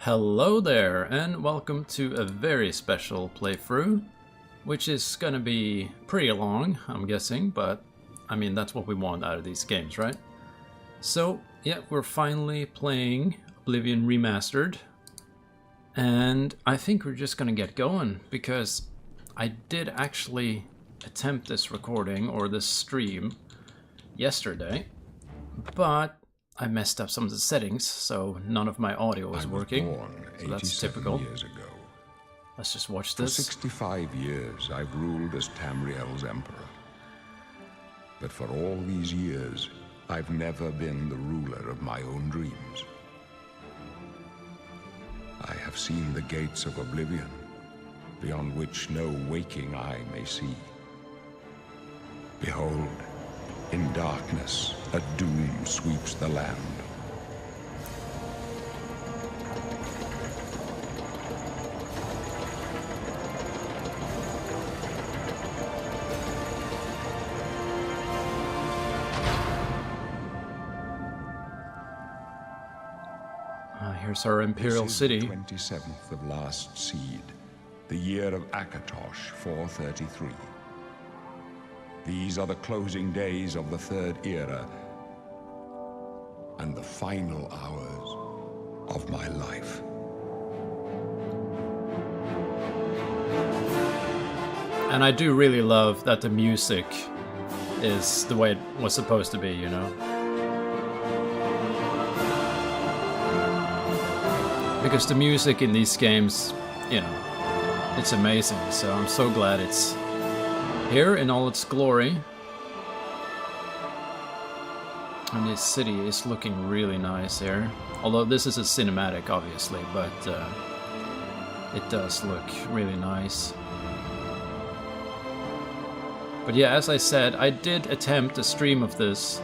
Hello there, and welcome to a very special playthrough, which is gonna be pretty long, I'm guessing, but I mean, that's what we want out of these games, right? So, yeah, we're finally playing Oblivion Remastered, and I think we're just gonna get going, because I did actually attempt this recording, or this stream, yesterday, but I messed up some of the settings, so none of my audio was working. So that's typical. Years ago. Let's just watch For this. 65 years, I've ruled as Tamriel's emperor. But for all these years, I've never been the ruler of my own dreams. I have seen the gates of Oblivion, beyond which no waking eye may see. Behold, in darkness, a doom sweeps the land. Here's our Imperial City. The 27th of last seed, the year of Akatosh 433. These are the closing days of the Third Era and the final hours of my life. And I do really love that the music is the way it was supposed to be, you know? Because the music in these games, you know, it's amazing, so I'm so glad it's here in all its glory. And this city is looking really nice here. Although this is a cinematic, obviously, but it does look really nice. But yeah, as I said, I did attempt a stream of this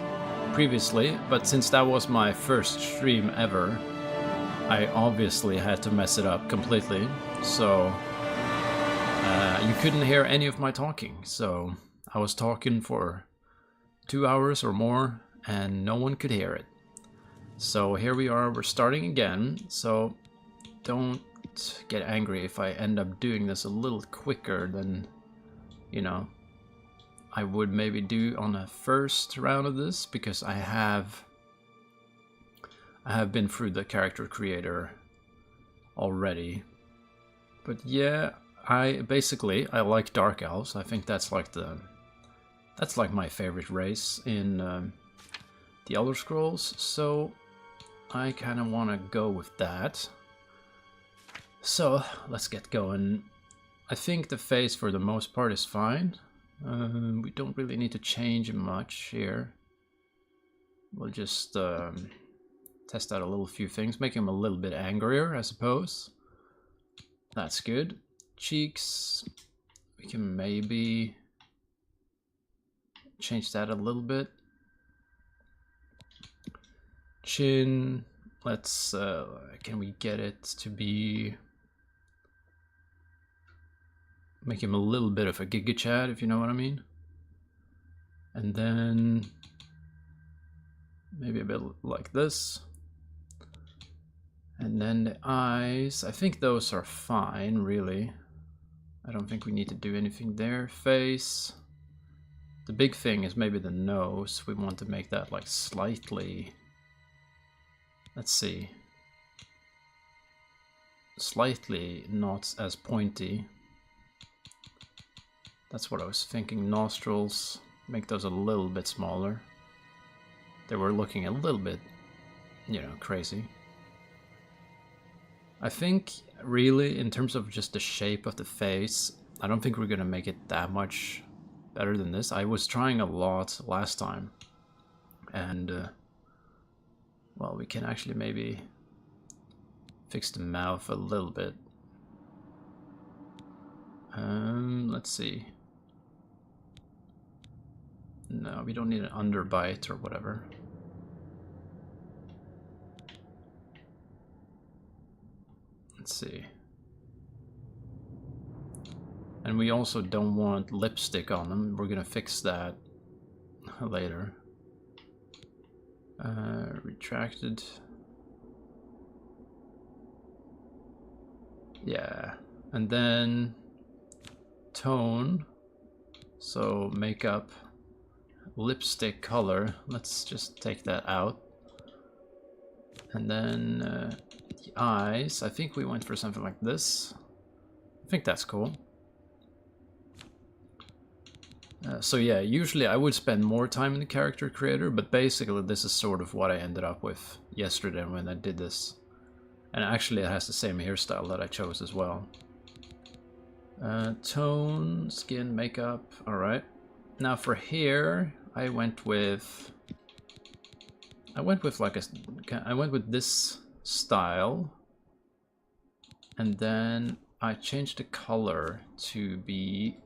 previously, but since that was my first stream ever, I obviously had to mess it up completely, so you couldn't hear any of my talking, so I was talking for 2 hours or more, and no one could hear it. So here we are, we're starting again, so don't get angry if I end up doing this a little quicker than, you know, I would maybe do on a first round of this, because I have been through the character creator already. But yeah, I like Dark Elves. I think that's like my favorite race in the Elder Scrolls, so I kind of want to go with that. So let's get going. I think the face for the most part is fine. We don't really need to change much here. We'll just test out a little few things, make him a little bit angrier, I suppose. That's good. Cheeks, we can maybe change that a little bit. Chin, let's, can we get it to be, make him a little bit of a Giga Chad, if you know what I mean. And then maybe a bit like this. And then the eyes, I think those are fine, really. I don't think we need to do anything there. Face. The big thing is maybe the nose. We want to make that like slightly, let's see, slightly not as pointy. That's what I was thinking. Nostrils, make those a little bit smaller. They were looking a little bit, you know, crazy. I think, really, in terms of just the shape of the face, I don't think we're gonna make it that much better than this. I was trying a lot last time, and, well, we can actually maybe fix the mouth a little bit. Let's see. No, we don't need an underbite or whatever. Let's see. And we also don't want lipstick on them. We're gonna fix that later. Retracted. Yeah, and then tone, so makeup, lipstick color, let's just take that out. And then the eyes, I think we went for something like this. I think that's cool. So yeah, usually I would spend more time in the character creator, but basically this is sort of what I ended up with yesterday when I did this. And actually it has the same hairstyle that I chose as well. Tone, skin, makeup, alright. Now for hair, I went with this style. And then I changed the color to be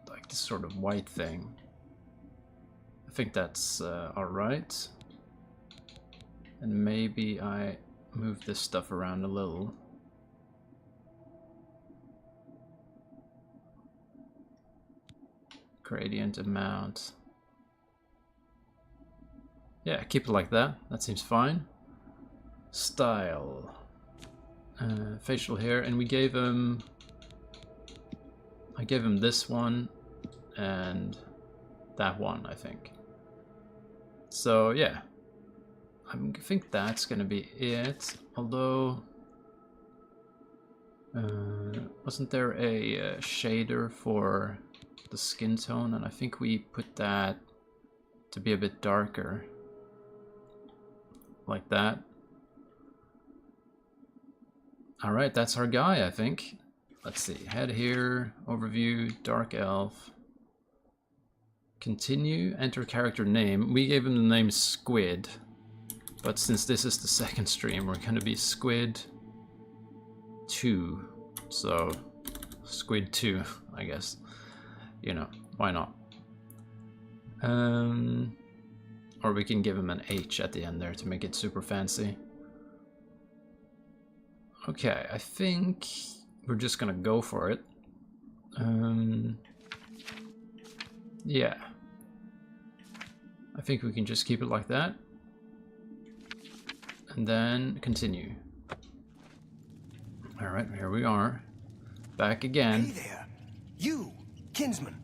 like this sort of white thing. I think that's alright. And maybe I move this stuff around a little. Gradient amount. Yeah, keep it like that. That seems fine. Style. Facial hair, and we gave him... I gave him this one and that one, I think. So yeah, I think that's gonna be it. Although, wasn't there a shader for the skin tone? And I think we put that to be a bit darker, like that. All right, that's our guy, I think. Let's see, head here, overview, dark elf. Continue, enter character name. We gave him the name Squid, but since this is the second stream, we're gonna be Squid 2. So, Squid 2, I guess. You know, why not? Or we can give him an H at the end there to make it super fancy. Okay, I think we're just gonna go for it. Yeah. I think we can just keep it like that. And then continue. Alright, here we are. Back again. Hey there. You, kinsman.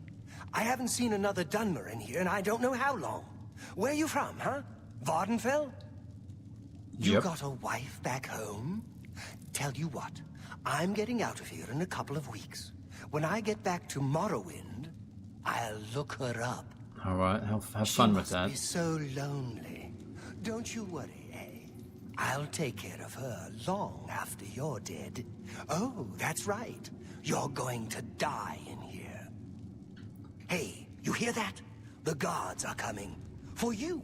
I haven't seen another Dunmer in here and I don't know how long. Where you from, huh? Vardenfell? You Yep. got a wife back home? Tell you what, I'm getting out of here in a couple of weeks. When I get back to Morrowind, I'll look her up. Alright, have fun with that. She must be so lonely. Don't you worry, eh? I'll take care of her long after you're dead. Oh, that's right. You're going to die in here. Hey, you hear that? The guards are coming. For you.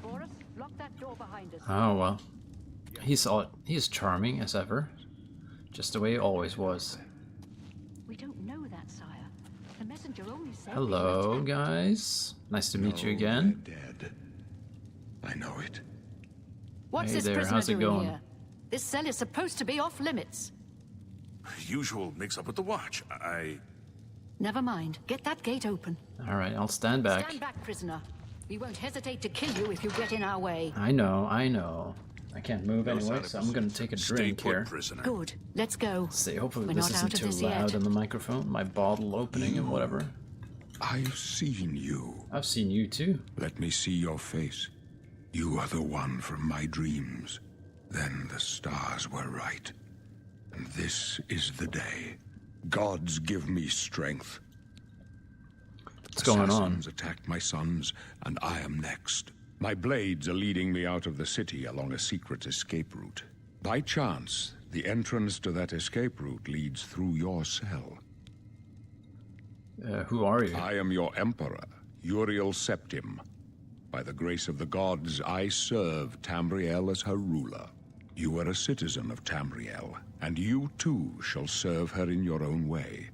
Boris, lock that door behind us. Oh well. He's charming as ever. Just the way he always was. We don't know that, sire. The messenger only said. Hello, guys. Nice to meet you again. They're dead. I know it. What's Hey this there, prisoner how's it doing going? here? This cell is supposed to be off limits. Usual mix-up with the watch. Never mind. Get that gate open. Alright, I'll stand back. Stand back, prisoner. We won't hesitate to kill you if you get in our way. I know, I know. I can't move No anyway, sign so of I'm gonna take a Stay drink put, here. prisoner. Good. Let's go. See, hopefully We're this not isn't out of too this loud yet. on the microphone. My bottle opening and whatever. I've seen you. I've seen you too. Let me see your face. You are the one from my dreams. Then the stars were right. And this is the day. Gods give me strength. What's going on? Assassins attacked my sons, and I am next. My blades are leading me out of the city along a secret escape route. By chance, the entrance to that escape route leads through your cell. Who are you? I am your emperor, Uriel Septim. By the grace of the gods, I serve Tamriel as her ruler. You are a citizen of Tamriel, and you too shall serve her in your own way.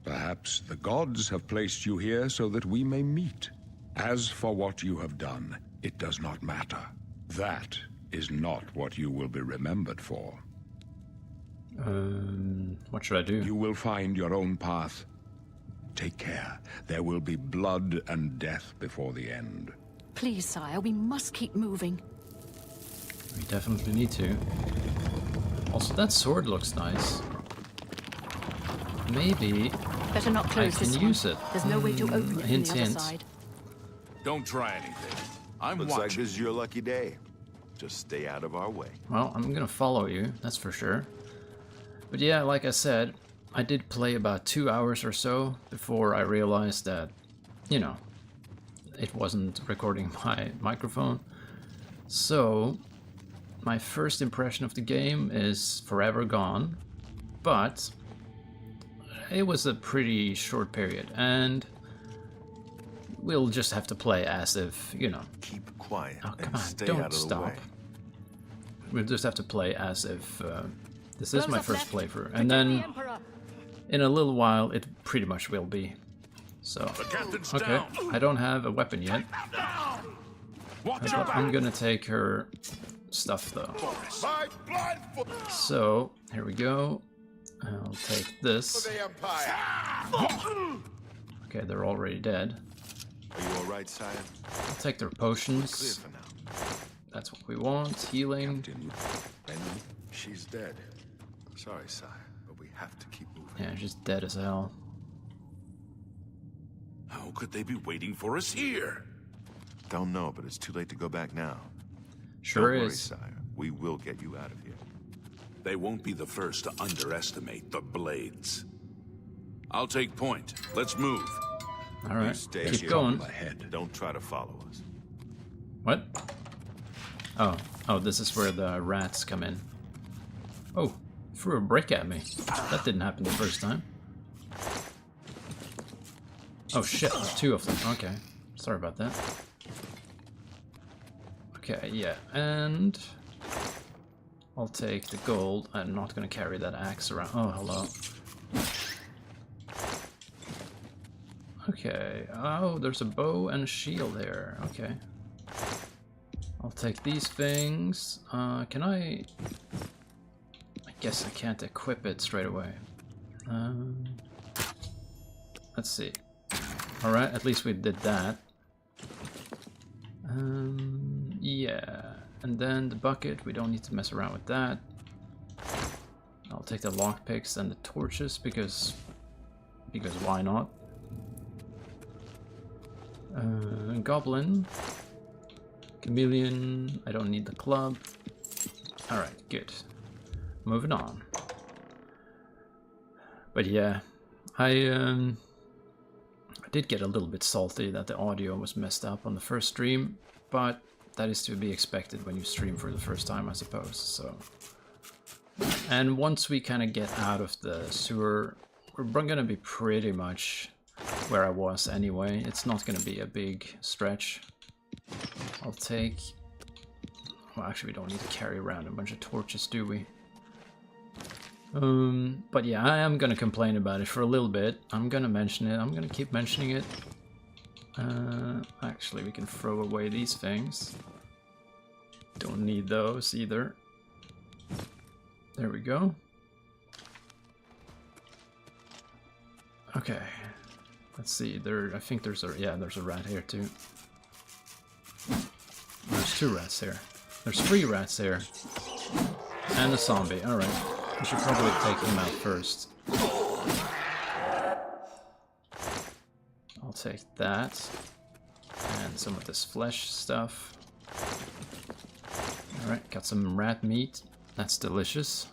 Perhaps the gods have placed you here so that we may meet. As for what you have done, it does not matter. That is not what you will be remembered for. What should I do? You will find your own path. Take care. There will be blood and death before the end. Please, sire, we must keep moving. We definitely need to. Also, that sword looks nice. Maybe Better not I close can this use one. it. There's no way to open it from Hint, the other hint. side. Don't try anything. I'm Looks like watching. this is your lucky day. Just stay out of our way. Well, I'm gonna follow you, that's for sure. But yeah, like I said, I did play about 2 hours or so before I realized that, you know, it wasn't recording my microphone. So, my first impression of the game is forever gone, but it was a pretty short period, and we'll just have to play as if, you know. Keep quiet Oh, come and on, stay out don't of the stop. way. We'll just have to play as if this is Close my up first left. playthrough, Protect and the then Emperor. in a little while it pretty much will be. So, The captain's okay, down. I don't have a weapon yet, Watch but out! I'm gonna take her stuff though. My blood for So, here we go. I'll take this. the Empire. Okay, they're already dead. Are you all right, sire? I'll take their Clear potions. for now. That's what we want. Healing. And she's dead. Sorry, sire, but we have to keep moving. Yeah, she's dead as hell. How could they be waiting for us here? Don't know, but it's too late to go back now. Sure Don't worry, is. sire. We will get you out of here. They won't be the first to underestimate the Blades. I'll take point. Let's move. All You right, stay keep here. going. Ahead. Don't try to follow us. What? Oh, this is where the rats come in. Oh, threw a brick at me. That didn't happen the first time. Oh shit, there's 2 of them. Okay, sorry about that. Okay, yeah, and I'll take the gold. I'm not gonna carry that axe around. Oh, hello. Okay, oh, there's a bow and a shield here. Okay. I'll take these things. Can I guess I can't equip it straight away. Let's see. Alright, at least we did that. Yeah. And then the bucket, we don't need to mess around with that. I'll take the lockpicks and the torches because why not? Goblin. Chameleon, I don't need the club. Alright, good. Moving on. But yeah, I did get a little bit salty that the audio was messed up on the first stream, but that is to be expected when you stream for the first time, I suppose, so. And once we kind of get out of the sewer, we're gonna be pretty much where I was anyway. It's not gonna be a big stretch. I'll take... Well, actually, we don't need to carry around a bunch of torches, do we? But yeah, I am gonna complain about it for a little bit. I'm gonna mention it. I'm gonna keep mentioning it. Actually, we can throw away these things. Don't need those either. There we go. Okay. Let's see. I think there's a rat here too. There's 2 rats here. There's 3 rats here. And a zombie. Alright. We should probably take him out first. I'll take that. And some of this flesh stuff. Alright, got some rat meat. That's delicious.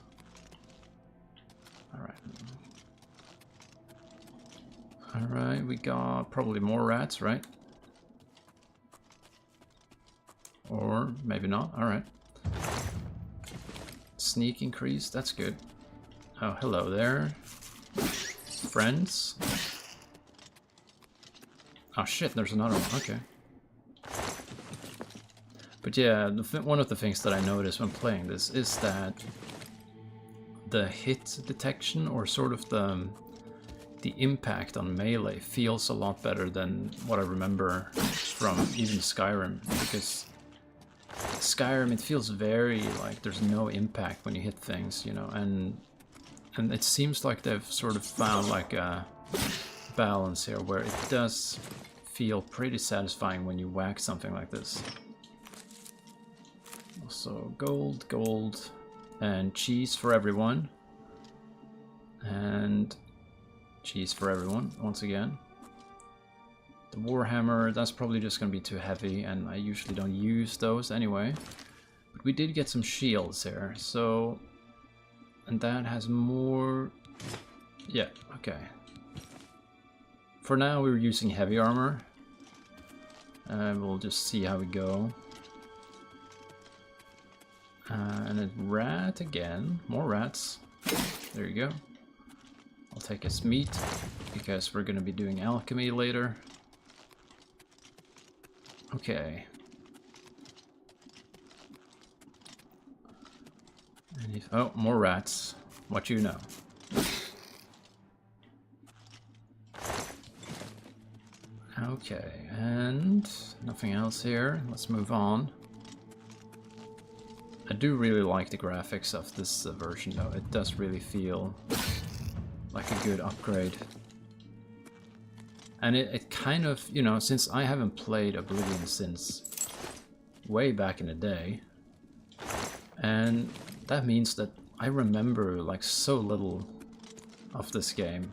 Alright. Alright, we got probably more rats, right? Or maybe not. Alright. Sneak increase, that's good. Oh, hello there. Friends. Oh shit, there's another one. Okay. But yeah, one of the things that I noticed when playing this is that the hit detection, or sort of the impact on melee, feels a lot better than what I remember from even Skyrim, because Skyrim, it feels very like there's no impact when you hit things, you know, and it seems like they've sort of found like a balance here where it does feel pretty satisfying when you whack something like this. Also gold, And cheese for everyone. And cheese for everyone, once again. The Warhammer, that's probably just going to be too heavy, and I usually don't use those anyway. But we did get some shields here, so... And that has more... Yeah, okay. For now we're using heavy armor. And we'll just see how we go. And a rat again. More rats. There you go. I'll take his meat, because we're going to be doing alchemy later. Okay. And if, oh, more rats. What you know. Okay, and nothing else here. Let's move on. I do really like the graphics of this version though. It does really feel like a good upgrade. And it kind of, you know, since I haven't played Oblivion since way back in the day, and that means that I remember like so little of this game.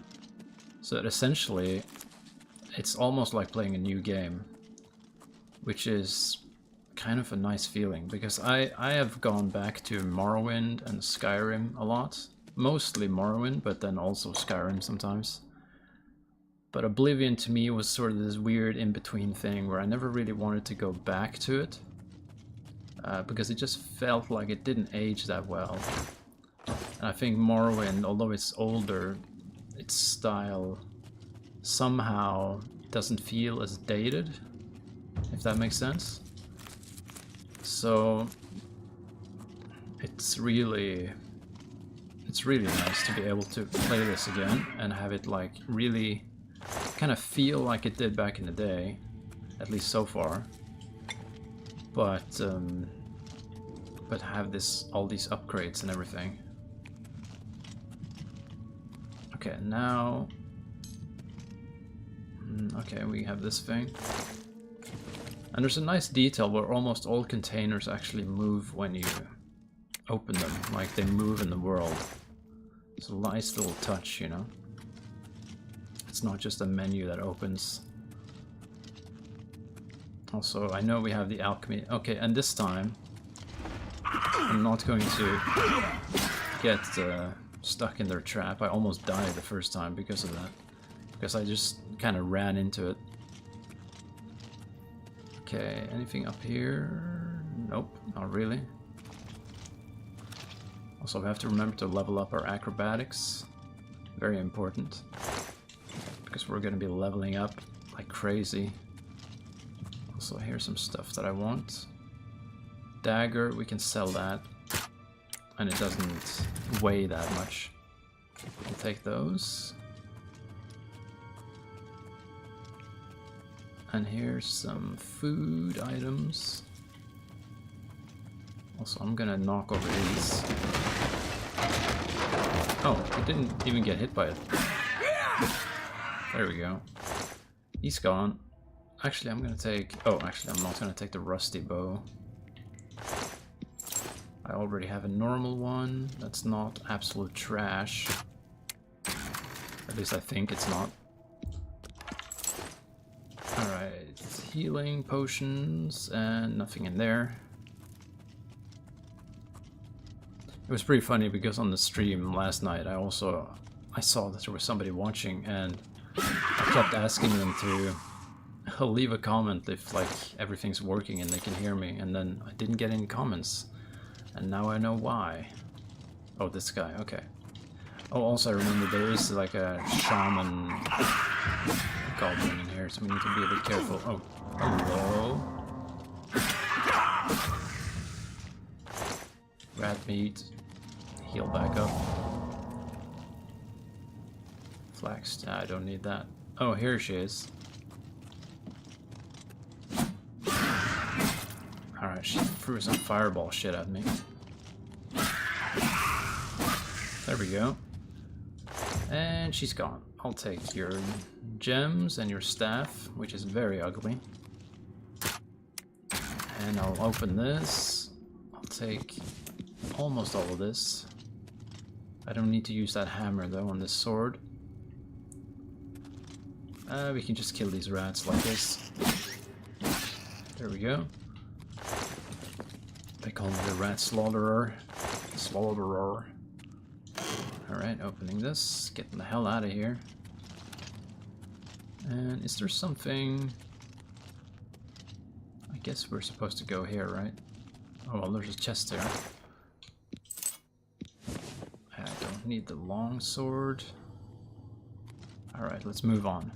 So that essentially it's almost like playing a new game, which is kind of a nice feeling, because I have gone back to Morrowind and Skyrim a lot. Mostly Morrowind, but then also Skyrim sometimes. But Oblivion to me was sort of this weird in-between thing where I never really wanted to go back to it. Because it just felt like it didn't age that well. And I think Morrowind, although it's older, its style somehow doesn't feel as dated, if that makes sense. So it's really nice to be able to play this again and have it like really kind of feel like it did back in the day, at least so far. But have all these upgrades and everything. Okay, now okay, we have this thing. And there's a nice detail where almost all containers actually move when you open them, like they move in the world. It's a nice little touch, you know? It's not just a menu that opens. Also, I know we have the alchemy. Okay, and this time I'm not going to get stuck in their trap. I almost died the first time because of that. Because I just kind of ran into it. Okay, anything up here? Nope, not really. Also, we have to remember to level up our acrobatics. Very important. Because we're going to be leveling up like crazy. Also, here's some stuff that I want. Dagger, we can sell that. And it doesn't weigh that much. I'll take those. And here's some food items. Also, I'm gonna knock over these. Oh, it didn't even get hit by it. There we go. He's gone. Actually, I'm gonna take... Oh, actually, I'm not gonna take the rusty bow. I already have a normal one. That's not absolute trash. At least I think it's not. Alright, healing potions and nothing in there. It was pretty funny because on the stream last night I saw that there was somebody watching, and I kept asking them to leave a comment if like everything's working and they can hear me, and then I didn't get any comments. And now I know why. Oh, this guy, okay. Oh, also I remember there is like a shaman goblin in here, so we need to be a bit careful. Oh, hello. Rat meat. Heal back up. Flax, I don't need that. Oh, here she is. Alright, she threw some fireball shit at me. There we go. And she's gone. I'll take your gems and your staff, which is very ugly. And I'll open this. I'll take almost all of this. I don't need to use that hammer though on this sword. We can just kill these rats like this. There we go. They call me the rat slaughterer. Slaughterer. Alright, opening this. Getting the hell out of here. And is there something... I guess we're supposed to go here, right? Oh, well, there's a chest there. I don't need the long sword. Alright, let's move on.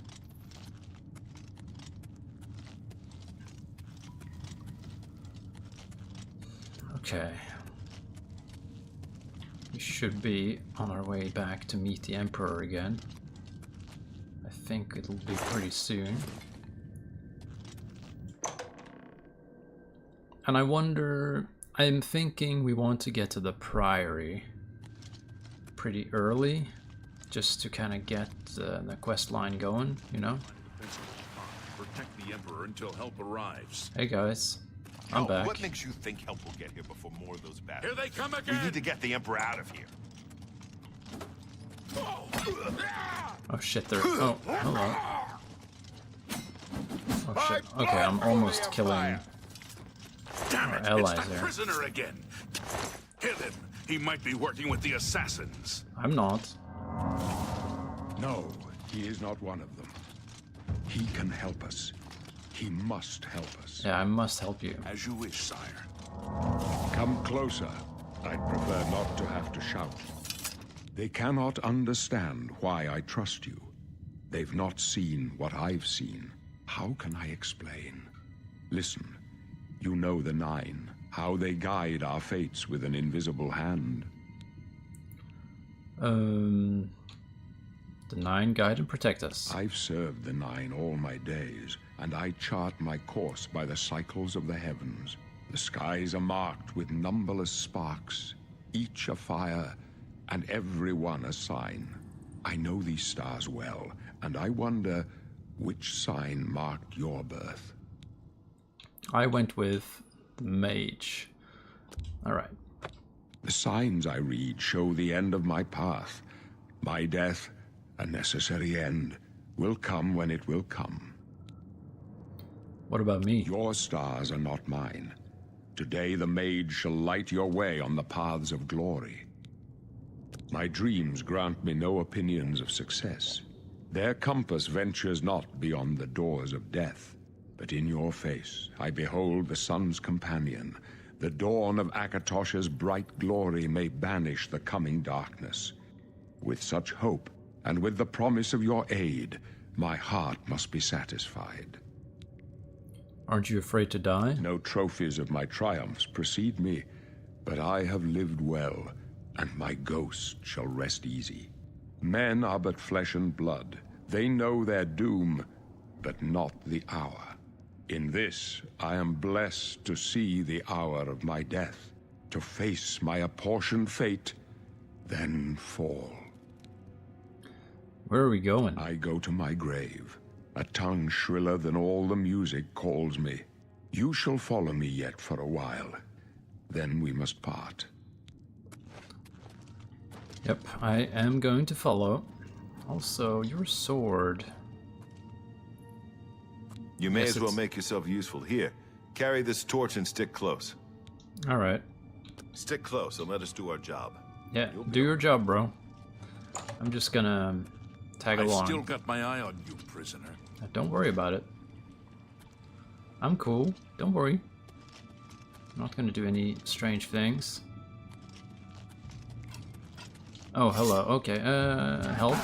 Okay. We should be on our way back to meet the Emperor again. I think it'll be pretty soon. And I wonder... I'm thinking we want to get to the Priory pretty early, just to kind of get the quest line going, you know? Protect the Emperor until help arrives. Hey guys, I'm back. What makes you think help will get here before more of those battles? Here they come again! We need to get the Emperor out of here. Oh shit, they're... Oh, hello. Oh shit, okay, I'm almost killing Damn our it! allies It's that there. prisoner again! Kill him! He might be working with the assassins. I'm not. No, he is not one of them. He can help us. He must help us. Yeah, I must help you. As you wish, sire. Come closer. I'd prefer not to have to shout. They cannot understand why I trust you. They've not seen what I've seen. How can I explain? Listen, you know the Nine, how they guide our fates with an invisible hand. The Nine guide and protect us. I've served the Nine all my days, and I chart my course by the cycles of the heavens. The skies are marked with numberless sparks, each a fire, and every one a sign. I know these stars well, and I wonder which sign marked your birth. I went with the mage. Alright. The signs I read show the end of my path. My death, a necessary end, will come when it will come. What about me? Your stars are not mine. Today the mage shall light your way on the paths of glory. My dreams grant me no opinions of success. Their compass ventures not beyond the doors of death. But in your face I behold the sun's companion. The dawn of Akatosh's bright glory may banish the coming darkness. With such hope, and with the promise of your aid, my heart must be satisfied. Aren't you afraid to die? No trophies of my triumphs precede me, but I have lived well, and my ghost shall rest easy. Men are but flesh and blood. They know their doom, but not the hour. In this, I am blessed to see the hour of my death, to face my apportioned fate, then fall. Where are we going? I go to my grave. A tongue shriller than all the music calls me. You shall follow me yet for a while. Then we must part. Yep, I am going to follow. Also, your sword. You may Yes, as well it's- make yourself useful. Here, carry this torch and stick close. Alright. Stick close and let us do our job. Yeah, do your job, bro. I'm just gonna tag I've along. still got my eye on you, prisoner. Don't worry about it. I'm cool. Don't worry. I'm not gonna do any strange things. Oh, hello. Okay, help.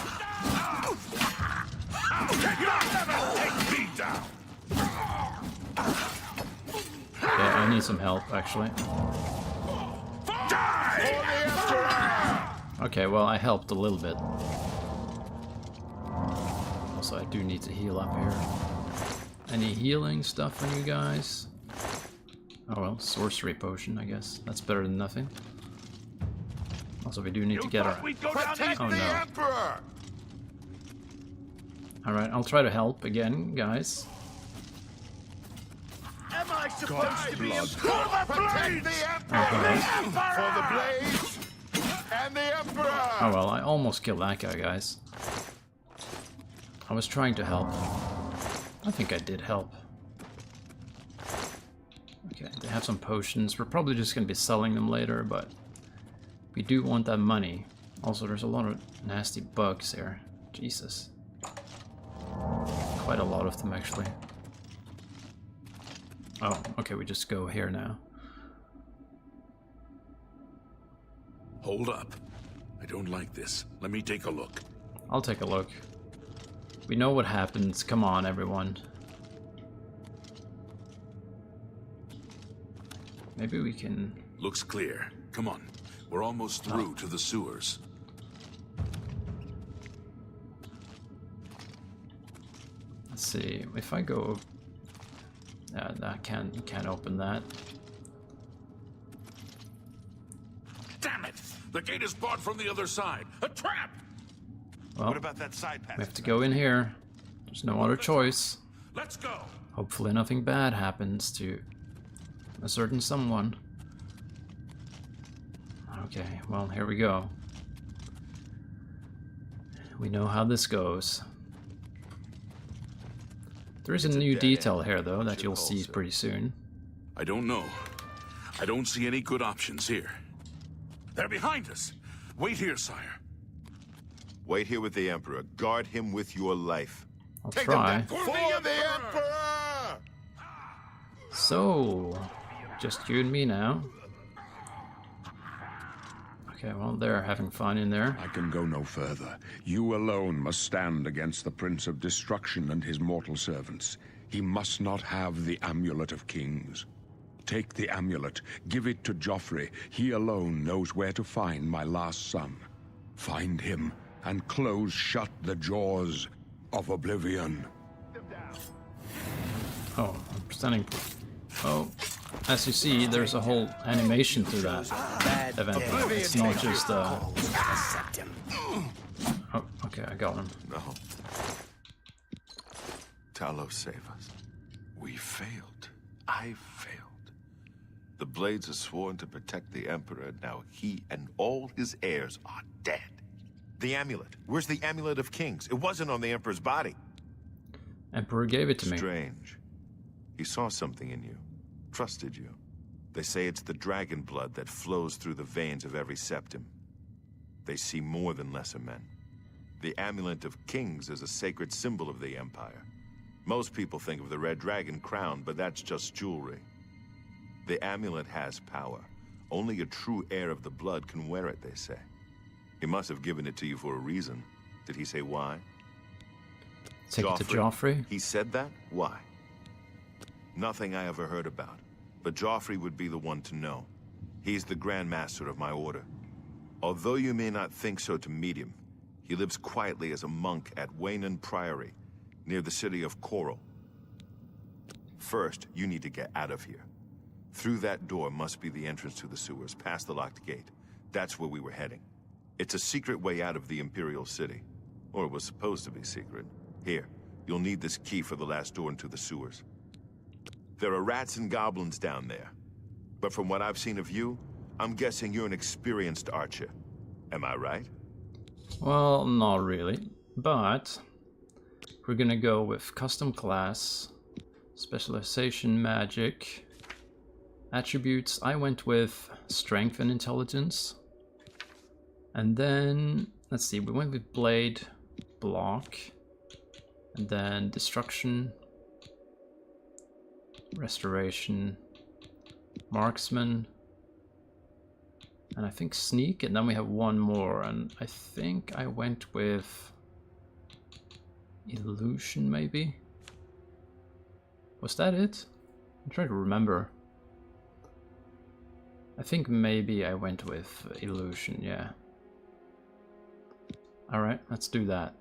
Okay, I need some help, actually. Okay, well, I helped a little bit. Also, I do need to heal up here. Any healing stuff on you guys? Oh well, sorcery potion, I guess. That's better than nothing. Also, we do need to get our... Oh no. Alright, I'll try to help again, guys. God's blood. Protect the Emperor! For the Blades and the Emperor! Oh well, I almost killed that guy, guys. I was trying to help. I think I did help. Okay, they have some potions. We're probably just going to be selling them later, but we do want that money. Also, there's a lot of nasty bugs here. Jesus. Quite a lot of them, actually. Oh, okay, we just go here now. Hold up. I don't like this. Let me take a look. I'll take a look. We know what happens. Come on, everyone. Maybe we can... Looks clear. Come on. We're almost through to the sewers. Let's see. If I go... I can't open that. Damn it! The gate is barred from the other side. A trap! Well, What about that side passage? we have to go in here. There's no other choice. Let's go! Hopefully nothing bad happens to a certain someone. Okay, well, here we go. We know how this goes. There is a new detail here, though, that you'll see pretty soon. I don't know. I don't see any good options here. They're behind us. Wait here, sire. Wait here with the Emperor. Guard him with your life. I'll Take try. them down. For the Emperor! So, just you and me now. Okay, well, they're having fun in there. I can go no further. You alone must stand against the Prince of Destruction and his mortal servants. He must not have the Amulet of Kings. Take the amulet, give it to Joffrey. He alone knows where to find my last son. Find him, and close shut the jaws of Oblivion. Oh, I'm standing... Oh, as you see, there's a whole animation to that event. It's not just Oh, okay, I got him. No. Talos, save us. We failed. I failed. The Blades are sworn to protect the Emperor. Now he and all his heirs are dead. The amulet. Where's the Amulet of Kings? It wasn't on the Emperor's body. Emperor gave it to me. Strange. He saw something in you. Trusted you. They say it's the dragon blood that flows through the veins of every septim. They see more than lesser men. The Amulet of Kings is a sacred symbol of the Empire. Most people think of the red dragon crown, but that's just jewelry. The amulet has power. Only a true heir of the blood can wear it, they say. He must have given it to you for a reason. Did he say why? Take it to Joffrey? He said that? Why? Nothing I ever heard about. But Joffrey would be the one to know. He's the Grand Master of my order. Although you may not think so to meet him, he lives quietly as a monk at Waynon Priory, near the city of Coral. First, you need to get out of here. Through that door must be the entrance to the sewers, past the locked gate. That's where we were heading. It's a secret way out of the Imperial City. Or it was supposed to be secret. Here, you'll need this key for the last door into the sewers. There are rats and goblins down there. But from what I've seen of you, I'm guessing you're an experienced archer. Am I right? Well, not really. But we're gonna go with custom class, specialization magic, attributes. I went with strength and intelligence. And then, let's see, we went with blade, block, and then destruction, restoration, marksman, and I think sneak, and then we have one more, and I think I went with illusion, maybe? Was that it? I'm trying to remember. I think maybe I went with illusion, yeah. Alright, let's do that.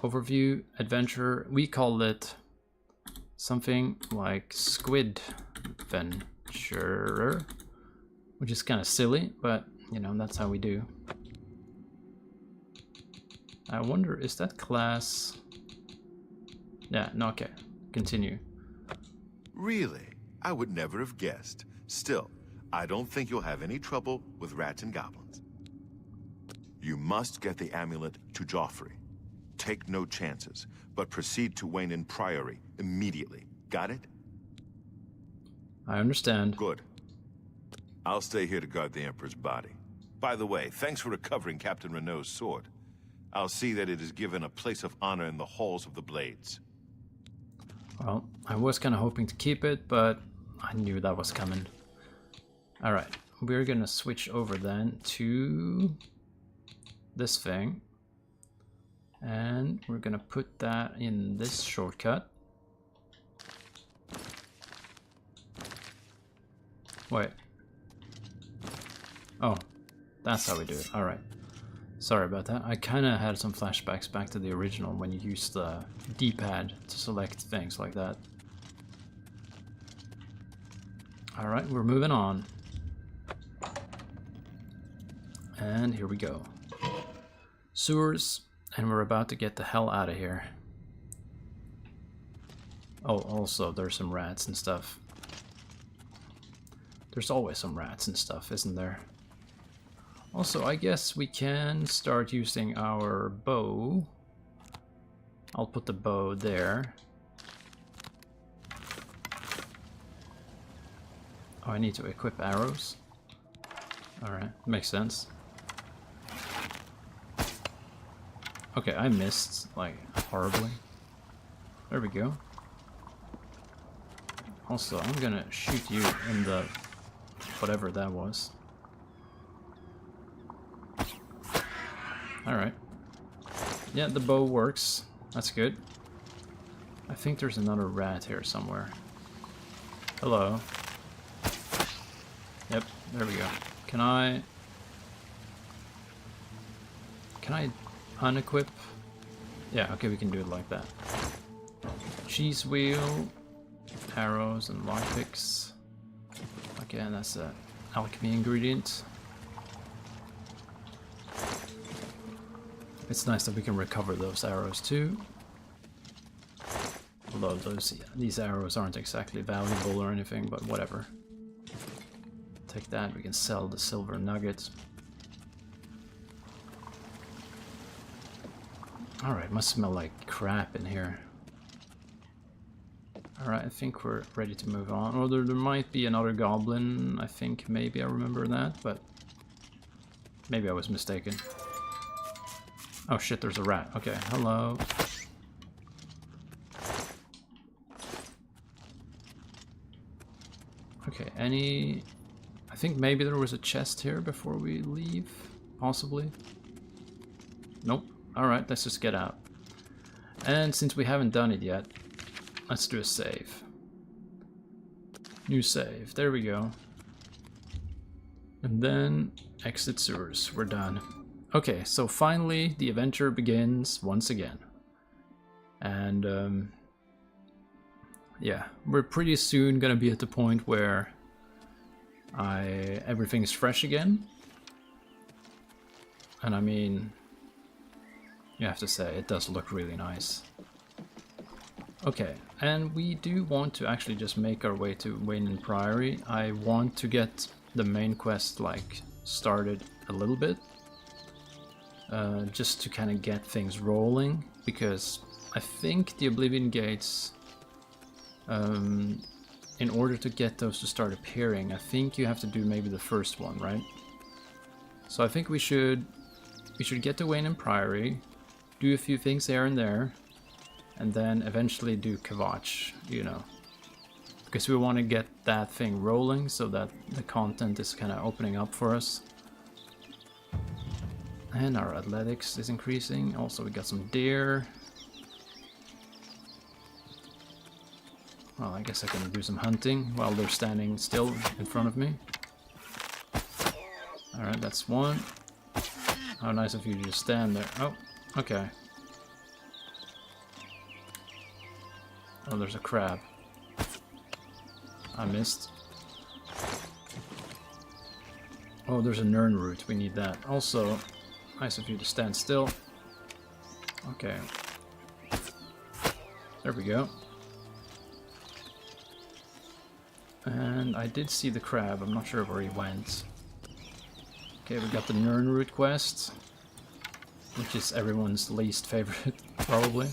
Overview, adventure, we called it something like Squid Venturer, which is kind of silly, but you know, that's how we do. I wonder, is that class? Yeah, no, okay, continue. Really? I would never have guessed. Still, I don't think you'll have any trouble with rats and goblins. You must get the amulet to Joffrey. Take no chances, but proceed to Wayne Priory immediately. Got it? I understand. Good. I'll stay here to guard the Emperor's body. By the way, thanks for recovering Captain Renault's sword. I'll see that it is given a place of honor in the halls of the Blades. Well, I was kind of hoping to keep it, but I knew that was coming. Alright, we're gonna switch over then to this thing. And we're gonna put that in this shortcut. Wait. Oh, that's how we do it. Alright. Sorry about that. I kind of had some flashbacks back to the original when you used the D-pad to select things like that. Alright, we're moving on. And here we go. Sewers, and we're about to get the hell out of here. Oh, also, there's some rats and stuff. There's always some rats and stuff, isn't there? Also, I guess we can start using our bow. I'll put the bow there. Oh, I need to equip arrows. Alright, makes sense. Okay, I missed, like, horribly. There we go. Also, I'm gonna shoot you in the... whatever that was. Alright. Yeah, the bow works. That's good. I think there's another rat here somewhere. Hello. Yep, there we go. Can I unequip? Yeah, okay, we can do it like that. Cheese wheel, arrows, and lockpicks. Okay, and that's an alchemy ingredient. It's nice that we can recover those arrows too. Although these arrows aren't exactly valuable or anything, but whatever. Take that, we can sell the silver nuggets. Alright, must smell like crap in here. Alright, I think we're ready to move on. Or there might be another goblin, I think. Maybe I remember that, but maybe I was mistaken. Oh shit, there's a rat. Okay, hello. Okay, I think maybe there was a chest here before we leave, possibly. Nope. Alright, let's just get out. And since we haven't done it yet, let's do a save. New save, there we go. And then exit sewers, we're done. Okay, so finally the adventure begins once again. And yeah, we're pretty soon gonna be at the point where everything's fresh again. And I mean, you have to say, it does look really nice. Okay, and we do want to actually just make our way to Wayne Priory. I want to get the main quest like started a little bit. Just to kind of get things rolling, because I think the Oblivion Gates, in order to get those to start appearing, I think you have to do maybe the first one, right? So I think we should get to Wayne Priory, do a few things here and there, and then eventually do Kvatch, you know. Because we want to get that thing rolling so that the content is kind of opening up for us. And our athletics is increasing. Also, we got some deer. Well, I guess I can do some hunting while they're standing still in front of me. Alright, that's one. How nice of you to just stand there. Oh, okay. Oh, there's a crab. I missed. Oh, there's a Nern root. We need that. Also, nice of you to stand still. Okay. There we go. And I did see the crab, I'm not sure where he went. Okay, we got the Nirnroot quest, which is everyone's least favorite, probably.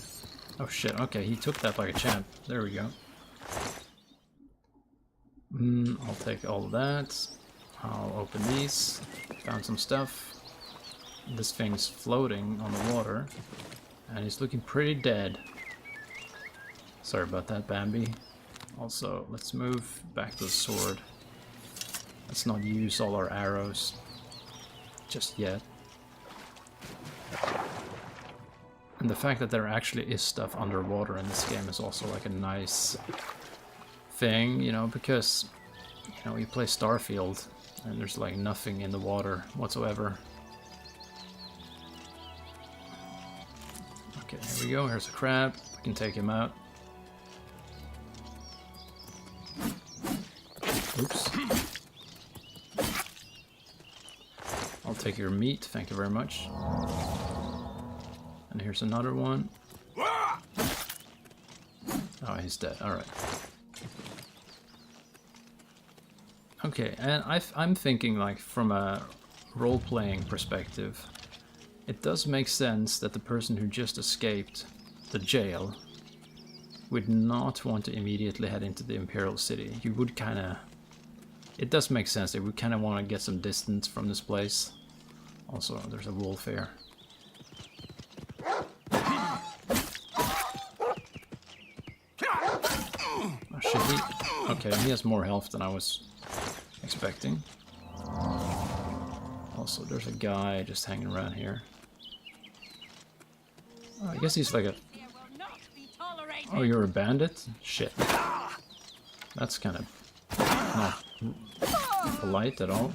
Oh shit, okay, he took that like a champ. There we go. I'll take all of that. I'll open these. Found some stuff. This thing's floating on the water, and he's looking pretty dead. Sorry about that, Bambi. Also, let's move back to the sword. Let's not use all our arrows just yet. And the fact that there actually is stuff underwater in this game is also like a nice thing, you know, because, you know, you play Starfield and there's like nothing in the water whatsoever. Okay, here we go, here's a crab, we can take him out. Oops. I'll take your meat, thank you very much. And here's another one. Oh, he's dead, alright. Okay, and I'm thinking, like, from a role-playing perspective, it does make sense that the person who just escaped the jail would not want to immediately head into the Imperial City. You would kind of... It does make sense, they would kind of want to get some distance from this place. Also, there's a wolf here. Oh shit, okay, he has more health than I was expecting. Also, there's a guy just hanging around here. Oh, I guess he's like a... Oh, you're a bandit? Shit. That's kind of not polite at all.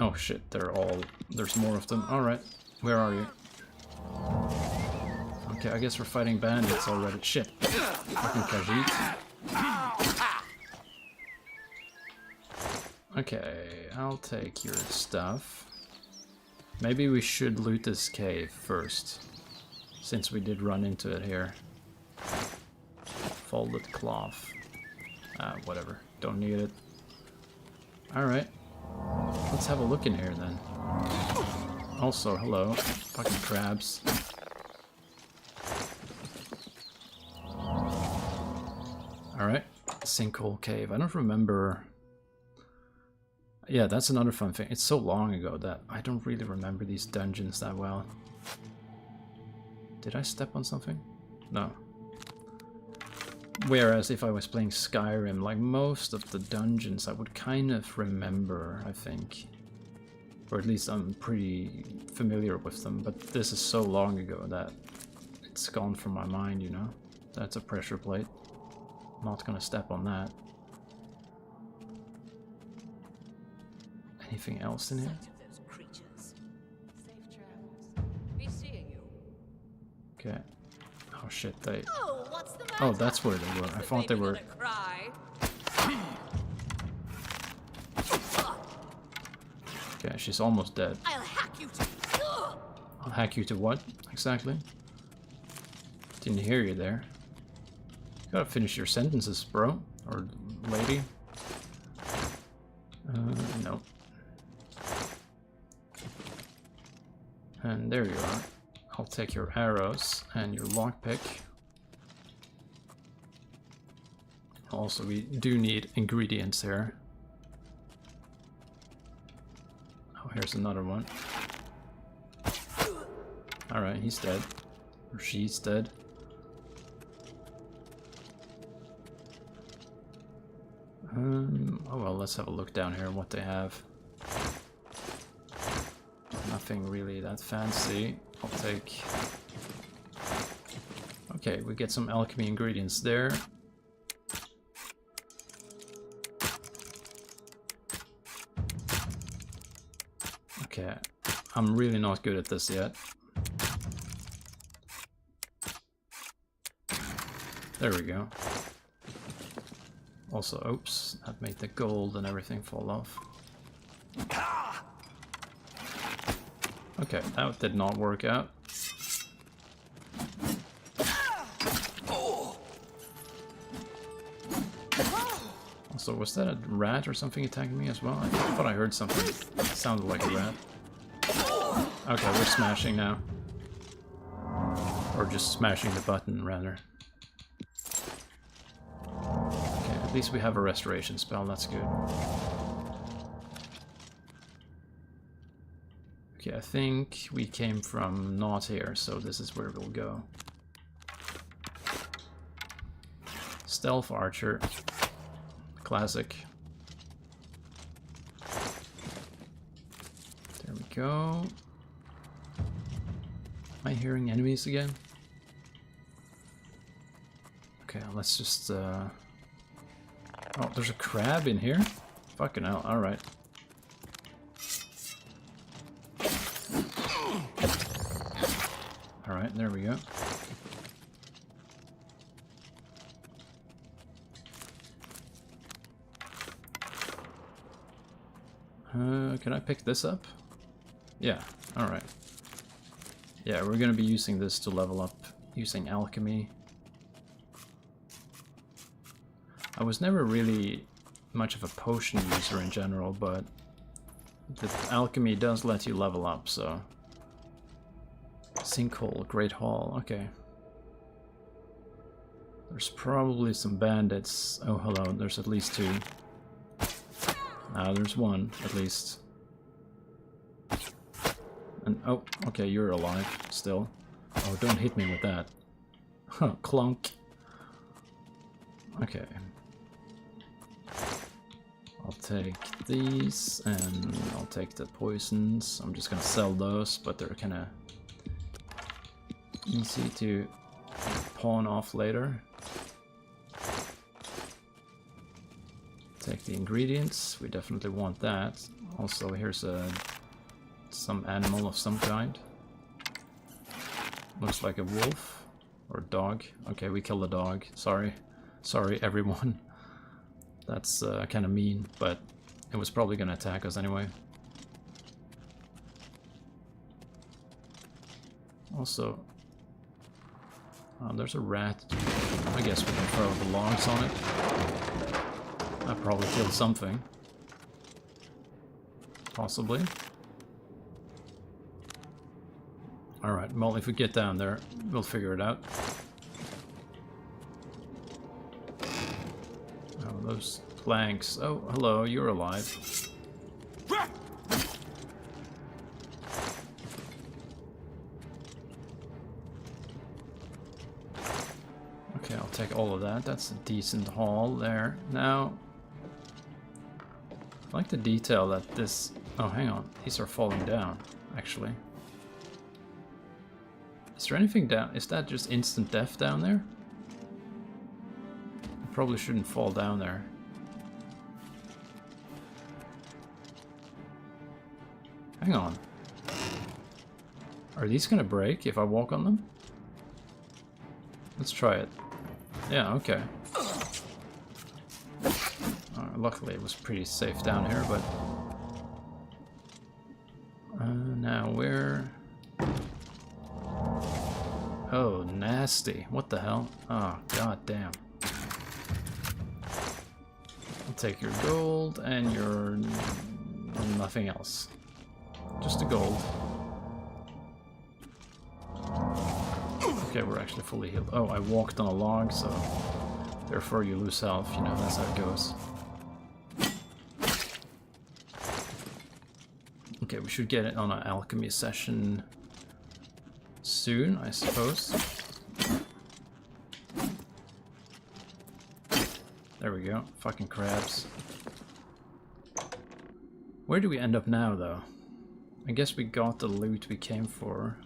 Oh shit, they're all... There's more of them. Alright, where are you? Okay, I guess we're fighting bandits already. Shit. Fucking Khajiit. Okay, I'll take your stuff. Maybe we should loot this cave first, since we did run into it here. Folded cloth. Whatever. Don't need it. Alright. Let's have a look in here then. Also, hello. Fucking crabs. Alright. Sinkhole cave. I don't remember... Yeah, that's another fun thing. It's so long ago that I don't really remember these dungeons that well. Did I step on something? No. Whereas if I was playing Skyrim, like most of the dungeons I would kind of remember, I think. Or at least I'm pretty familiar with them, but this is so long ago that it's gone from my mind, you know? That's a pressure plate. Not gonna step on that. Anything else in here? Okay. Oh shit, they... Oh, that's where they were. I thought they were... Okay, she's almost dead. I'll hack you to... I'll hack you to what, exactly? Didn't hear you there. You gotta finish your sentences, bro. Or lady. No. And there you are. I'll take your arrows and your lockpick. Also, we do need ingredients here. Oh, here's another one. Alright, he's dead. Or she's dead. Oh well, let's have a look down here what they have. Nothing really that fancy. I'll take... Okay, we get some alchemy ingredients there. Okay, I'm really not good at this yet. There we go. Also, oops, that made the gold and everything fall off. Okay, that did not work out. Also, was that a rat or something attacking me as well? I thought I heard something that sounded like a rat. Okay, we're smashing now. Or just smashing the button, rather. Okay, at least we have a restoration spell, that's good. Okay, I think we came from not here, so this is where we'll go. Stealth Archer. Classic. There we go. Am I hearing enemies again? Okay, let's just oh, there's a crab in here? Fucking hell, alright. Alright, there we go. Can I pick this up? Yeah, alright. Yeah, we're gonna be using this to level up using alchemy. I was never really much of a potion user in general, but the alchemy does let you level up, so... Sinkhole, Great Hall, okay. There's probably some bandits. Oh, hello, there's at least two. There's one, at least. And, oh, okay, you're alive, still. Oh, don't hit me with that. Huh, clunk. Okay. I'll take these, and I'll take the poisons. I'm just gonna sell those, but they're kinda easy to pawn off later. Take the ingredients, we definitely want that. Also, here's some animal of some kind. Looks like a wolf or dog. Okay, we killed a dog. Sorry. Sorry, everyone. That's kind of mean, but it was probably gonna attack us anyway. Also, there's a rat. I guess we can throw the logs on it. I probably killed something. Possibly. Alright, well, if we get down there, we'll figure it out. Oh, those planks. Oh, hello, you're alive. Okay, I'll take all of that. That's a decent haul there. Now, I like the detail that this... Oh, hang on. These are falling down, actually. Is there anything down? Is that just instant death down there? I probably shouldn't fall down there. Hang on. Are these gonna break if I walk on them? Let's try it. Yeah, okay. Luckily it was pretty safe down here, but... now where... Oh, nasty. What the hell? Oh, god damn. I'll take your gold and your... nothing else. Just the gold. Okay, we're actually fully healed. Oh, I walked on a log, so... Therefore you lose health, you know, that's how it goes. Okay, we should get it on an alchemy session soon, I suppose. There we go. Fucking crabs. Where do we end up now, though? I guess we got the loot we came for.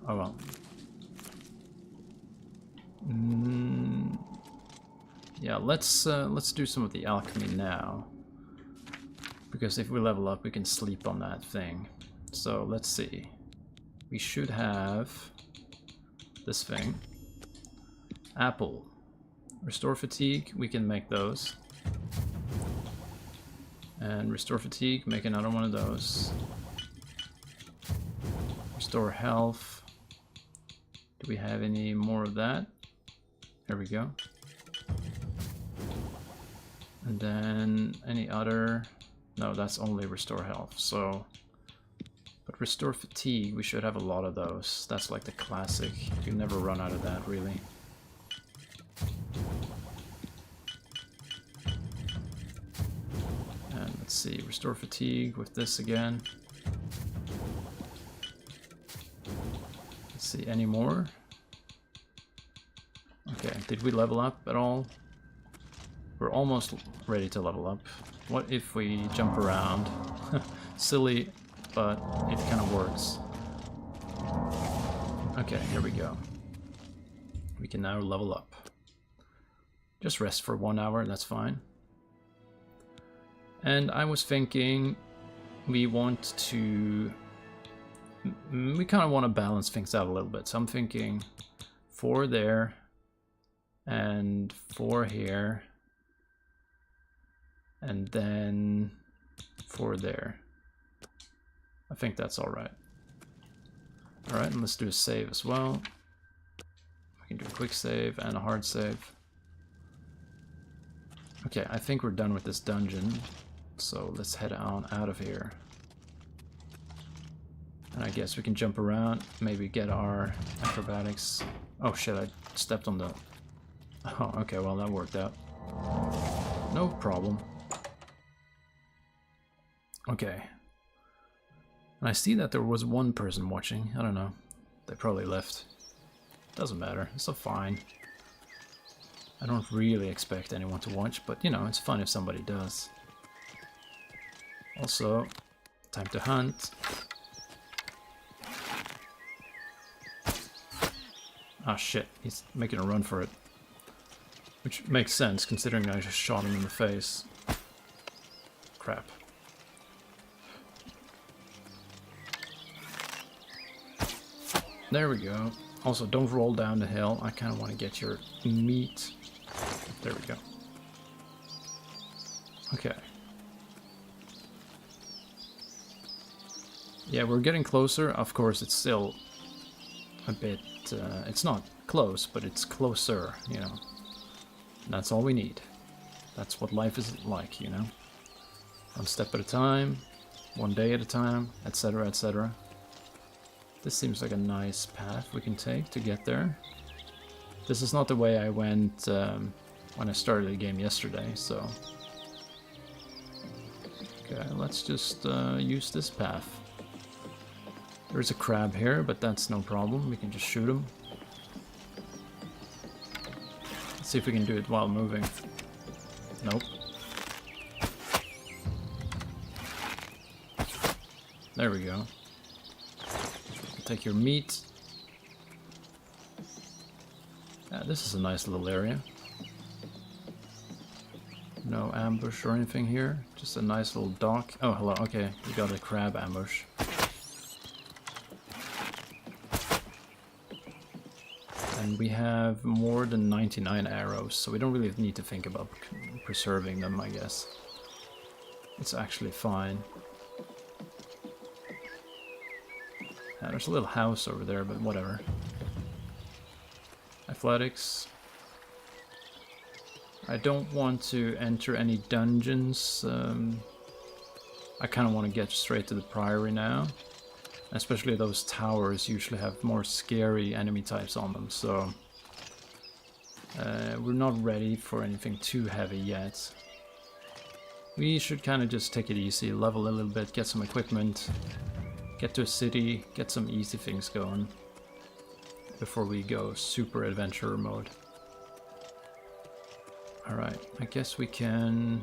Oh well. Yeah, let's do some of the alchemy now. Because if we level up, we can sleep on that thing. So let's see. We should have this thing. Apple. Restore fatigue, we can make those. And restore fatigue, make another one of those. Restore health. Do we have any more of that? There we go. And then any other... No, that's only restore health, so... But restore fatigue, we should have a lot of those. That's like the classic. You never run out of that, really. And let's see, restore fatigue with this again. Let's see, any more? Okay, did we level up at all? We're almost ready to level up. What if we jump around? Silly, but it kind of works. Okay, here we go. We can now level up. Just rest for 1 hour, that's fine. And I was thinking we want to... We kind of want to balance things out a little bit. So I'm thinking 4 there and 4 here. And then 4 there. I think that's alright. Alright, and let's do a save as well. We can do a quick save and a hard save. Okay, I think we're done with this dungeon. So let's head on out of here. And I guess we can jump around, maybe get our acrobatics. Oh shit, I stepped on the... Oh, okay, well that worked out. No problem. Okay. And I see that there was one person watching. I don't know. They probably left. Doesn't matter. It's so fine. I don't really expect anyone to watch, but you know, it's fun if somebody does. Also, time to hunt. Ah shit, he's making a run for it. Which makes sense, considering I just shot him in the face. Crap. There we go. Also, don't roll down the hill. I kind of want to get your meat. There we go. Okay. Yeah, we're getting closer. Of course, it's still a bit... it's not close, but it's closer, you know. And that's all we need. That's what life is like, you know. One step at a time, one day at a time, etc., etc. This seems like a nice path we can take to get there. This is not the way I went when I started the game yesterday, so... Okay, let's just use this path. There's a crab here, but that's no problem. We can just shoot him. Let's see if we can do it while moving. Nope. There we go. Take your meat. Yeah, this is a nice little area. No ambush or anything here. Just a nice little dock. Oh, hello. Okay, we got a crab ambush. And we have more than 99 arrows, so we don't really need to think about preserving them, I guess. It's actually fine. Yeah, there's a little house over there, but whatever. Athletics. I don't want to enter any dungeons. I kind of want to get straight to the Priory now. Especially those towers usually have more scary enemy types on them, so... we're not ready for anything too heavy yet. We should kind of just take it easy, level a little bit, get some equipment, get to a city, get some easy things going before we go super adventurer mode. Alright, I guess we can...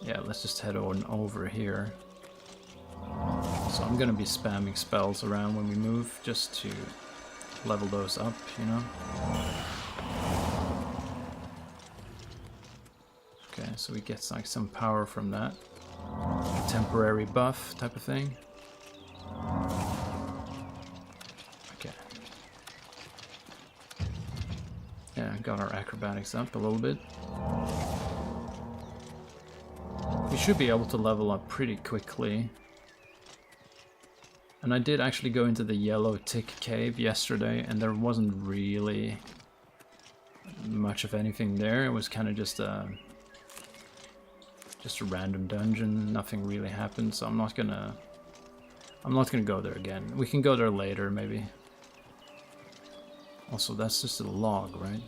Yeah, let's just head on over here. So I'm gonna be spamming spells around when we move, just to level those up, you know? Okay, so we get like some power from that. A temporary buff type of thing. Okay. Yeah, got our acrobatics up a little bit. We should be able to level up pretty quickly. And I did actually go into the yellow tick cave yesterday, and there wasn't really much of anything there. It was kind of just a random dungeon. Nothing really happened, so I'm not gonna go there again. We can go there later, maybe. Also, that's just a log, right?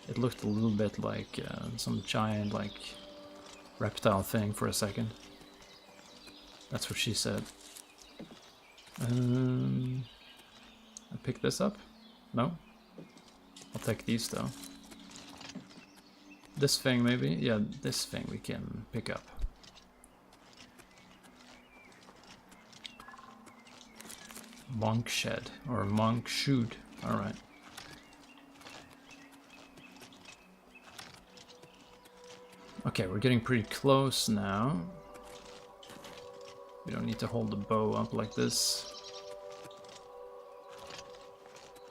It looked a little bit like some giant, like, reptile thing for a second. That's what she said. I pick this up? No? I'll take these though. This thing maybe? Yeah, this thing we can pick up. Monk shed or monk shoot. Alright. Okay, we're getting pretty close now. We don't need to hold the bow up like this.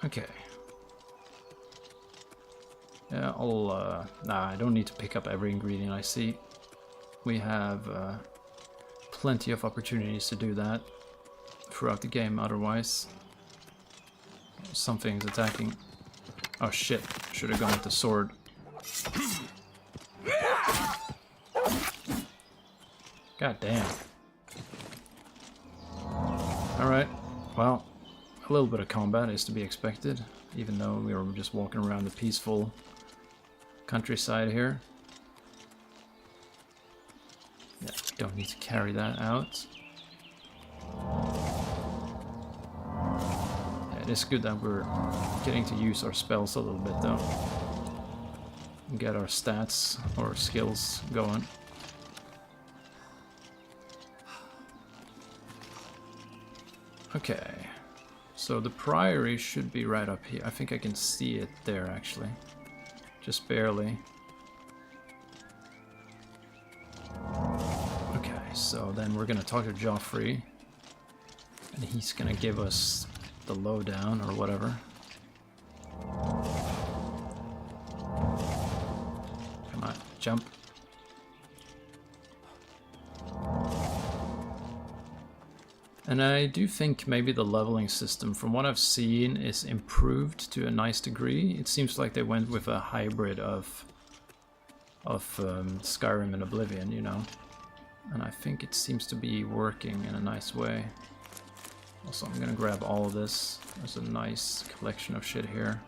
Okay. Yeah, nah, I don't need to pick up every ingredient I see. We have plenty of opportunities to do that throughout the game otherwise. Something's attacking. Oh shit, should have gone with the sword. God damn. Alright, well, a little bit of combat is to be expected, even though we were just walking around the peaceful countryside here. Yeah, don't need to carry that out. Yeah, it is good that we're getting to use our spells a little bit though. And get our stats or skills going. Okay, so the priory should be right up here. I think I can see it there actually. Just barely. Okay, so then we're gonna talk to Joffrey. And he's gonna give us the lowdown or whatever. Come on, jump. And I do think maybe the leveling system, from what I've seen, is improved to a nice degree. It seems like they went with a hybrid of Skyrim and Oblivion, you know. And I think it seems to be working in a nice way. Also, I'm gonna grab all of this. There's a nice collection of shit here.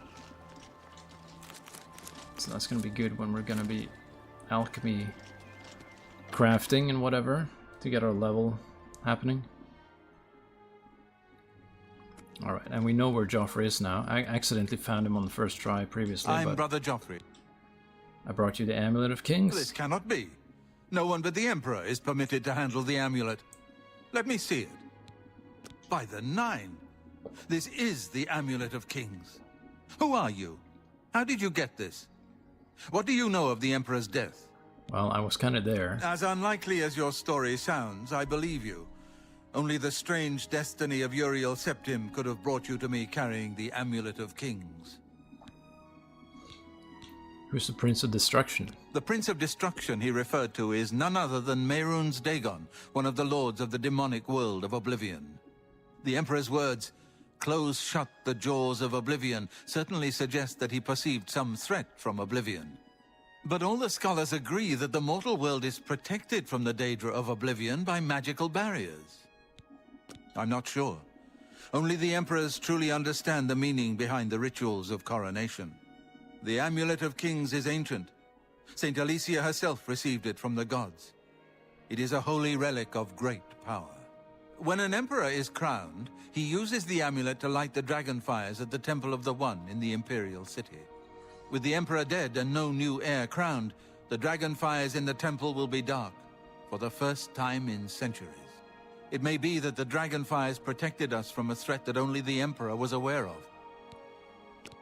So that's gonna be good when we're gonna be alchemy crafting and whatever to get our level happening. Alright, and we know where Joffrey is now. I accidentally found him on the first try previously, I'm but Brother Joffrey. I brought you the Amulet of Kings. This cannot be. No one but the Emperor is permitted to handle the amulet. Let me see it. By the Nine! This is the Amulet of Kings. Who are you? How did you get this? What do you know of the Emperor's death? Well, I was kind of there. As unlikely as your story sounds, I believe you. Only the strange destiny of Uriel Septim could have brought you to me carrying the Amulet of Kings. Who's the Prince of Destruction? The Prince of Destruction he referred to is none other than Mehrunes Dagon, one of the lords of the demonic world of Oblivion. The Emperor's words, "Close shut the jaws of Oblivion," certainly suggest that he perceived some threat from Oblivion. But all the scholars agree that the mortal world is protected from the Daedra of Oblivion by magical barriers. I'm not sure. Only the Emperors truly understand the meaning behind the rituals of coronation. The Amulet of Kings is ancient. Saint Alicia herself received it from the gods. It is a holy relic of great power. When an emperor is crowned, he uses the amulet to light the dragon fires at the Temple of the One in the Imperial City. With the emperor dead and no new heir crowned, the dragon fires in the temple will be dark, for the first time in centuries. It may be that the dragon fires protected us from a threat that only the emperor was aware of.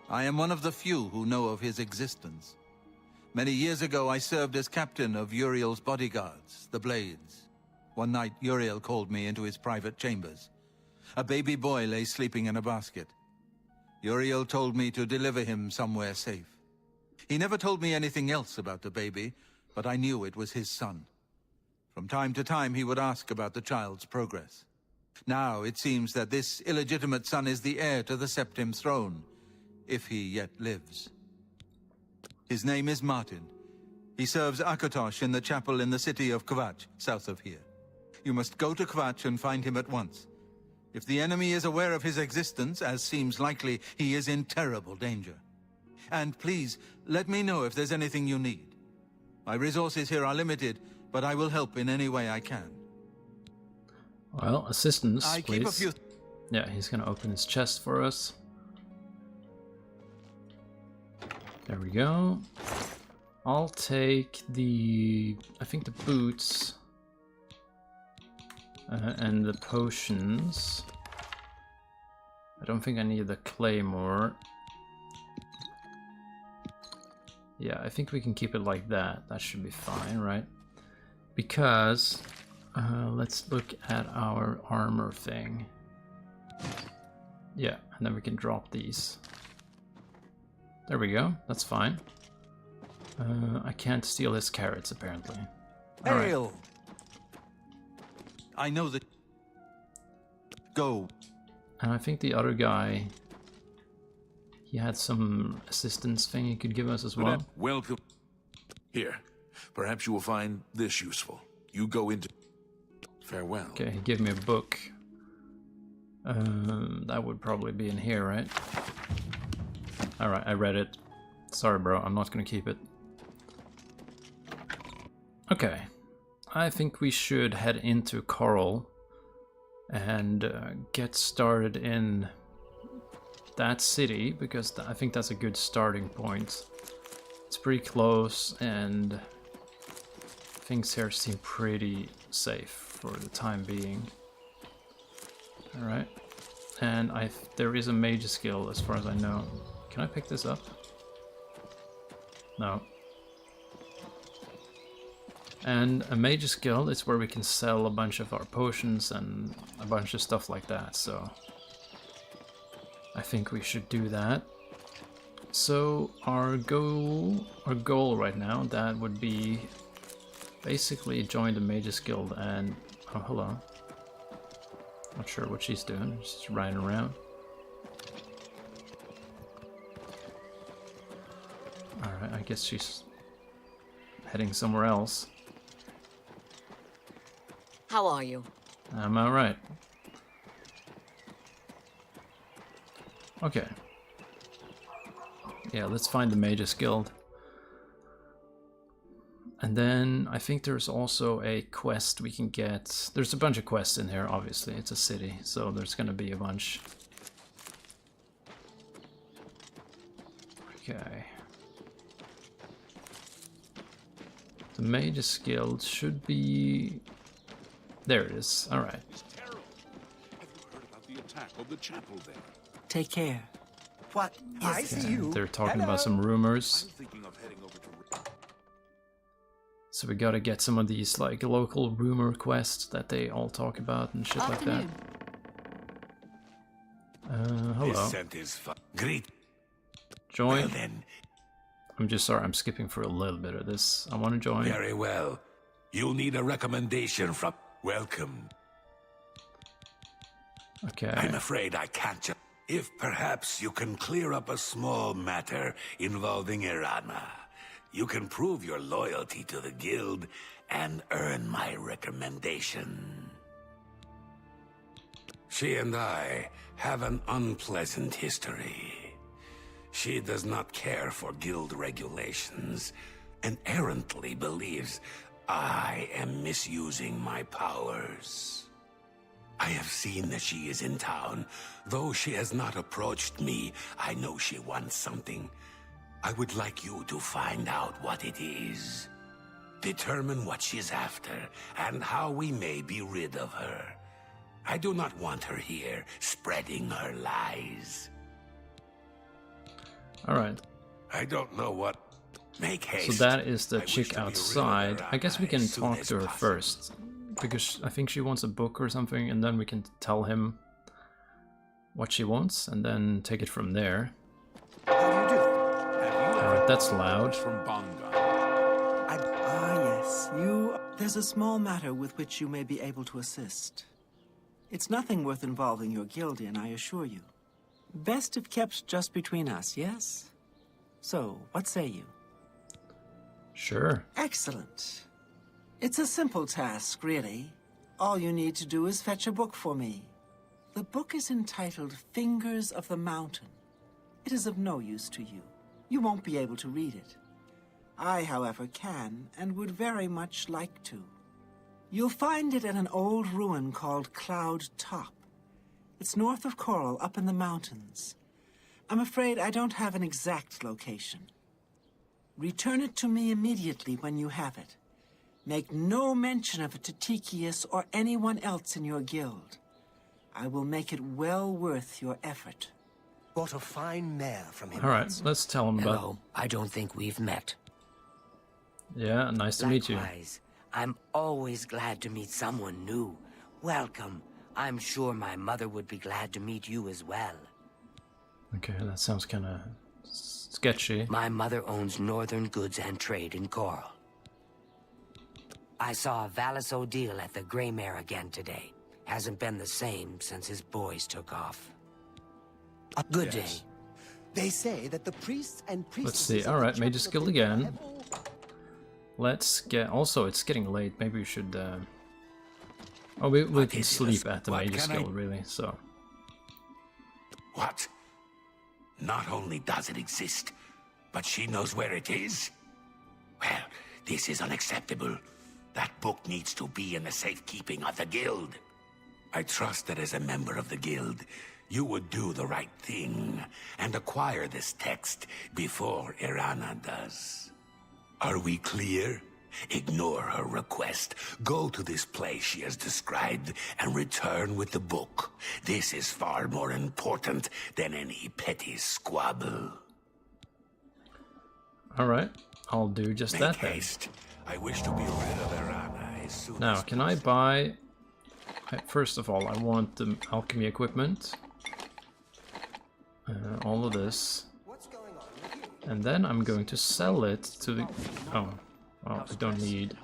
I am one of the few who know of his existence. Many years ago, I served as captain of Uriel's bodyguards, the Blades. One night, Uriel called me into his private chambers. A baby boy lay sleeping in a basket. Uriel told me to deliver him somewhere safe. He never told me anything else about the baby, but I knew it was his son. From time to time, he would ask about the child's progress. Now, it seems that this illegitimate son is the heir to the Septim throne, if he yet lives. His name is Martin. He serves Akatosh in the chapel in the city of Kvatch, south of here. You must go to Kvatch and find him at once. If the enemy is aware of his existence, as seems likely, he is in terrible danger. And please, let me know if there's anything you need. My resources here are limited, but I will help in any way I can. Well, assistance, I please. keep a few... Yeah, he's gonna open his chest for us. There we go. I'll take the... I think the boots. And the potions. I don't think I need the claymore. Yeah, I think we can keep it like that. That should be fine, right? Because... let's look at our armor thing. Yeah, and then we can drop these. There we go, that's fine. I can't steal his carrots, apparently. Ariel! Right. I know that... Go. And I think the other guy... He had some assistance thing he could give us as well. Welcome. Here, perhaps you will find this useful. You go into... Farewell. Okay, he gave me a book. That would probably be in here, right? Alright, I read it. Sorry, bro, I'm not gonna keep it. Okay. I think we should head into Coral and get started in that city, because I think that's a good starting point. It's pretty close, and things here seem pretty safe for the time being. Alright. And there is a mage skill as far as I know. Can I pick this up? No. And a mage guild is where we can sell a bunch of our potions and a bunch of stuff like that, so I think we should do that. So our goal right now, that would be basically join the mages guild and... oh, hello. Not sure what she's doing, she's riding around. Alright, I guess she's heading somewhere else. How are you? I'm alright. Okay. Yeah, let's find the Mages Guild. And then I think there's also a quest we can get. There's a bunch of quests in here, obviously. It's a city, so there's gonna be a bunch. Okay. The Mages Guild should be... there it is. Alright. Have you heard about the attack of the chapel there? Take care. What? I see you. They're talking Hello. about some rumors. I'm thinking of heading over to... So we gotta get some of these like local rumor quests that they all talk about and shit like that. Hello. Great. Join. Well then, I'm just sorry, I'm skipping for a little bit of this. I want to join. very well. You'll need a recommendation from... Welcome. Okay. I'm afraid I can't just... If perhaps you can clear up a small matter involving Irana, you can prove your loyalty to the guild and earn my recommendation. She and I have an unpleasant history. She does not care for guild regulations and errantly believes I am misusing my powers. I have seen that she is in town. Though she has not approached me, I know she wants something. I would like you to find out what it is. Determine what she's after, and how we may be rid of her. I do not want her here, spreading her lies. Alright. I don't know what... Make So haste. that is the I wish chick to be rid of outside. her I guess we can as soon talk as to her possible. first. Because I think she wants a book or something, and then we can tell him what she wants, and then take it from there. How do you do? Alright, that's loud. From Bonga. Yes. There's a small matter with which you may be able to assist. It's nothing worth involving your guild in, I assure you. Best if kept just between us, yes? So, what say you? Sure. Excellent. It's a simple task, really. All you need to do is fetch a book for me. The book is entitled Fingers of the Mountain. It is of no use to you. You won't be able to read it. I, however, can, and would very much like to. You'll find it at an old ruin called Cloud Top. It's north of Coral, up in the mountains. I'm afraid I don't have an exact location. Return it to me immediately when you have it. Make no mention of it to Tychius or anyone else in your guild. I will make it well worth your effort. Bought a fine mare from him. All right, let's tell him about. Hello, I don't think we've met. Yeah, nice to meet you. Likewise, I'm always glad to meet someone new. Welcome. I'm sure my mother would be glad to meet you as well. Okay, that sounds kind of sketchy. My mother owns Northern Goods and Trade in Coral. I saw Valis O'Deal at the Grey Mare again today. Hasn't been the same since his boys took off. A good day. They say that the priests and priestesses. Let's see. All right, Mage's Guild again. Let's get. Also, it's getting late. Maybe we should. Oh, we can sleep at the Mage's Guild, really. So. What? Not only does it exist, but she knows where it is? Well, this is unacceptable. That book needs to be in the safekeeping of the guild. I trust that as a member of the guild, you would do the right thing and acquire this text before Irana does. Are we clear? Ignore her request. Go to this place she has described and return with the book. This is far more important than any petty squabble. All right, I'll do just that then. Make haste. I wish to be rid of Irana as soon Now, as can I buy... First of all, I want the alchemy equipment. All of this. And then I'm going to sell it to the... Oh, well, I don't need...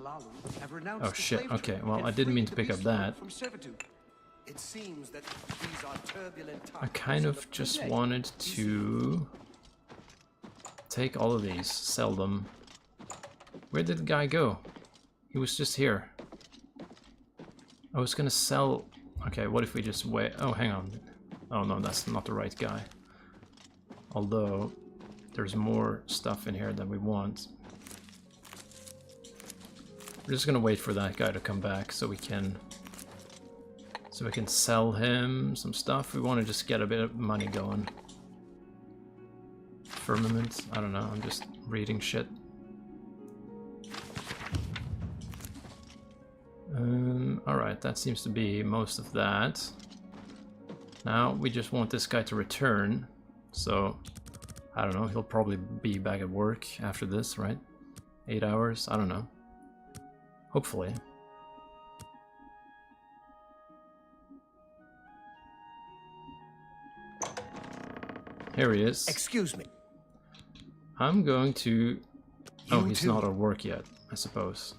Oh shit, okay, well, I didn't mean to pick up that. It seems that these are turbulent times. I kind of just wanted to... take all of these, sell them. Where did the guy go? He was just here. I was gonna sell... Okay, what if we just wait... Oh, hang on. Oh no, that's not the right guy. Although, there's more stuff in here than we want. We're just gonna wait for that guy to come back so we can... sell him some stuff. We want to just get a bit of money going. Firmament? I don't know, I'm just reading shit. Alright, that seems to be most of that. Now, we just want this guy to return. So, I don't know, he'll probably be back at work after this, right? 8 hours? I don't know. Hopefully. Here he is. Excuse me. I'm going to... Oh, he's not at work yet, I suppose.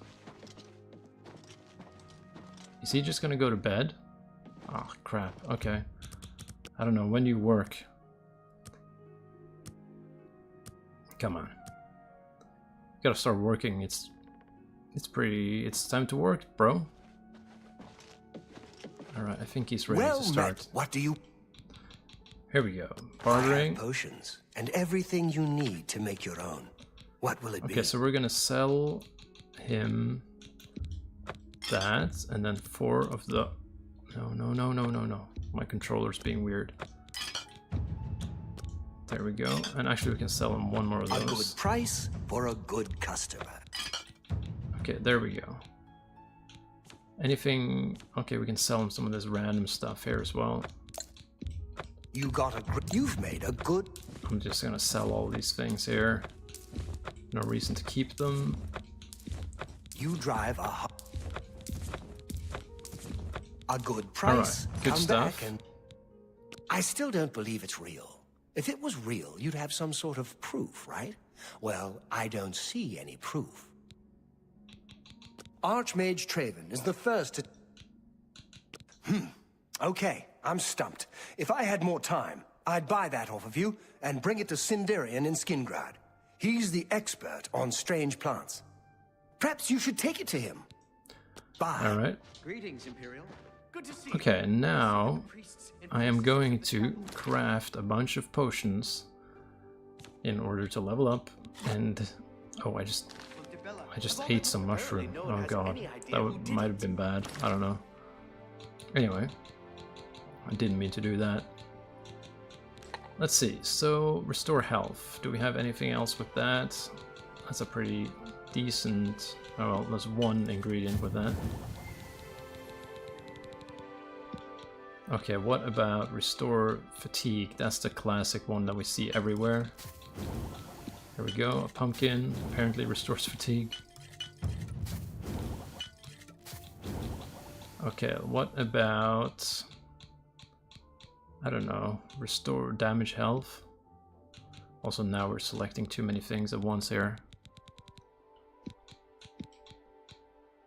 Is he just gonna go to bed? Oh, crap. Okay. I don't know. When do you work? Come on. You gotta start working. It's time to work, bro. Alright, I think he's ready to start. Met. What do you... Here we go. Bartering. Potions and everything you need to make your own. What will it be? Okay, so we're gonna sell him that, and then 4 of the... No. My controller's being weird. There we go. And actually we can sell him 1 more of those. A good price for a good customer. Okay, there we go. Anything... Okay, we can sell him some of this random stuff here as well. You've made a good... I'm just gonna sell all these things here. No reason to keep them. You drive a good price. All right, good Come stuff. back and... I still don't believe it's real. If it was real, you'd have some sort of proof, right? Well, I don't see any proof. Archmage Traven is the first to... Okay, I'm stumped. If I had more time, I'd buy that off of you and bring it to Sindarian in Skingrad. He's the expert on strange plants. Perhaps you should take it to him. Bye. All right. Greetings, Imperial. Good to see Okay, now I am going to craft a bunch of potions in order to level up. And oh, I just ate some mushroom. Oh god, that might have been bad. I don't know. Anyway, I didn't mean to do that. Let's see. So restore health. Do we have anything else with that? That's a pretty decent. Oh well, there's one ingredient with that. Okay, what about restore fatigue? That's the classic one that we see everywhere. There we go, a pumpkin apparently restores fatigue. Okay, what about, I don't know, restore damage health? Also now we're selecting too many things at once here.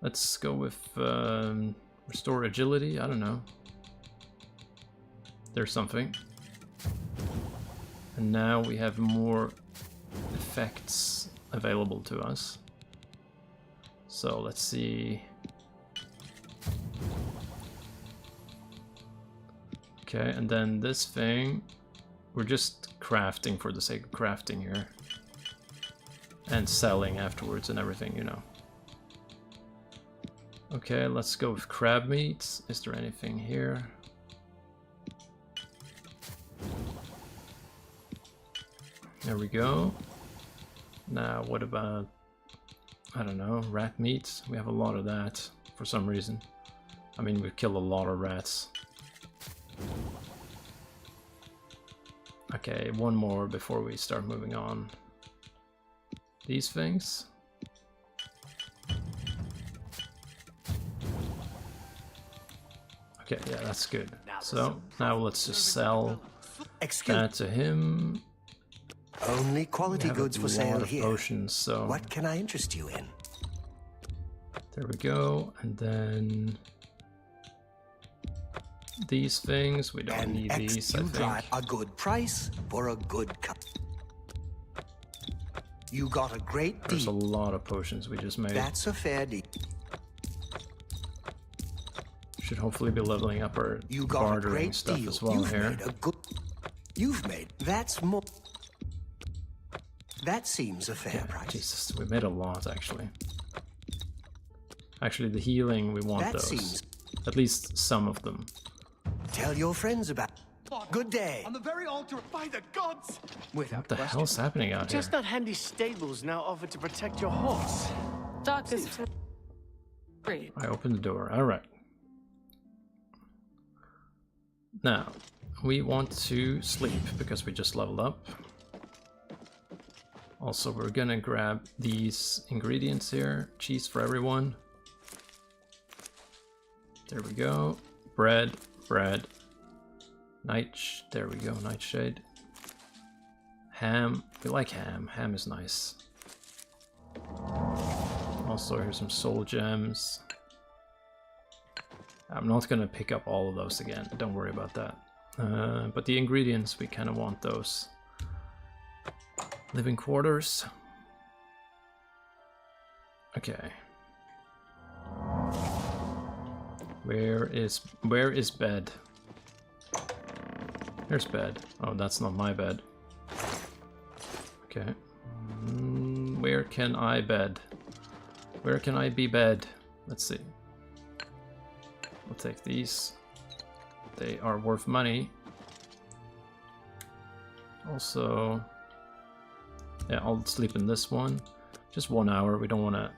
Let's go with restore agility, I don't know. There's something. And now we have more effects available to us. So let's see. Okay, and then this thing, we're just crafting for the sake of crafting here. And selling afterwards and everything, you know. Okay, let's go with crab meat. Is there anything here? There we go. Now, what about, I don't know, rat meat? We have a lot of that for some reason. I mean, we kill a lot of rats. Okay, one more before we start moving on. These things. Okay, yeah, that's good. So, now let's just sell that to him. Only quality goods for sale here. Potions, so what can I interest you in? There we go, and then these things we don't need these. I think a good price for a good cup. You got a great deal. There's a lot of potions we just made. That's a fair deal. Should hopefully be leveling up our bartering stuff as well here. You've made that's more. That seems a fair price. Jesus, we made a lot actually. Actually, the healing, we want those. Seems... At least some of them. Tell your friends about. Good day. On the very altar, by the gods! What the hell's happening out here? Chestnut Handy Stables now offer to protect your horse. Doc is free. I opened the door. All right. Now, we want to sleep because we just leveled up. Also, we're gonna grab these ingredients here. Cheese for everyone. There we go. Bread, bread. There we go, nightshade. Ham, we like ham. Ham is nice. Also, here's some soul gems. I'm not gonna pick up all of those again, don't worry about that. But the ingredients, we kind of want those. Living quarters. Okay. Where is bed? Here's bed. Oh, that's not my bed. Okay. Where can I bed? Where can I be bed? Let's see. I'll take these. They are worth money. Also, yeah, I'll sleep in this one. Just 1 hour. We don't want to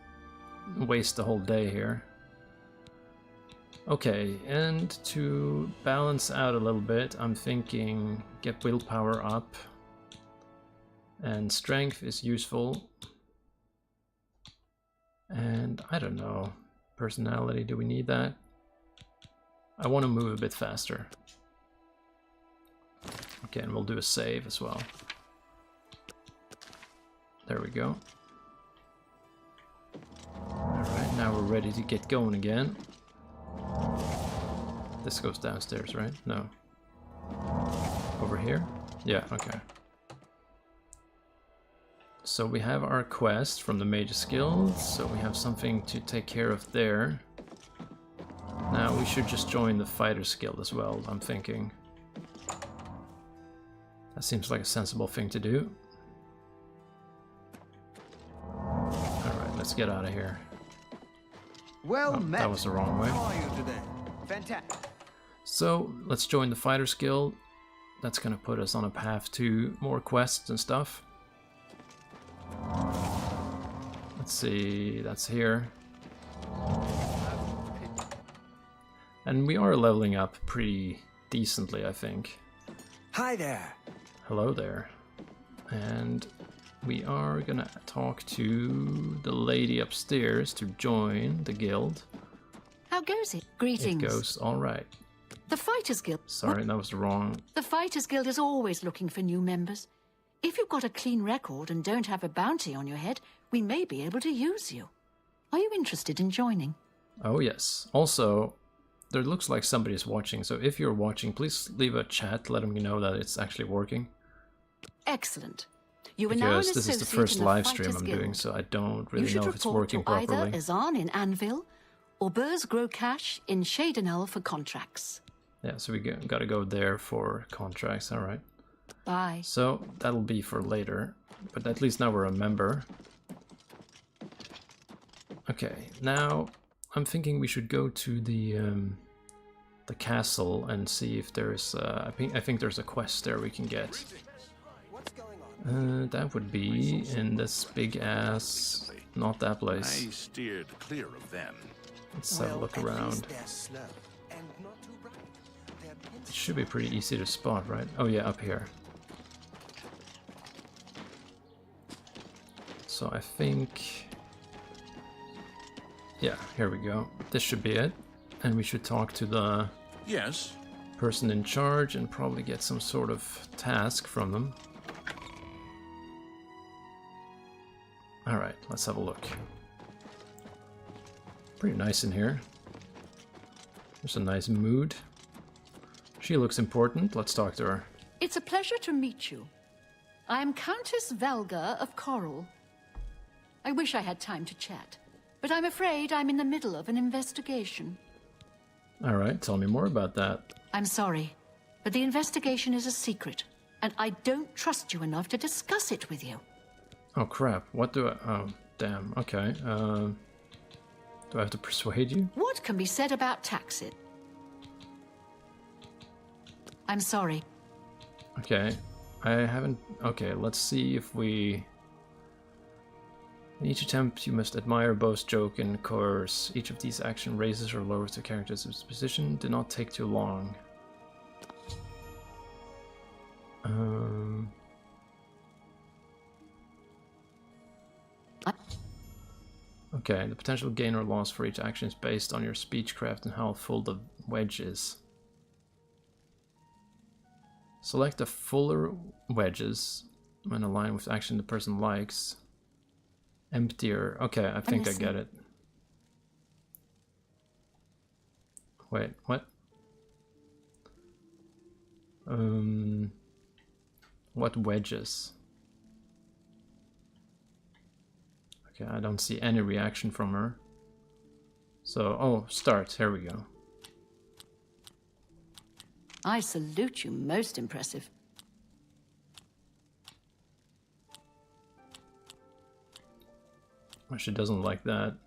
waste the whole day here. Okay, and to balance out a little bit, I'm thinking get willpower up. And strength is useful. And I don't know, personality, do we need that? I want to move a bit faster. Okay, and we'll do a save as well. There we go. Alright, now we're ready to get going again. This goes downstairs, right? No. Over here? Yeah, okay. So we have our quest from the Mage's Guild, so we have something to take care of there. Now we should just join the Fighter's Guild as well, I'm thinking. That seems like a sensible thing to do. Alright, let's get out of here. Well met. That was the wrong way. How are you today? Fantastic. So, let's join the Fighter's Guild. That's gonna put us on a path to more quests and stuff. Let's see, that's here. And we are leveling up pretty decently, I think. Hi there. Hello there. And we are gonna talk to the lady upstairs to join the guild. How goes it? Greetings. It goes alright. The Fighters Guild. Sorry, that was the wrong. The Fighters Guild is always looking for new members. If you've got a clean record and don't have a bounty on your head, we may be able to use you. Are you interested in joining? Oh yes. Also, there looks like somebody is watching, so if you're watching, please leave a chat letting me know that it's actually working. Excellent. You are now an Because this is the associate first in the live Fighters stream I'm Guild. doing, so I don't really You should know if it's report working to either properly. Azan in Anvil or Burrs Grow Cash in Shadenell for contracts. Yeah, so we gotta go there for contracts, alright. Bye. So, that'll be for later, but at least now we're a member. Okay, now I'm thinking we should go to the castle and see if there's I think there's a quest there we can get. That would be in this big ass, not that place. I steered clear of them. Let's have a look around. It should be pretty easy to spot, right? Oh yeah, up here. So I think... yeah, here we go. This should be it. And we should talk to the person in charge and probably get some sort of task from them. Alright, let's have a look. Pretty nice in here. There's a nice mood. She looks important. Let's talk to her. It's a pleasure to meet you. I am Countess Velga of Coral. I wish I had time to chat, but I'm afraid I'm in the middle of an investigation. Alright, tell me more about that. I'm sorry, but the investigation is a secret, and I don't trust you enough to discuss it with you. Oh crap, what do I... oh, damn, okay. Do I have to persuade you? What can be said about Taxit? I'm sorry. Okay, I haven't... okay, let's see if we... in each attempt, you must admire, boast, joke, and coerce. Each of these actions raises or lowers the character's position. Do not take too long. Okay, the potential gain or loss for each action is based on your speechcraft and how full the wedge is. Select the fuller wedges when aligned with action the person likes. Emptier. Okay, I think I get it. Wait, what? What wedges? Okay, I don't see any reaction from her. So, oh, start. Here we go. I salute you, most impressive. She doesn't like that.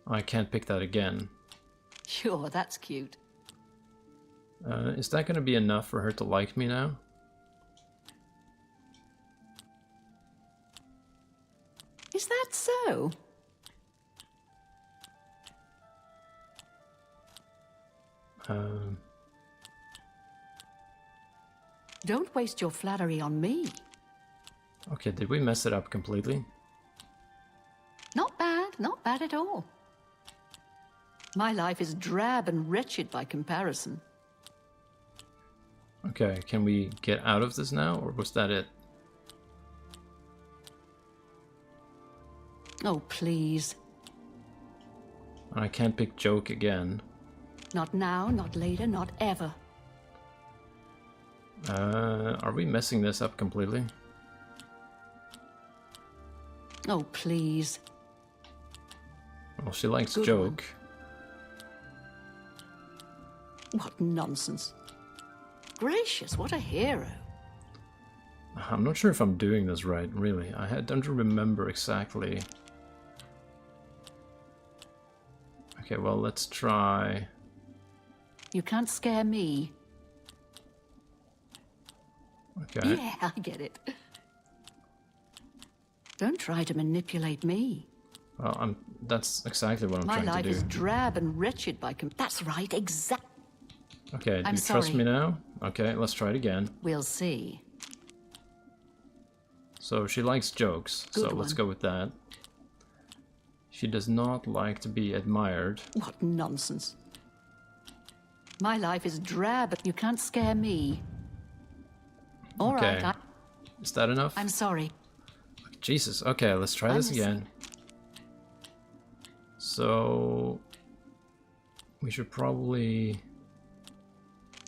I can't pick that again. Sure, that's cute. Is that going to be enough for her to like me now? Is that so? Don't waste your flattery on me. Okay, did we mess it up completely? Not bad at all. My life is drab and wretched by comparison. Okay, can we get out of this now, or was that it? Oh, please. I can't pick joke again. Not now, not later, not ever. Are we messing this up completely? Oh, please. Well, she likes Good joke. What nonsense. Gracious, what a hero. I'm not sure if I'm doing this right, really. Don't remember exactly. Okay, well, let's try. You can't scare me. Okay. Yeah, I get it. Don't try to manipulate me. Well, that's exactly what I'm My trying life to do. is drab and wretched by That's right, exactly. Okay, do I'm you trust sorry. me now? Okay, let's try it again. We'll see. So she likes jokes, so Good let's one. go with that. She does not like to be admired. What nonsense. My life is drab, but you can't scare me. All Okay. right, Is that enough? I'm sorry. Jesus, okay, let's try this again. So we should probably...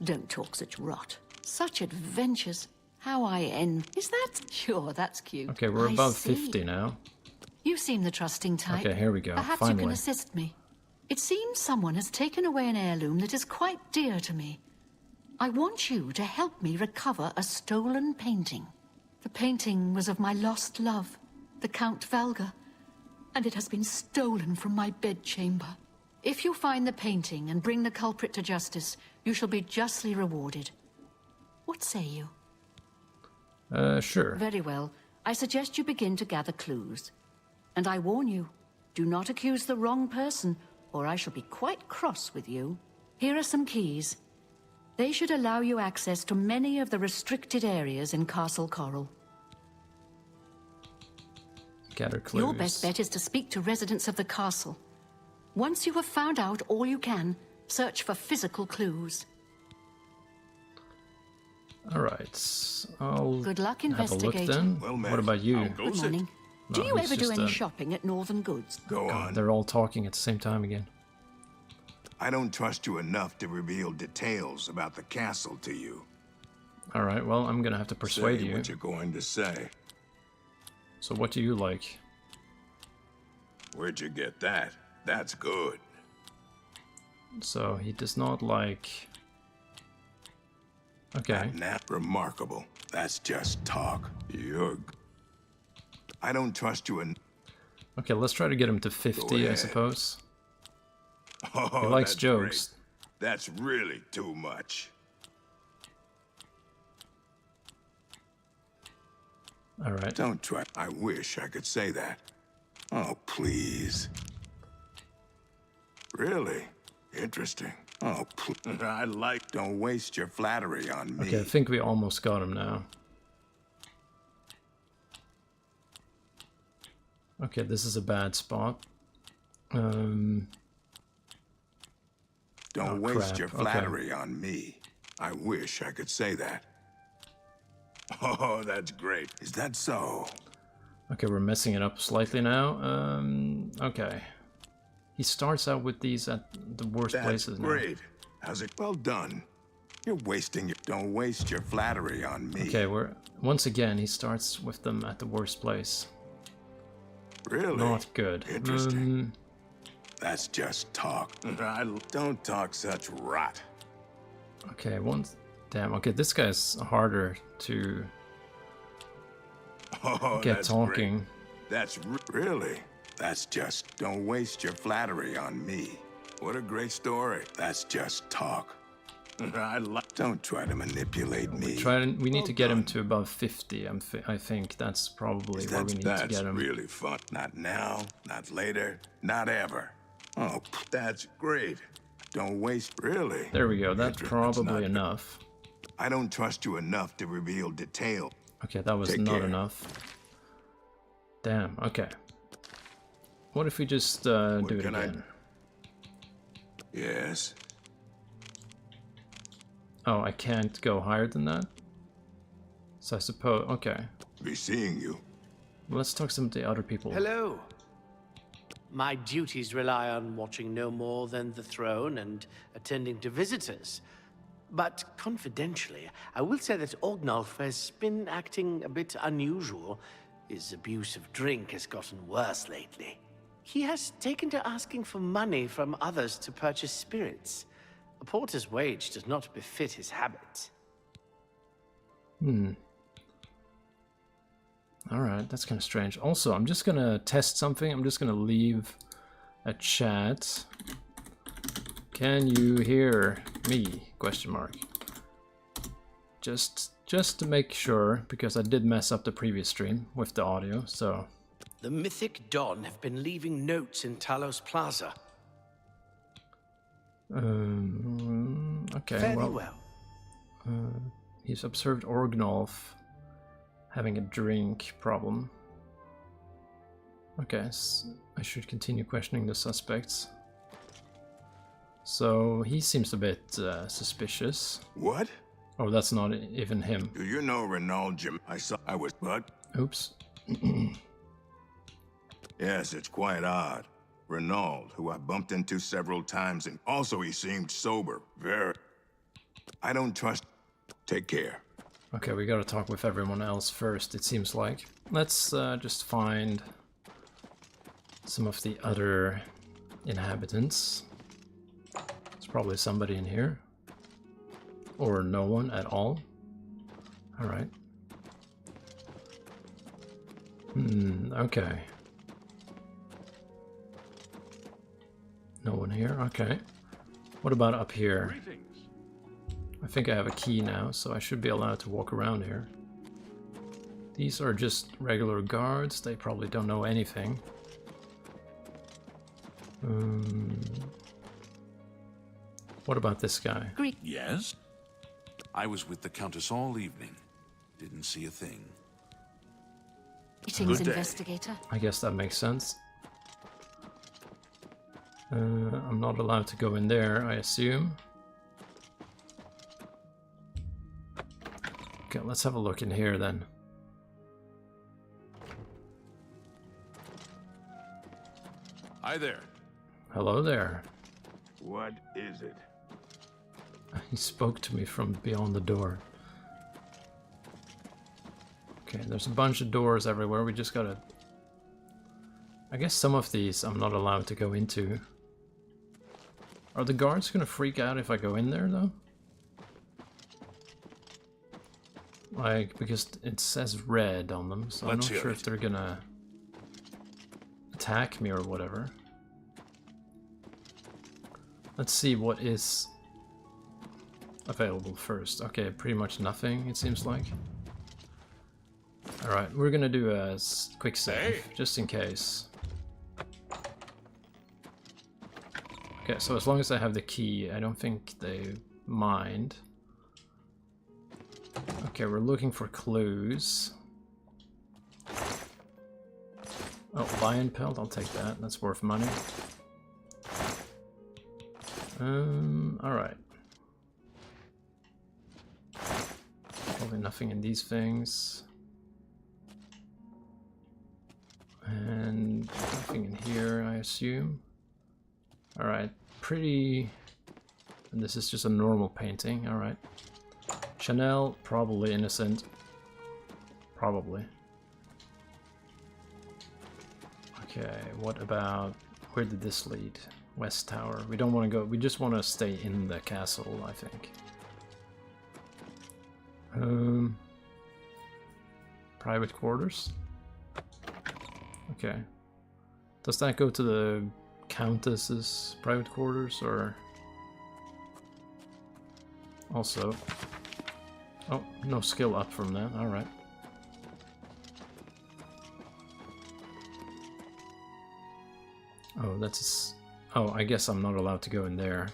Don't talk such rot. Such adventures. How I Is that? Sure, that's cute. Okay, we're I above see. 50 now. You seem the trusting type. Okay, here we go. Perhaps you Finally. can assist me. It seems someone has taken away an heirloom that is quite dear to me. I want you to help me recover a stolen painting. The painting was of my lost love, the Count Valga, and it has been stolen from my bedchamber. If you find the painting and bring the culprit to justice, you shall be justly rewarded. What say you? Sure. Very well. I suggest you begin to gather clues. And I warn you, do not accuse the wrong person, or I shall be quite cross with you. Here are some keys. They should allow you access to many of the restricted areas in Castle Coral. Gather clues. Your best bet is to speak to residents of the castle. Once you have found out all you can, search for physical clues. Alright, I'll Good luck have a look investigating. then. Well met. What about you? Good morning. Do No, you he's ever do just any a- shopping at Northern Goods? Go God, on. they're all talking at the same time again. I don't trust you enough to reveal details about the castle to you. Alright, well, I'm gonna have to persuade Say you. what you're going to say. So what do you like? Where'd you get that? That's good. So he does not like... Okay. Not remarkable. That's just talk. I don't trust you enough. Okay, let's try to get him to 50, I ahead. suppose. Oh, He likes that's jokes. great. That's really too much. Alright. Don't try. I wish I could say that. Oh, please. Really? Interesting. Oh, I like. Don't waste your flattery on me. Okay, I think we almost got him now. Okay, this is a bad spot. Don't oh, waste crap. your Okay. flattery on me. I wish I could say that. Oh, that's great. Is that so? Okay, we're messing it up slightly now. Okay. He starts out with these at the worst That's places now. great. How's it? Well done. You're wasting your... Don't waste your flattery on me. Okay, once again, he starts with them at the worst place. Really? Not good. Interesting. That's just talk. Don't talk such rot. Okay, damn, okay, this guy's harder to Oh, get that's talking. great. That's really. That's just. Don't waste your flattery on me. What a great story. That's just talk. Don't try to manipulate me. We need to get him to above 50. I think that's probably where we need to get him. That's really fun. Not now, not later, not ever. Oh, that's great. Don't waste. Really. There we go. That's probably not- enough. I don't trust you enough to reveal detail. Okay, that was Take not care. enough. Damn. Okay. What if we just do it can I- again? Yes. Oh, I can't go higher than that? So I suppose... Okay. Be seeing you. Let's talk to some of the other people. Hello. My duties rely on watching no more than the throne and attending to visitors. But confidentially, I will say that Orgnolf has been acting a bit unusual. His abuse of drink has gotten worse lately. He has taken to asking for money from others to purchase spirits. A porter's wage does not befit his habits. Alright, that's kind of strange. Also, I'm just gonna test something. I'm just gonna leave a chat. Can you hear me? Question mark. Just to make sure, because I did mess up the previous stream with the audio, so... The Mythic Dawn have been leaving notes in Talos Plaza. Okay, Very well. He's observed Orgnolf having a drink problem. Okay, I should continue questioning the suspects. So he seems a bit suspicious. What? Oh, that's not even him. Do you know Renaud Jim? I was what? Oops. Yes, it's quite odd. Renaud, who I bumped into several times, and also he seemed sober. Very. I don't trust. Take care. Okay, we gotta talk with everyone else first, it seems like. Let's just find some of the other inhabitants. There's probably somebody in here. Or no one at all. Alright. Okay. No one here? Okay. What about up here? I think I have a key now, so I should be allowed to walk around here. These are just regular guards. They probably don't know anything. What about this guy? Yes? I was with the Countess all evening. Didn't see a thing. Greetings, investigator. I guess that makes sense. I'm not allowed to go in there, I assume. Okay, let's have a look in here then. Hi there. Hello there. What is it? He spoke to me from beyond the door. Okay, there's a bunch of doors everywhere. We just gotta... I guess some of these I'm not allowed to go into. Are the guards gonna freak out if I go in there, though? Like, because it says red on them, so I'm not sure if they're gonna attack me or whatever. Let's see what is available first. Okay, pretty much nothing, it seems like. Alright, we're gonna do a quick save, just in case. Okay, so as long as I have the key, I don't think they mind. Okay, we're looking for clues. Oh, lion pelt, I'll take that. That's worth money. Alright. Probably nothing in these things. And nothing in here, I assume. Alright, pretty... And this is just a normal painting, alright. Chanel, probably innocent. Probably. Okay, what about... Where did this lead? West Tower. We don't want to go... We just want to stay in the castle, I think. Private quarters? Okay. Does that go to the Countess's private quarters, or... Also... Oh, no skill up from that, alright. Oh, that's... Oh, I guess I'm not allowed to go in there.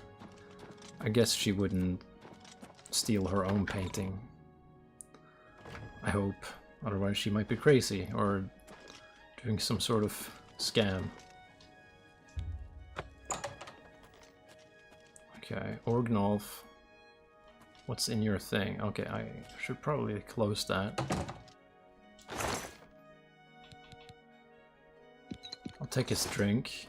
I guess she wouldn't steal her own painting. I hope. Otherwise she might be crazy, or doing some sort of scam. Okay, Orgnolf. What's in your thing? Okay, I should probably close that. I'll take his drink.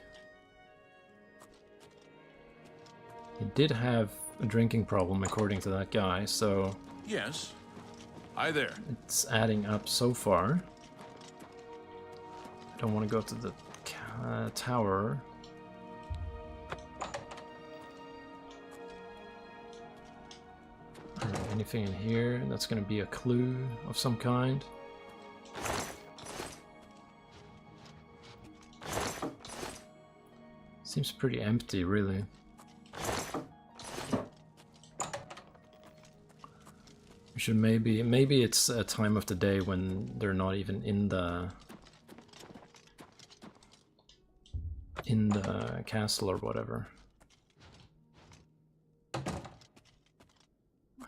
He did have a drinking problem according to that guy, so... Yes. Hi there. It's adding up so far. I don't want to go to the tower. Alright, anything in here that's going to be a clue of some kind? Seems pretty empty, really. We should maybe it's a time of the day when they're not even in the castle or whatever.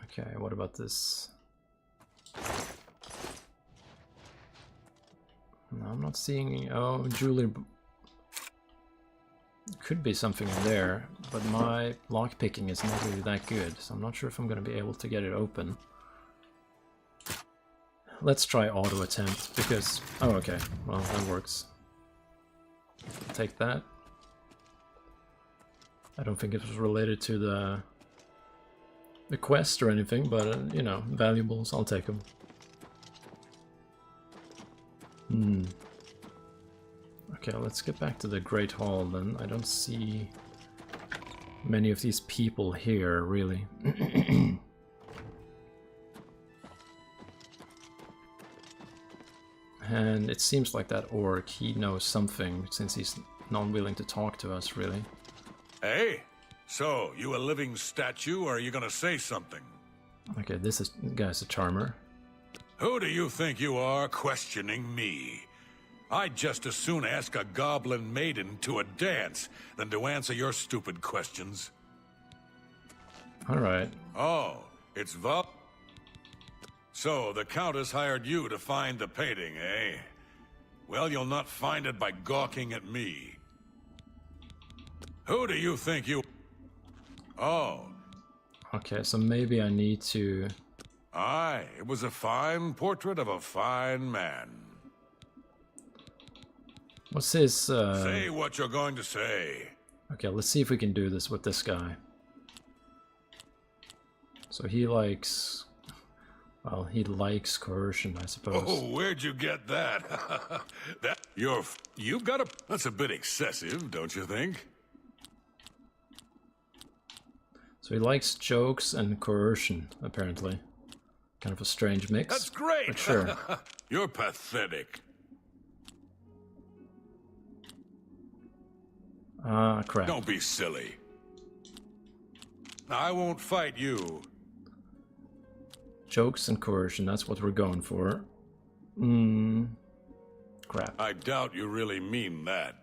Okay, what about this? No, I'm not seeing... Oh, Julie... Could be something in there, but my lockpicking is not really that good, so I'm not sure if I'm going to be able to get it open. Let's try auto attempt, because... Oh, okay. Well, that works. Take that. I don't think it was related to the quest or anything, but, you know, valuables, I'll take them. Okay, let's get back to the Great Hall then. I don't see many of these people here, really. And it seems like that orc, he knows something, since he's not willing to talk to us, really. Hey, so, you a living statue, or are you gonna say something? Okay, this guy's a charmer. Who do you think you are questioning me? I'd just as soon ask a goblin maiden to a dance than to answer your stupid questions. Alright. Oh, it's So, the Countess hired you to find the painting, eh? Well, you'll not find it by gawking at me. Who do you think you... Oh. Okay, so maybe I need to... Aye, it was a fine portrait of a fine man. What's his... Say what you're going to say. Okay, let's see if we can do this with this guy. So he likes... Well, he likes coercion, I suppose. Oh, where'd you get that? You've got a... That's a bit excessive, don't you think? So he likes jokes and coercion, apparently. Kind of a strange mix. That's great! But sure. You're pathetic. Ah, crap. Don't be silly. I won't fight you. Jokes and coercion, that's what we're going for. Crap. I doubt you really mean that.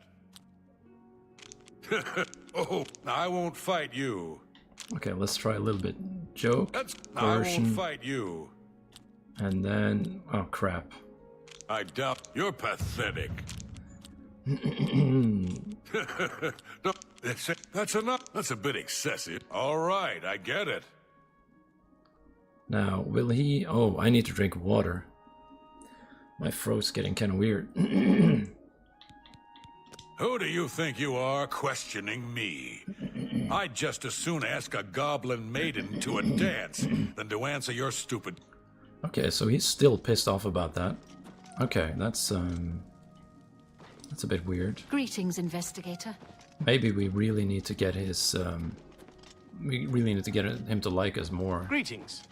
Oh, I won't fight you. Okay, let's try a little bit. Joke, coercion. I won't fight you. And then... Oh, crap. I doubt... You're pathetic. That's enough. That's a bit excessive. All right, I get it. Now, will he... Oh, I need to drink water. My throat's getting kind of weird. Who do you think you are questioning me? I'd just as soon ask a goblin maiden to a dance than to answer your stupid... Okay, so he's still pissed off about that. Okay, that's a bit weird. Greetings, investigator. Maybe we really need to get his, we really need to get him to like us more. Greetings.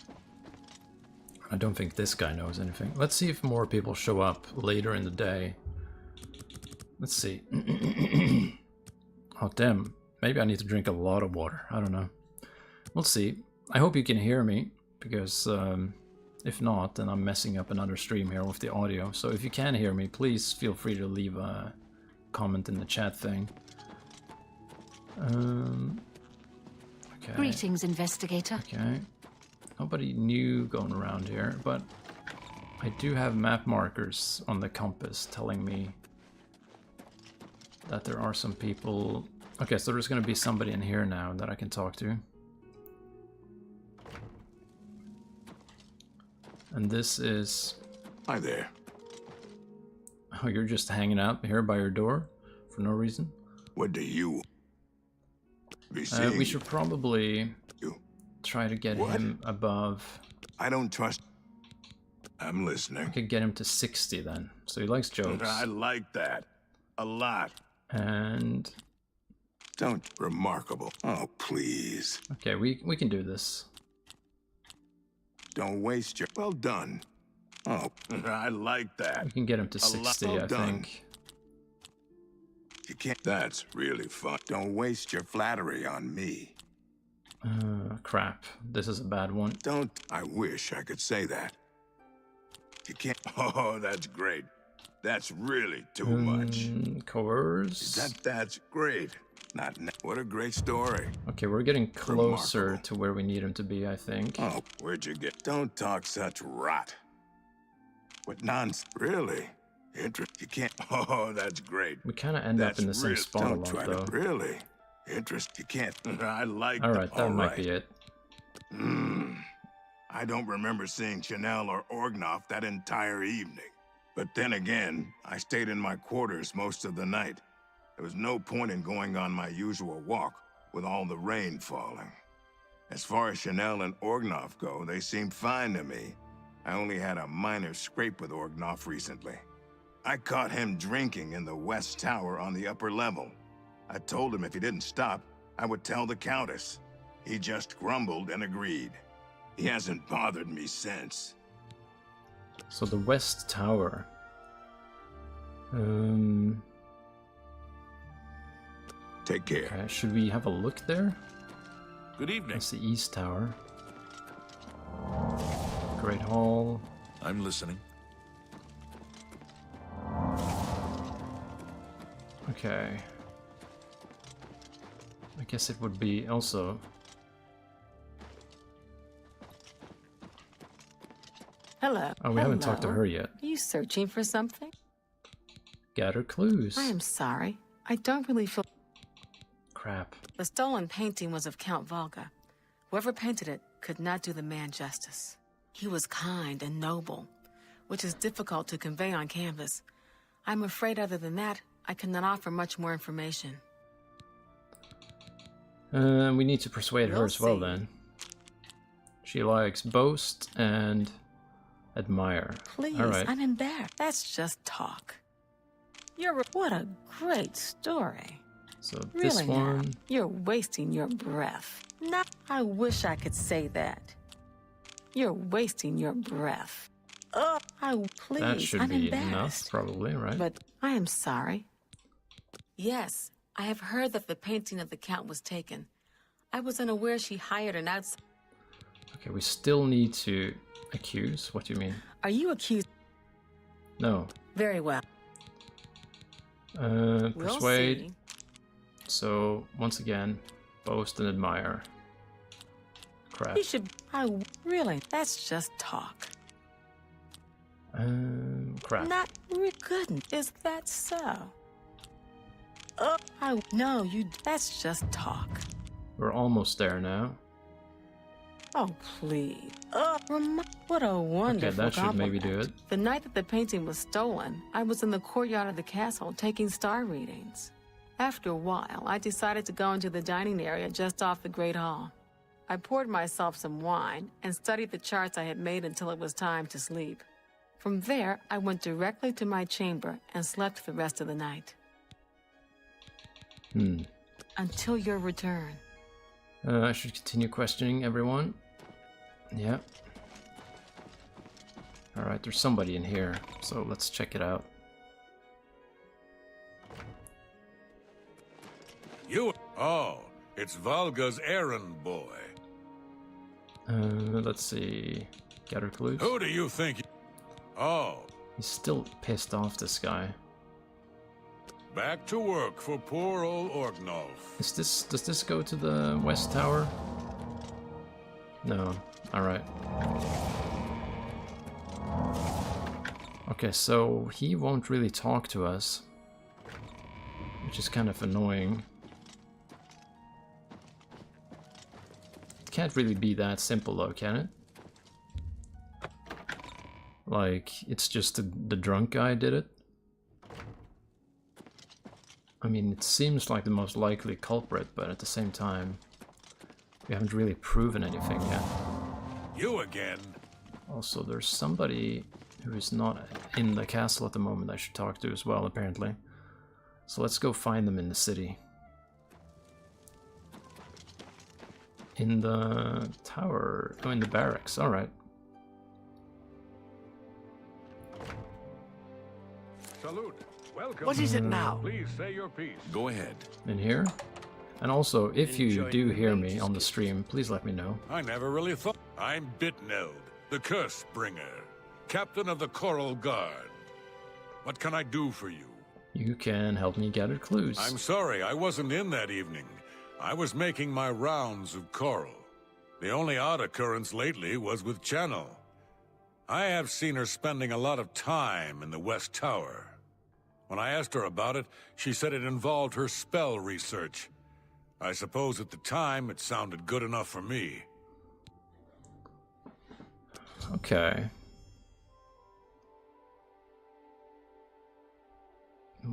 I don't think this guy knows anything. Let's see if more people show up later in the day. Let's see. Oh, damn. Maybe I need to drink a lot of water. I don't know. We'll see. I hope you can hear me, because if not, then I'm messing up another stream here with the audio. So if you can hear me, please feel free to leave a comment in the chat thing. Okay. Greetings, investigator. Okay. Nobody new going around here, but I do have map markers on the compass telling me that there are some people... Okay, so there's going to be somebody in here now that I can talk to. And this is... Hi there. Oh, you're just hanging out here by your door for no reason? What do you... We should probably... try to get him above. I don't trust. I'm listening. I could get him to 60 then. So he likes jokes. I like that. A lot. And... Don't... Remarkable. Oh, please. Okay, we can do this. Don't waste your... Well done. Oh, I like that. We can get him to 60, I think. You can't... That's really fun. Don't waste your flattery on me. Crap. This is a bad one. Don't... I wish I could say that. You can't... Oh, that's great. That's really too much. Coerce? That's great. What a great story. Okay, we're getting closer to where we need him to be, I think. Oh, where'd you get... Don't talk such rot. What nonsense. Really? You can't... Oh, that's great. We kind of end up in the same spot a lot, though. Really? You can't... I like... Alright, that might be it. I don't remember seeing Chanel or Orgnoff that entire evening. But then again, I stayed in my quarters most of the night. There was no point in going on my usual walk with all the rain falling. As far as Chanel and Orgnoff go, they seemed fine to me. I only had a minor scrape with Orgnoff recently. I caught him drinking in the West Tower on the upper level. I told him if he didn't stop, I would tell the Countess. He just grumbled and agreed. He hasn't bothered me since. So the West Tower. Take care. Okay, should we have a look there? Good evening. That's the East Tower. Great Hall. I'm listening. Okay. I guess it would be also... Hello. Oh, we haven't talked to her yet. Are you searching for something? Gather clues. I am sorry. I don't really feel... Crap. The stolen painting was of Count Volga. Whoever painted it could not do the man justice. He was kind and noble, which is difficult to convey on canvas. I'm afraid other than that, I cannot offer much more information. We need to persuade her We'll as well see. then. She likes boast and admire. Please, All right. I'm embarrassed. That's just talk. What a great story. So Really this one... now, you're wasting your breath. I wish I could say that. You're wasting your breath. Please, that should I'm be embarrassed. enough, probably, right? But I am sorry. Yes, I have heard that the painting of the Count was taken. I was unaware she hired an outsider. Okay, we still need to accuse? What do you mean? Are you accused? No. Very well. Persuade. We'll see. So, once again, boast and admire. Crap. You should... Really, that's just talk. Crap. Not good. Is that so? No, that's just talk. We're almost there now. Oh, please. What a wonderful Okay, that should maybe do compliment. it. The night that the painting was stolen, I was in the courtyard of the castle taking star readings. After a while, I decided to go into the dining area just off the Great Hall. I poured myself some wine and studied the charts I had made until it was time to sleep. From there, I went directly to my chamber and slept the rest of the night. Until your return. I should continue questioning everyone. Yeah. Alright, there's somebody in here, so let's check it out. Oh, it's Volga's errand boy. Let's see. Gather clues. Who do you think? Oh. He's still pissed off, this guy. Back to work for poor old Orgnoff. Does this go to the West Tower? No. Alright. Okay, so he won't really talk to us, which is kind of annoying. It can't really be that simple though, can it? Like, it's just the drunk guy did it? I mean, it seems like the most likely culprit, but at the same time, We haven't really proven anything yet. You again? Also, there's somebody who is not in the castle at the moment I should talk to as well, apparently. So let's go find them in the city. In the tower. Oh, in the barracks. Alright. Salute. Welcome. What is it now? Please say your piece. Go ahead. In here? And also, if you do hear me on the stream, please let me know. I never really thought. I'm Bitneld, the Curse Bringer, captain of the Coral Guard. What can I do for you? You can help me gather clues. I'm sorry, I wasn't in that evening. I was making my rounds of Coral. The only odd occurrence lately was with Channel. I have seen her spending a lot of time in the West Tower. When I asked her about it, she said it involved her spell research. I suppose at the time it sounded good enough for me. Okay.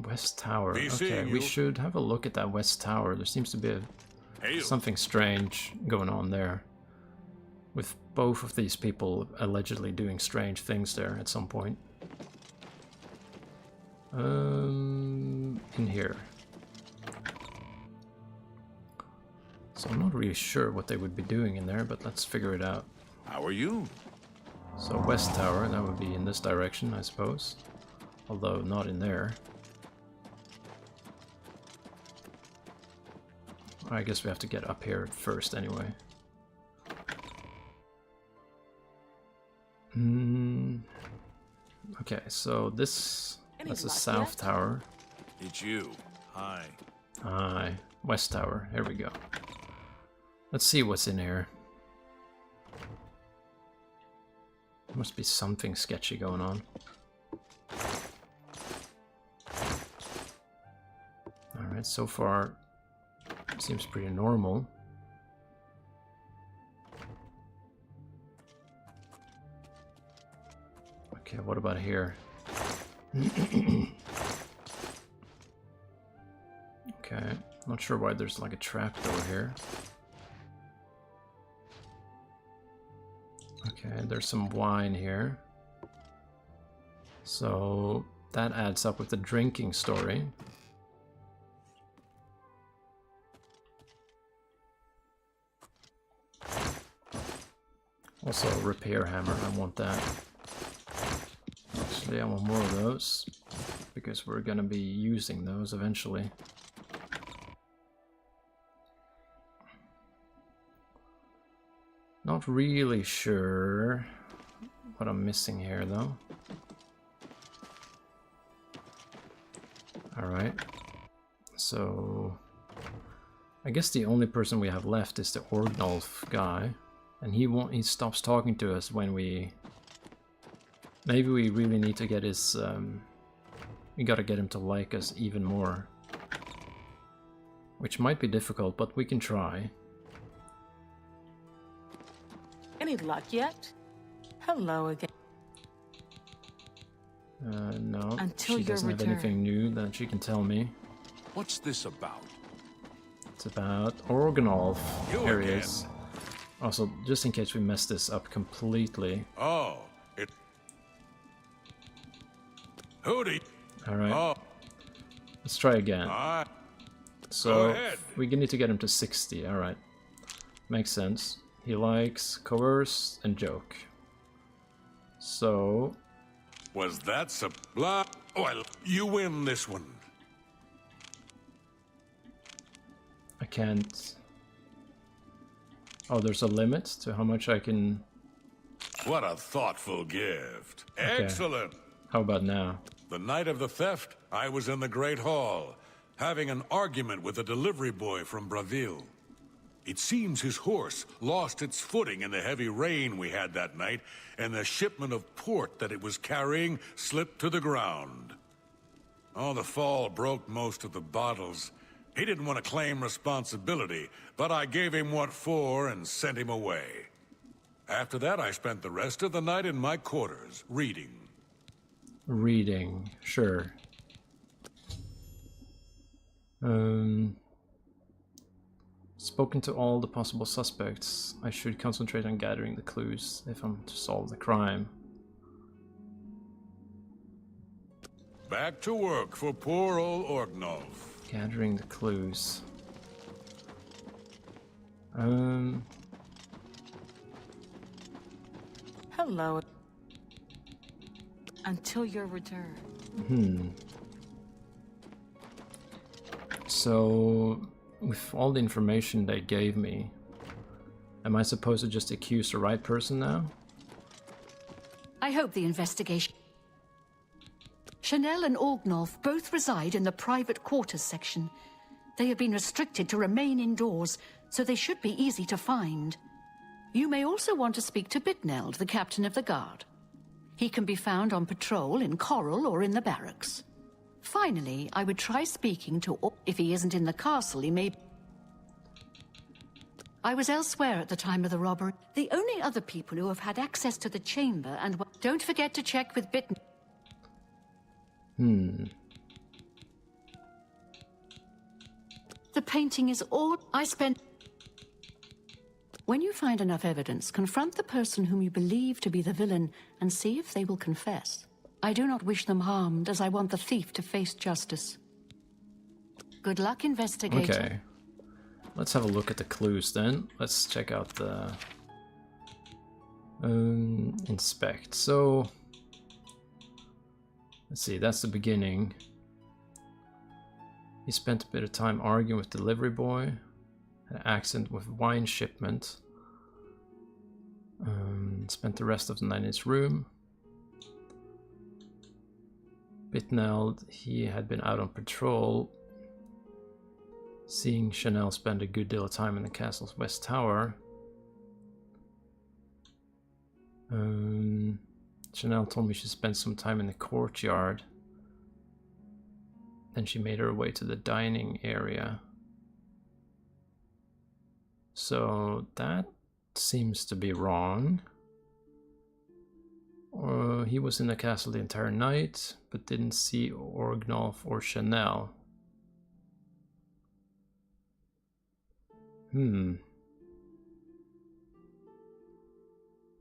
West Tower. Okay, we should have a look at that West Tower. There seems to be something strange going on there. With both of these people allegedly doing strange things there at some point. In here. So I'm not really sure what they would be doing in there, but let's figure it out. How are you? So West Tower, that would be in this direction, I suppose. Although not in there. I guess we have to get up here first anyway. Okay, so that's the South Tower. It's you. Hi. Hi. West Tower. Here we go. Let's see what's in here. There must be something sketchy going on. Alright, so far it seems pretty normal. Okay, what about here? Okay, not sure why there's like a trapdoor here. Okay, there's some wine here. So that adds up with the drinking story. Also a repair hammer, I want that. Actually, I want more of those, because we're gonna be using those eventually. Not really sure what I'm missing here, though. Alright. So I guess the only person we have left is the Orgnolf guy. And he stops talking to us when we... Maybe we really need to get his... we gotta get him to like us even more. Which might be difficult, but we can try. Any luck yet? Hello again. No. Until she doesn't have anything new that she can tell me. What's this about? It's about Orgnolf. Here he again. is. Also, just in case we mess this up completely. Oh, it... Hootie! Alright. Oh. Let's try again. So, Go ahead. we need to get him to 60, alright. Makes sense. He likes coerce and joke. So... Was that some... Blah... Well, you win this one. I can't... Oh, there's a limit to how much I can... What a thoughtful gift. Okay. Excellent. How about now? The night of the theft, I was in the Great Hall, having an argument with a delivery boy from Braville. It seems his horse lost its footing in the heavy rain we had that night, and the shipment of port that it was carrying slipped to the ground. Oh, the fall broke most of the bottles. He didn't want to claim responsibility, but I gave him what for and sent him away. After that, I spent the rest of the night in my quarters, reading. Reading, sure. Spoken to all the possible suspects. I should concentrate on gathering the clues if I'm to solve the crime. Back to work for poor old Orgnolf. Gathering the clues. Hello. Until your return. So, with all the information they gave me, am I supposed to just accuse the right person now? I hope the investigation... Chanel and Orgnolf both reside in the private quarters section. They have been restricted to remain indoors, so they should be easy to find. You may also want to speak to Bitneld, the captain of the guard. He can be found on patrol in Coral or in the barracks. Finally, I would try speaking to... If he isn't in the castle, he may... I was elsewhere at the time of the robbery. The only other people who have had access to the chamber and... Don't forget to check with Bitneld. The painting is all I spent... When you find enough evidence, confront the person whom you believe to be the villain and see if they will confess. I do not wish them harmed, as I want the thief to face justice. Good luck, investigator. Okay. Let's have a look at the clues then. Let's check out the... inspect. So... Let's see, that's the beginning. He spent a bit of time arguing with delivery boy. An accident with wine shipment. Spent the rest of the night in his room. Bitneld, he had been out on patrol. Seeing Chanel spend a good deal of time in the castle's west tower. Chanel told me she spent some time in the courtyard. Then she made her way to the dining area. So that seems to be wrong. He was in the castle the entire night, but didn't see Orgnolf or Chanel.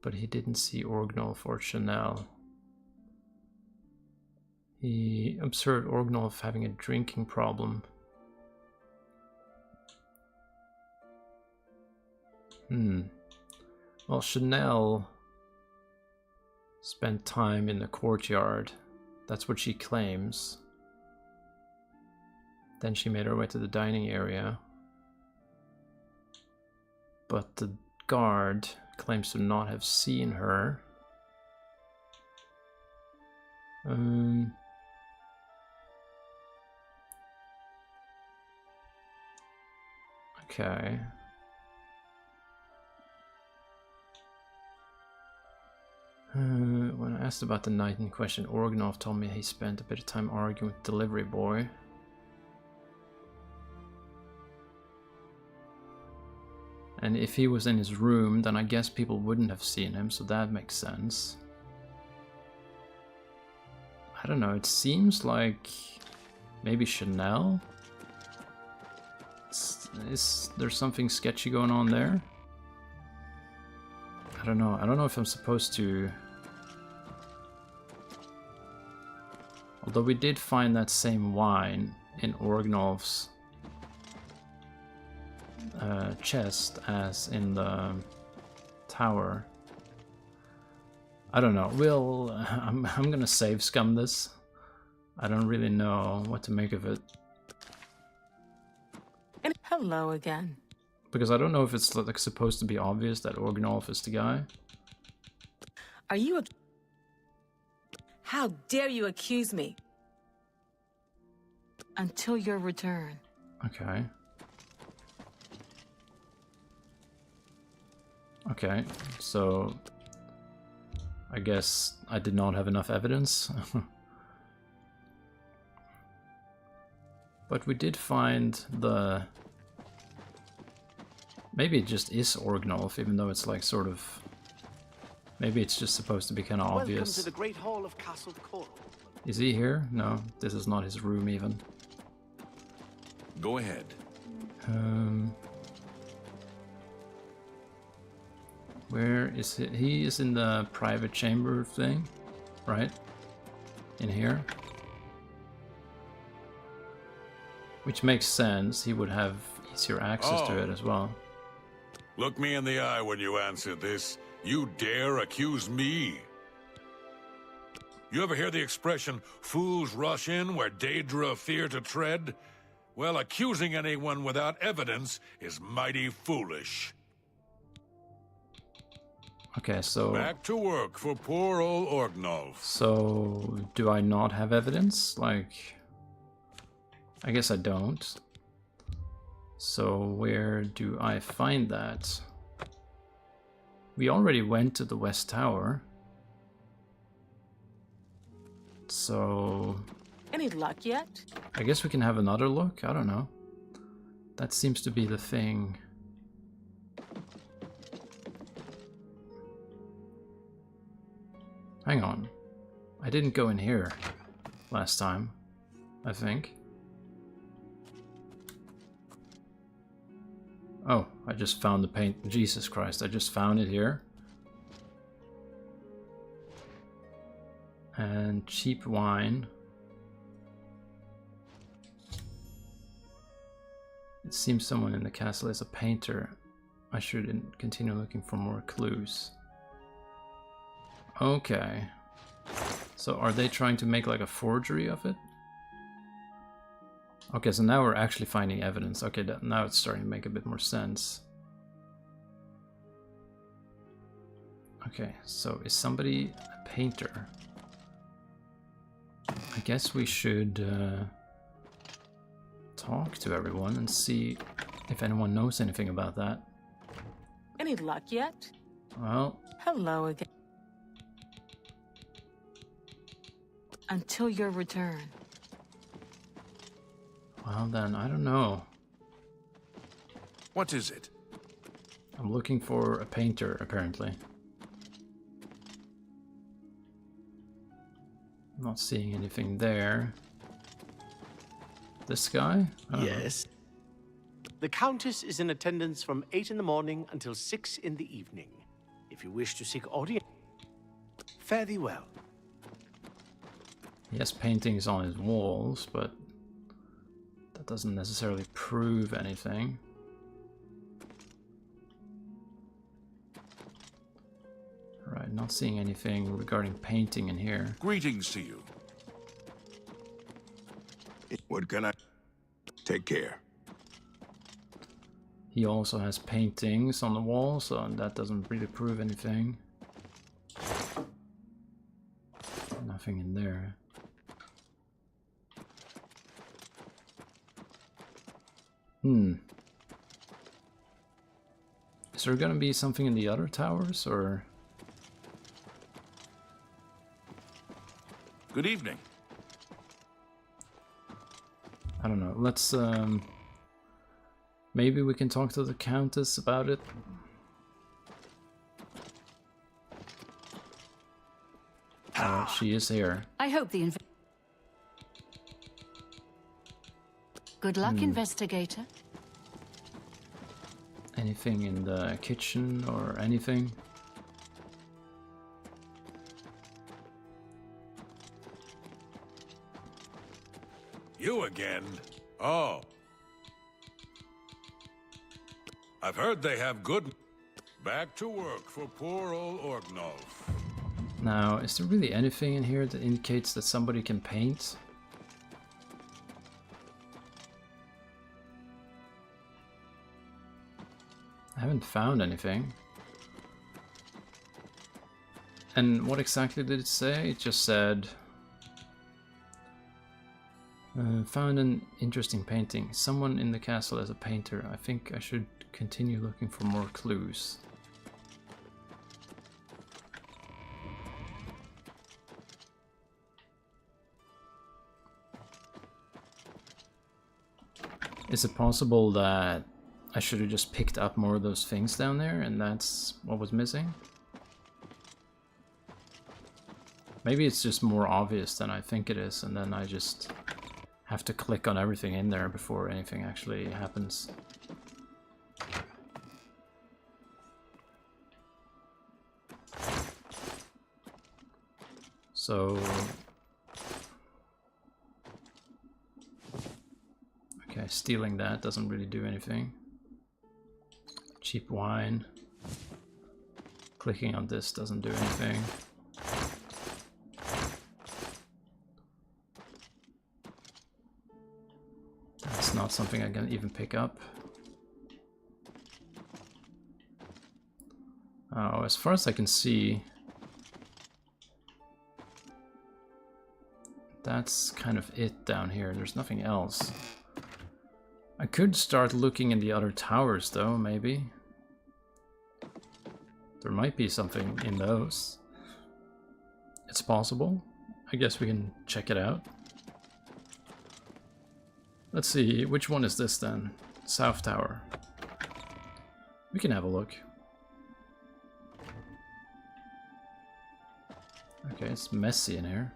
But he didn't see Orgnolf or Chanel. He observed Orgnolf having a drinking problem. Well, Chanel spent time in the courtyard. That's what she claims. Then she made her way to the dining area. But the guard claims to not have seen her. Okay. When I asked about the night in question, Orgnolf told me he spent a bit of time arguing with delivery boy. And if he was in his room, then I guess people wouldn't have seen him, so that makes sense. I don't know, it seems like maybe Chanel? Is there something sketchy going on there? I don't know if I'm supposed to... Although we did find that same wine in Orgnolf's chest as in the tower. I don't know. I'm gonna save scum this. I don't really know what to make of it. And hello again. Because I don't know if it's like supposed to be obvious that Orgnolf is the guy. Are you How dare you accuse me? Until your return. Okay. Okay, so I guess I did not have enough evidence. But we did find the... Maybe it just is Orgnolf, even though it's like sort of... Maybe it's just supposed to be kind of obvious. Welcome to the Great Hall of Castle Coral. Is he here? No, this is not his room even. Go ahead. Where is he? He is in the private chamber thing, right? In here. Which makes sense. He would have easier access to it as well. Look me in the eye when you answer this. You dare accuse me? You ever hear the expression, fools rush in where Daedra fear to tread? Well, accusing anyone without evidence is mighty foolish. Okay, so... Back to work for poor old Orgnolf. So, do I not have evidence? Like... I guess I don't. So, where do I find that? We already went to the West Tower. So... Any luck yet? I guess we can have another look? I don't know. That seems to be the thing. Hang on. I didn't go in here last time, I think. Oh, I just found the paint. Jesus Christ, I just found it here. And cheap wine. It seems someone in the castle is a painter. I should continue looking for more clues. Okay. So are they trying to make like a forgery of it? Okay, so now we're actually finding evidence. Okay, now it's starting to make a bit more sense. Okay, so is somebody a painter? I guess we should talk to everyone and see if anyone knows anything about that. Any luck yet? Well... Hello again. Until your return. Well then, I don't know. What is it? I'm looking for a painter, apparently. I'm not seeing anything there. This guy? Yes. The Countess is in attendance from 8 in the morning until 6 in the evening. If you wish to seek audience, fare thee well. He has paintings on his walls, but that doesn't necessarily prove anything. Alright, not seeing anything regarding painting in here. Greetings to you. What can I... Take care. He also has paintings on the wall, so that doesn't really prove anything. Nothing in there. Is there gonna be something in the other towers, or...? Good evening. I don't know, let's, maybe we can talk to the Countess about it? She is here. I hope the Good luck, investigator. Anything in the kitchen or anything? You again? Oh. I've heard they have good... Back to work for poor old Orgnolf. Now, is there really anything in here that indicates that somebody can paint? I haven't found anything. And what exactly did it say? It just said... found an interesting painting. Someone in the castle as a painter. I think I should continue looking for more clues. Is it possible that I should have just picked up more of those things down there and that's what was missing? Maybe it's just more obvious than I think it is, and then I just have to click on everything in there before anything actually happens. So... Okay, stealing that doesn't really do anything. Cheap wine. Clicking on this doesn't do anything. That's not something I can even pick up. Oh, as far as I can see, that's kind of it down here. There's nothing else. I could start looking in the other towers though, maybe. There might be something in those. It's possible. I guess we can check it out. Let's see, which one is this then? South Tower. We can have a look. Okay, it's messy in here.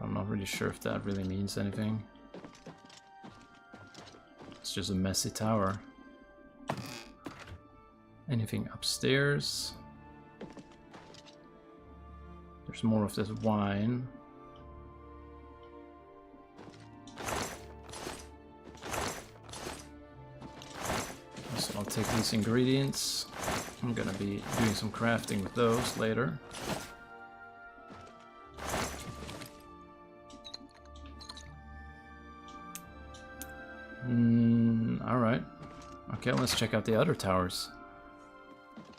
I'm not really sure if that really means anything. It's just a messy tower. Anything upstairs? There's more of this wine. So I'll take these ingredients. I'm gonna be doing some crafting with those later. Alright. Okay, let's check out the other towers.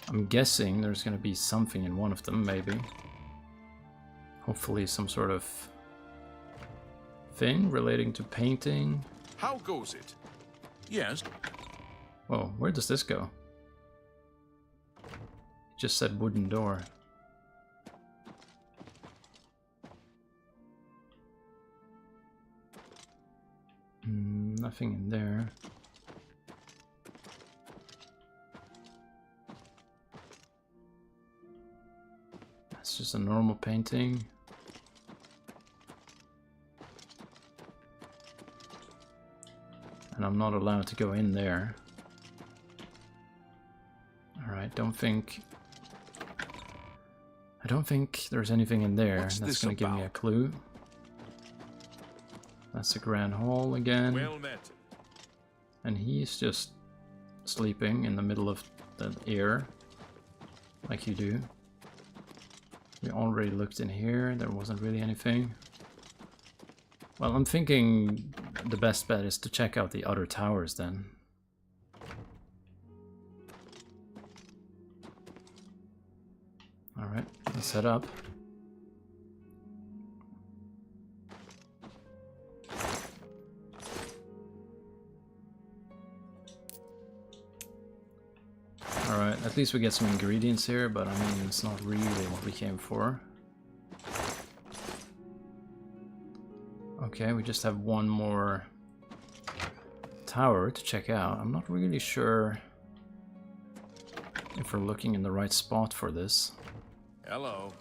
I'm guessing there's gonna be something in one of them, maybe. Hopefully some sort of thing relating to painting. How goes it? Yes. Whoa, where does this go? It just said wooden door. Nothing in there. It's just a normal painting. And I'm not allowed to go in there. Alright, I don't think there's anything in there. That's gonna give me a clue. That's the Grand Hall again. Well met. And he's just sleeping in the middle of the air, like you do. We already looked in here, there wasn't really anything. Well, I'm thinking the best bet is to check out the other towers then. Alright, let's head up. Alright, at least we get some ingredients here, but I mean, it's not really what we came for. Okay, we just have one more tower to check out. I'm not really sure if we're looking in the right spot for this. Hello.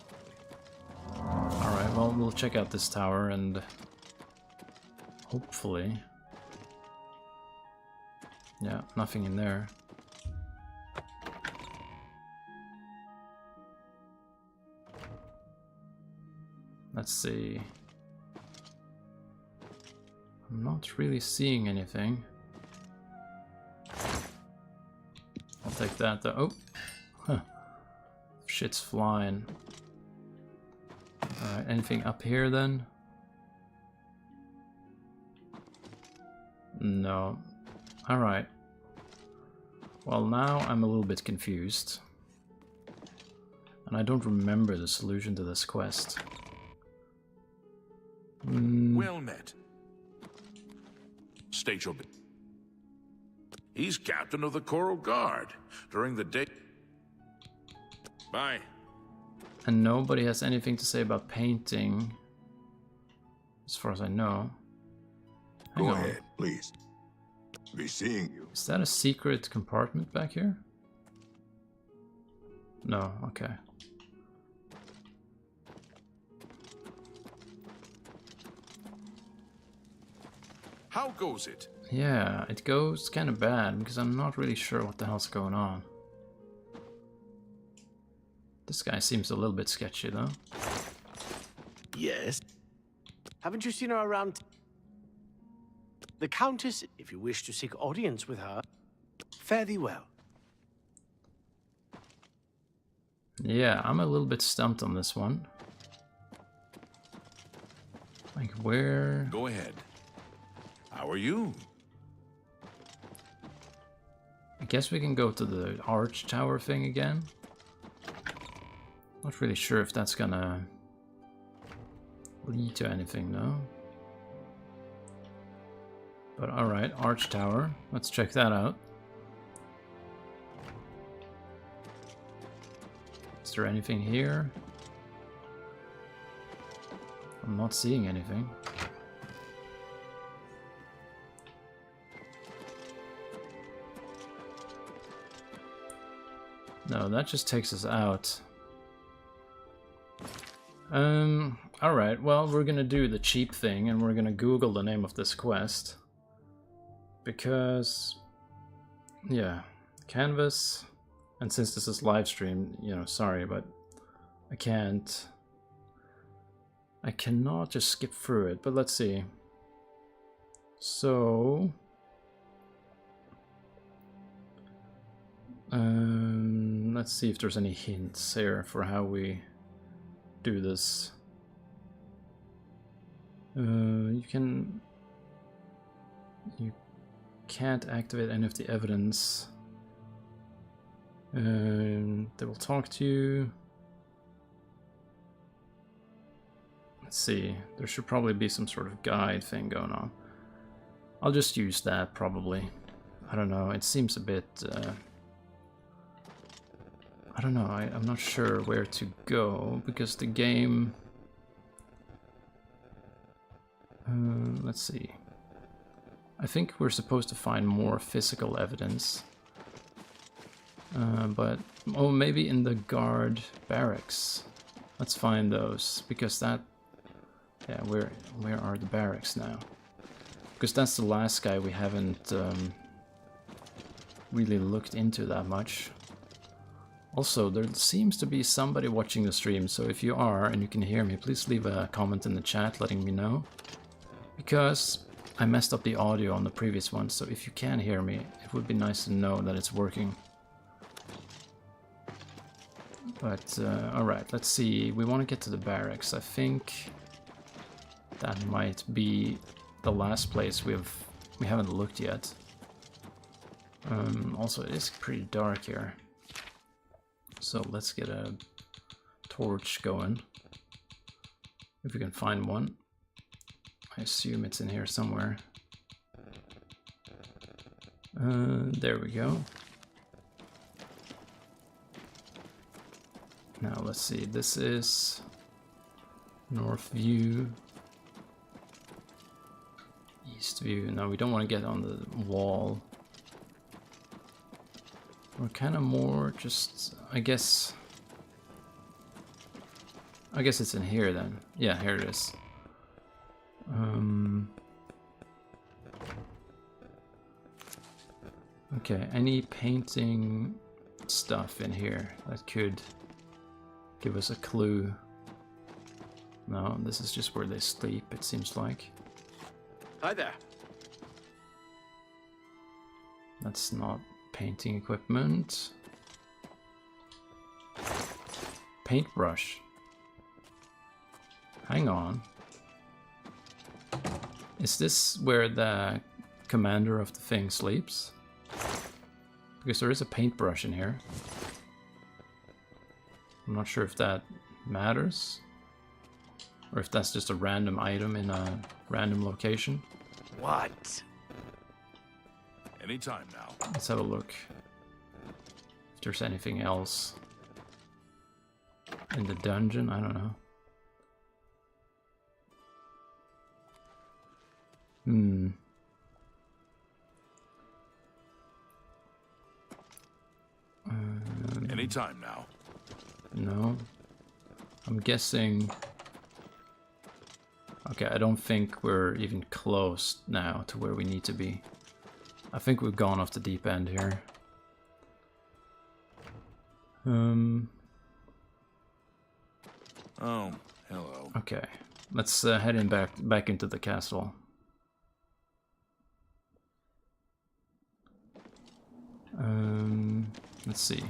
Alright, well, we'll check out this tower and hopefully... Yeah, nothing in there. Let's see. I'm not really seeing anything. I'll take that though. Oh! Huh. Shit's flying. Alright, anything up here then? No. Alright. Well, now I'm a little bit confused. And I don't remember the solution to this quest. Well met. State your... He's captain of the Coral Guard. During the day... Bye. And nobody has anything to say about painting, as far as I know. Hang on. Go ahead, please. Be seeing you. Is that a secret compartment back here? No, okay. How goes it? Yeah, it goes kind of bad because I'm not really sure what the hell's going on. This guy seems a little bit sketchy, though. Yes? Haven't you seen her around? The Countess, if you wish to seek audience with her, fare thee well. Yeah, I'm a little bit stumped on this one. Like, where... Go ahead. How are you? I guess we can go to the arch tower thing again. Not really sure if that's gonna lead to anything, though. But alright, arch tower. Let's check that out. Is there anything here? I'm not seeing anything. No, that just takes us out. Alright, well, we're gonna do the cheap thing and we're gonna Google the name of this quest. Because, yeah, canvas, and since this is live stream, you know, sorry, but I cannot just skip through it, but let's see. So, let's see if there's any hints here for how we do this. You can't activate any of the evidence. They will talk to you. Let's see, there should probably be some sort of guide thing going on. I'll just use that probably. I don't know, it seems a bit... I don't know, I'm not sure where to go because the game... let's see. I think we're supposed to find more physical evidence. But, oh, maybe in the guard barracks. Let's find those, because that... Yeah, where are the barracks now? Because that's the last guy we haven't really looked into that much. Also, there seems to be somebody watching the stream, so if you are and you can hear me, please leave a comment in the chat letting me know. Because I messed up the audio on the previous one, so if you can hear me, it would be nice to know that it's working. But, alright, let's see. We want to get to the barracks. I think that might be the last place we haven't looked yet. Also, it is pretty dark here. So let's get a torch going. If we can find one. I assume it's in here somewhere. There we go. Now let's see, this is north view, east view. No, we don't want to get on the wall. We're kind of more just, I guess it's in here then. Yeah, here it is. Okay, any painting stuff in here that could give us a clue? No, this is just where they sleep, it seems like. Hi there. That's not painting equipment. Paintbrush. Hang on. Is this where the commander of the thing sleeps? Because there is a paintbrush in here. I'm not sure if that matters. Or if that's just a random item in a random location. What? Anytime now. Let's have a look. If there's anything else in the dungeon, I don't know. Anytime now. No. I'm guessing... Okay, I don't think we're even close now to where we need to be. I think we've gone off the deep end here. Oh, hello. Okay, let's head in back into the castle. Let's see.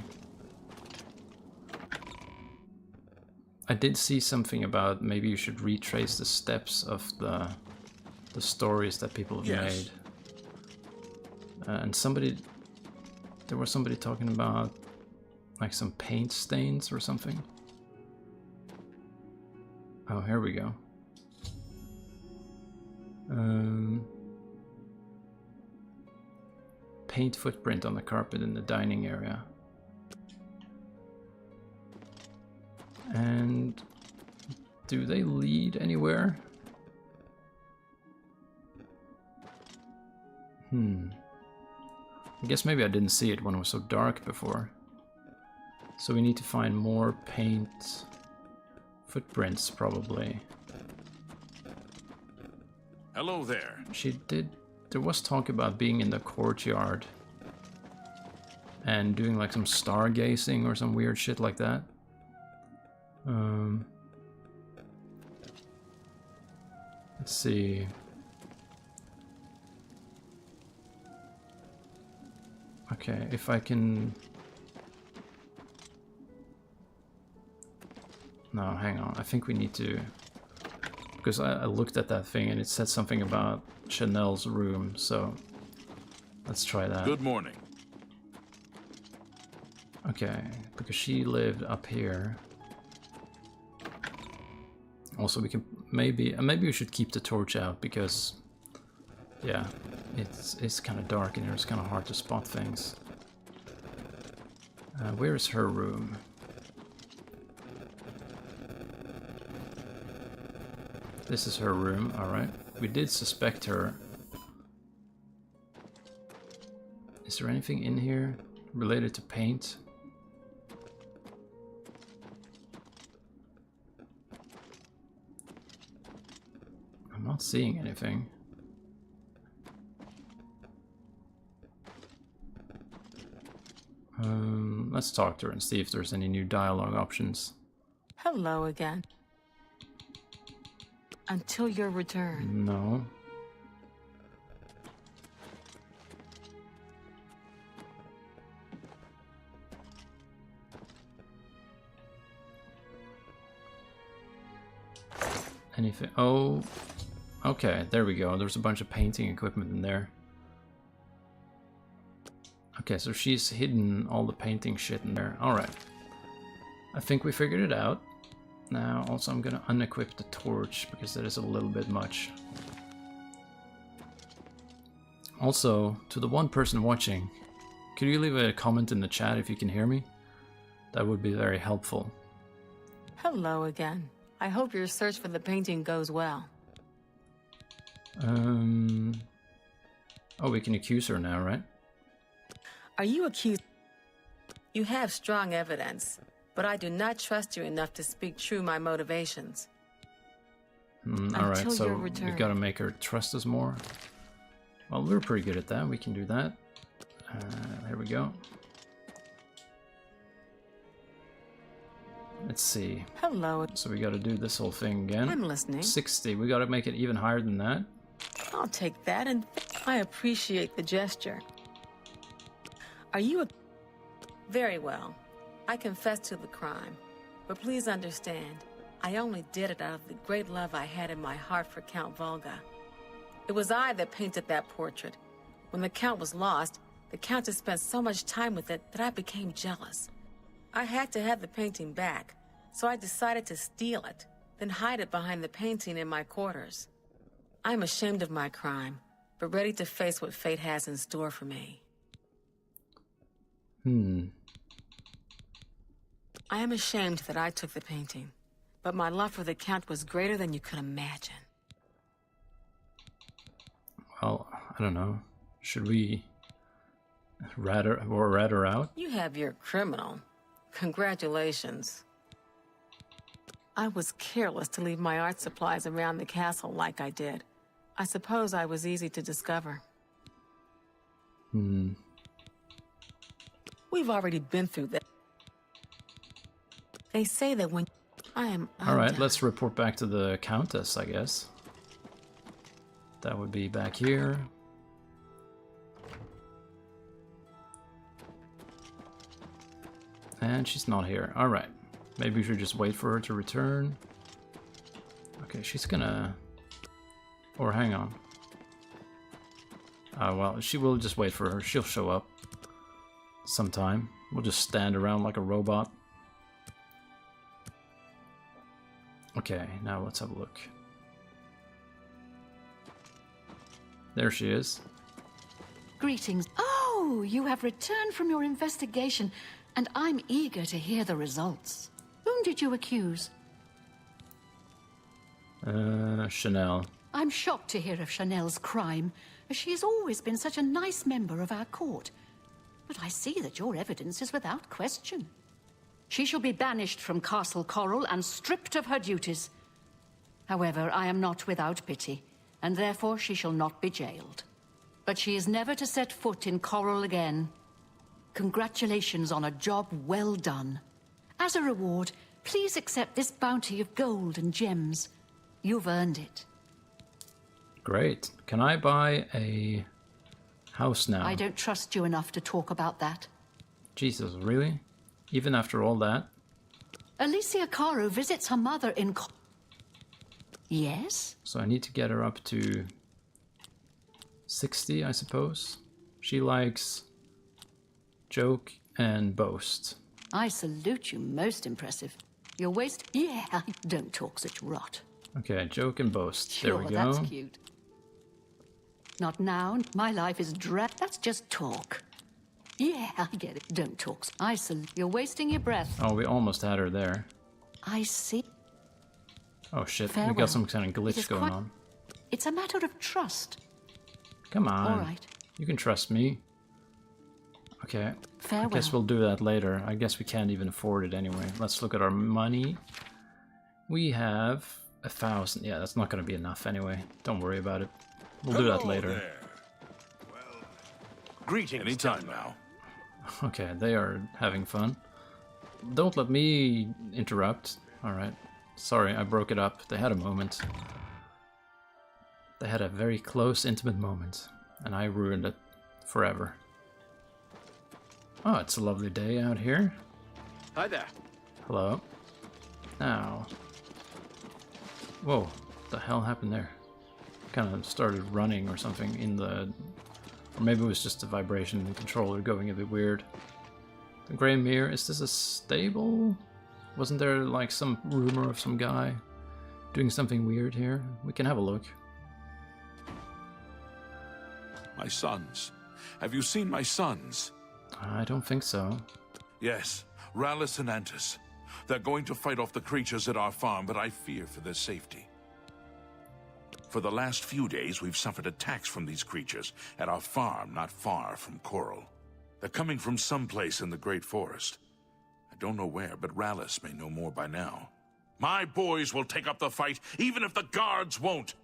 I did see something about maybe you should retrace the steps of the stories that people have made. And there was somebody talking about like some paint stains or something. Oh, here we go. Paint footprint on the carpet in the dining area. And do they lead anywhere? I guess maybe I didn't see it when it was so dark before. So we need to find more paint footprints, probably. Hello there. There was talk about being in the courtyard and doing like some stargazing or some weird shit like that. Let's see. Okay, if I can... No, hang on. I think we need to... Because I looked at that thing and it said something about Chanel's room, so let's try that. Good morning. Okay, because she lived up here. Also, we can maybe we should keep the torch out because, yeah, it's kind of dark in here. It's kind of hard to spot things. Where is her room? This is her room. All right. We did suspect her. Is there anything in here related to paint? I'm not seeing anything. Let's talk to her and see if there's any new dialogue options. Hello again. Until your return. No. Anything? Oh, okay, there we go. There's a bunch of painting equipment in there. Okay, so she's hidden all the painting shit in there. Alright. I think we figured it out. Now, also I'm gonna unequip the torch, because that is a little bit much. Also, to the one person watching, could you leave a comment in the chat if you can hear me? That would be very helpful. Hello again. I hope your search for the painting goes well. Oh, we can accuse her now, right? Are you accused? You have strong evidence, but I do not trust you enough to speak true my motivations. Alright, so we've got to make her trust us more. Well, we're pretty good at that. We can do that. There we go. Let's see. Hello. So we got to do this whole thing again. I'm listening. 60. We got to make it even higher than that. I'll take that, and I appreciate the gesture. Are you a... Very well. I confess to the crime, but please understand, I only did it out of the great love I had in my heart for Count Volga. It was I that painted that portrait. When the Count was lost, the Countess spent so much time with it that I became jealous. I had to have the painting back, so I decided to steal it, then hide it behind the painting in my quarters. I'm ashamed of my crime, but ready to face what fate has in store for me. I am ashamed that I took the painting, but my love for the Count was greater than you could imagine. Well, I don't know. Should we rat her out? You have your criminal. Congratulations. I was careless to leave my art supplies around the castle like I did. I suppose I was easy to discover. We've already been through this. They say that when... I am Alright, undone. let's report back to the Countess, I guess. That would be back here. And she's not here. Alright. Maybe we should just wait for her to return. Okay, she's gonna... Or hang on. Well, she will just wait for her. She'll show up sometime. We'll just stand around like a robot. Okay, now let's have a look. There she is. Greetings. Oh, you have returned from your investigation, and I'm eager to hear the results. Whom did you accuse? Chanel. I'm shocked to hear of Chanel's crime, as she has always been such a nice member of our court. But I see that your evidence is without question. She shall be banished from Castle Coral and stripped of her duties. However, I am not without pity, and therefore she shall not be jailed. But she is never to set foot in Coral again. Congratulations on a job well done. As a reward, please accept this bounty of gold and gems. You've earned it. Great. Can I buy a house now? I don't trust you enough to talk about that. Jesus, really? Even after all that? Alicia Caro visits her mother in Yes? So I need to get her up to 60, I suppose. She likes joke and boast. I salute you, most impressive. Your waist... Yeah, don't talk such rot. Okay, joke and boast. Sure, there we go. That's cute. Not now. My life is That's just talk. Yeah, I get it. Don't talk. You're wasting your breath. Oh, we almost had her there. I see. Oh shit, we Farewell. got some kind of glitch going quite... on. It's a matter of trust. Come on. All right. You can trust me. Okay. Farewell. I guess we'll do that later. I guess we can't even afford it anyway. Let's look at our money. We have 1,000. Yeah, that's not going to be enough anyway. Don't worry about it. We'll do that later. There. Well, greetings. Anytime now. Okay, they are having fun. Don't let me interrupt. Alright. Sorry, I broke it up. They had a moment. They had a very close, intimate moment. And I ruined it forever. Oh, it's a lovely day out here. Hi there. Hello. Now. Whoa, what the hell happened there? Kind of started running or something in the... Or maybe it was just a vibration in the controller going a bit weird. The Grey Mirror, is this a stable? Wasn't there like some rumor of some guy doing something weird here? We can have a look. my sons. Have you seen my sons? I don't think so. Yes, Rallis and Antis. They're going to fight off the creatures at our farm, but I fear for their safety. For the last few days, we've suffered attacks from these creatures at our farm not far from Coral. They're coming from someplace in the Great Forest. I don't know where, but Rallis may know more by now. My boys will take up the fight, even if the guards won't.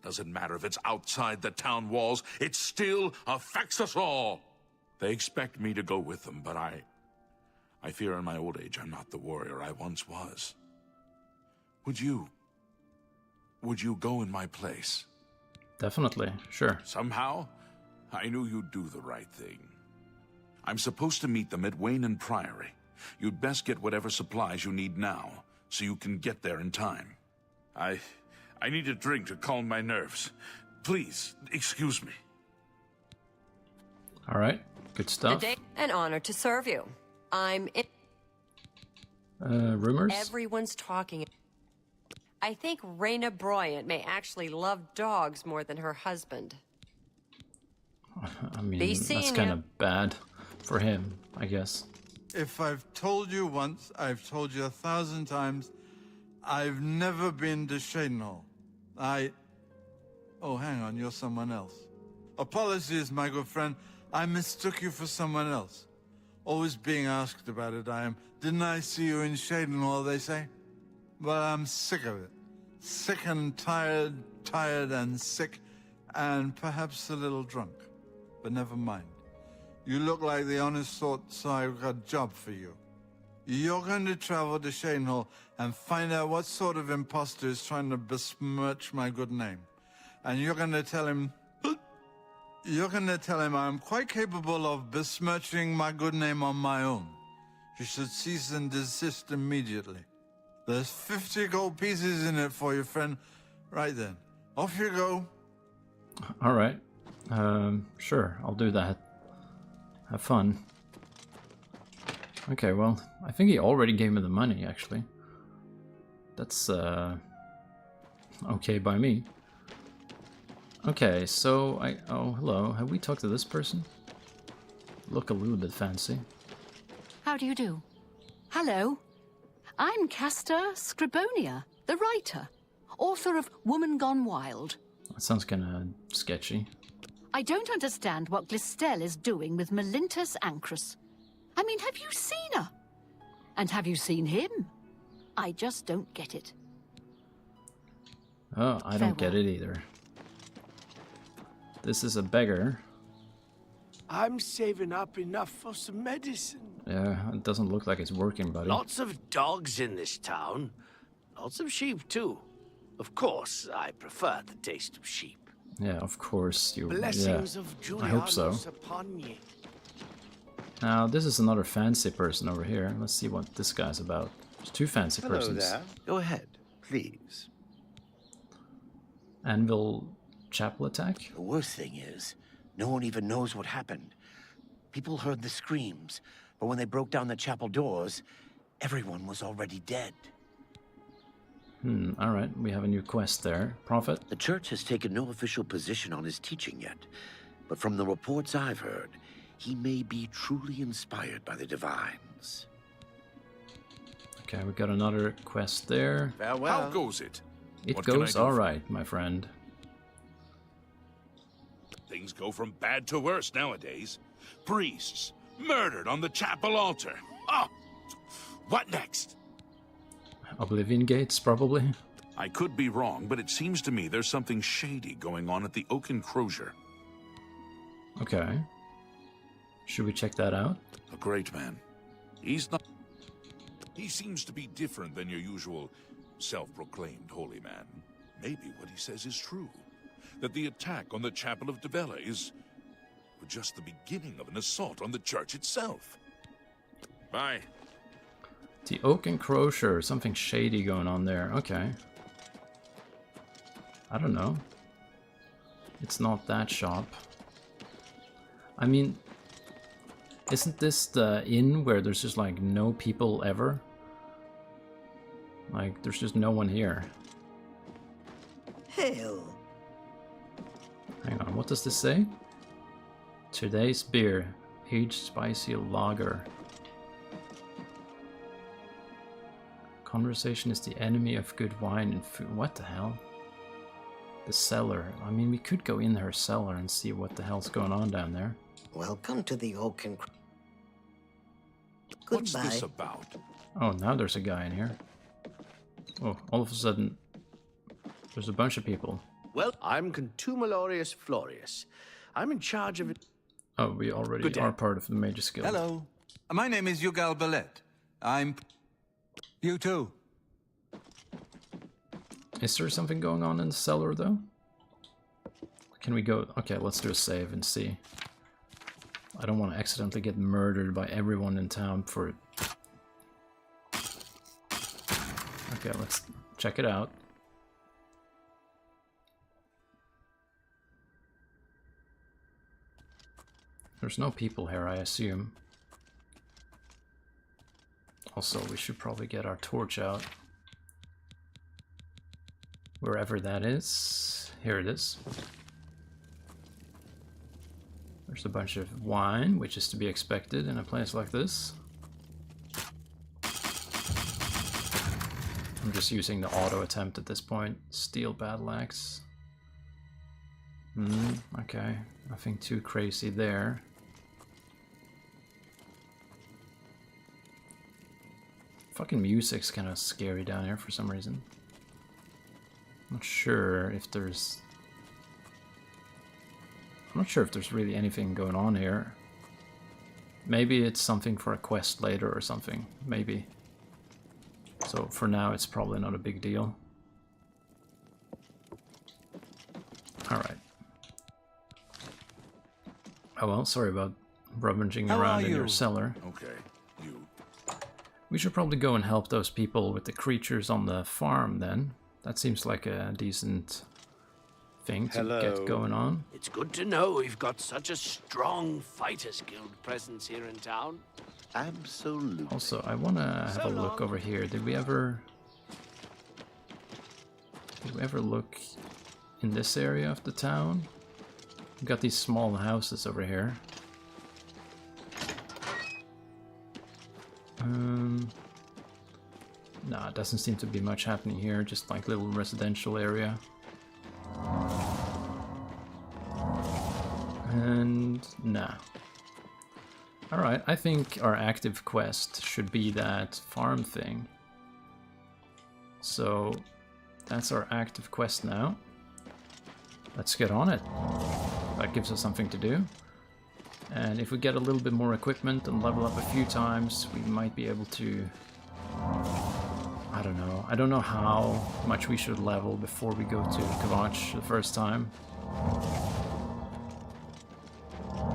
Doesn't matter if it's outside the town walls, it still affects us all. They expect me to go with them, but I fear in my old age I'm not the warrior I once was. Would you go in my place? Definitely, sure. Somehow, I knew you'd do the right thing. I'm supposed to meet them at Wayne and Priory. You'd best get whatever supplies you need now, so you can get there in time. I need a drink to calm my nerves. Please, excuse me. All right, good stuff. An honor to serve you. I'm in... Rumors? Everyone's talking. I think Raina Bryant may actually love dogs more than her husband. I mean, that's kind of bad for him, I guess. If I've told you once, I've told you 1,000 times, I've never been to Shadenhall. Oh, hang on, you're someone else. Apologies, my good friend. I mistook you for someone else. Always being asked about it, I am. Didn't I see you in Shadenhall, they say? Well, I'm sick of it. Sick and tired and sick, and perhaps a little drunk. But never mind. You look like the honest sort, so I've got a job for you. You're going to travel to Shanehill and find out what sort of imposter is trying to besmirch my good name. And you're going to tell him... You're going to tell him I'm quite capable of besmirching my good name on my own. You should cease and desist immediately. There's 50 gold pieces in it for you, friend. Right then. Off you go. Alright. Sure, I'll do that. Have fun. Okay, well, I think he already gave me the money, actually. That's, okay by me. Okay, so oh, hello. Have we talked to this person? Look a little bit fancy. How do you do? Hello. I'm Castor Scribonia, the writer, author of Woman Gone Wild. That sounds kinda sketchy. I don't understand what Glistel is doing with Melintus Ancrus. I mean, have you seen her? And have you seen him? I just don't get it. Oh, I don't get it either. This is a beggar. I'm saving up enough for some medicine. Yeah, it doesn't look like it's working, buddy. Lots of dogs in this town. Lots of sheep, too. Of course, I prefer the taste of sheep. Yeah, of course you... Blessings yeah, of I hope so. Julianus upon ye. Now, this is another fancy person over here. Let's see what this guy's about. There's two fancy persons. Hello there. Go ahead, please. Anvil chapel attack? The worst thing is, no one even knows what happened. People heard the screams, but when they broke down the chapel doors, everyone was already dead. Alright, we have a new quest there. Prophet? The church has taken no official position on his teaching yet, but from the reports I've heard, he may be truly inspired by the divines. Okay, we got another quest there. Farewell. How goes it? It goes alright, my friend. Things go from bad to worse nowadays. Priests murdered on the chapel altar. Oh, what next? Oblivion gates, probably. I could be wrong, but it seems to me there's something shady going on at the Oaken Crozier. Okay. Should we check that out? A great man. He's not... He seems to be different than your usual self-proclaimed holy man. Maybe what he says is true. That the attack on the Chapel of Dibella is just the beginning of an assault on the church itself. Bye. The Oaken Crozier, something shady going on there. Okay. I don't know. It's not that shop. I mean, isn't this the inn where there's just like no people ever? Like, there's just no one here. Hail. Hang on, what does this say? Today's beer, aged spicy lager. Conversation is the enemy of good wine and food. What the hell? The cellar. I mean, we could go in her cellar and see what the hell's going on down there. Welcome to the Oaken. What's this about? Oh, now there's a guy in here. Oh, all of a sudden, there's a bunch of people. Well, I'm Contumelorius Florius. I'm in charge of it. Oh, we already are part of the Mages Guild. Hello. My name is Yugal Ballet. I'm... You too. Is there something going on in the cellar, though? Can we go... Okay, let's do a save and see. I don't want to accidentally get murdered by everyone in town for... Okay, let's check it out. There's no people here, I assume. Also, we should probably get our torch out. Wherever that is. Here it is. There's a bunch of wine, which is to be expected in a place like this. I'm just using the auto attempt at this point. Steel battle axe. Okay. Nothing too crazy there. Fucking music's kind of scary down here for some reason. I'm not sure if there's really anything going on here. Maybe it's something for a quest later or something. Maybe. So for now, it's probably not a big deal. Alright. Oh well, sorry about rummaging around in your cellar. Okay, you. We should probably go and help those people with the creatures on the farm then. That seems like a decent thing to get going on. It's good to know we've got such a strong Fighters Guild presence here in town. Absolutely. Also, I want to have a look over here. Did we ever look in this area of the town? We've got these small houses over here. No, it doesn't seem to be much happening here, just like little residential area. And nah. Alright, I think our active quest should be that farm thing. So that's our active quest now. Let's get on it. That gives us something to do. And if we get a little bit more equipment and level up a few times, we might be able to... I don't know. I don't know how much we should level before we go to Kvatch the first time.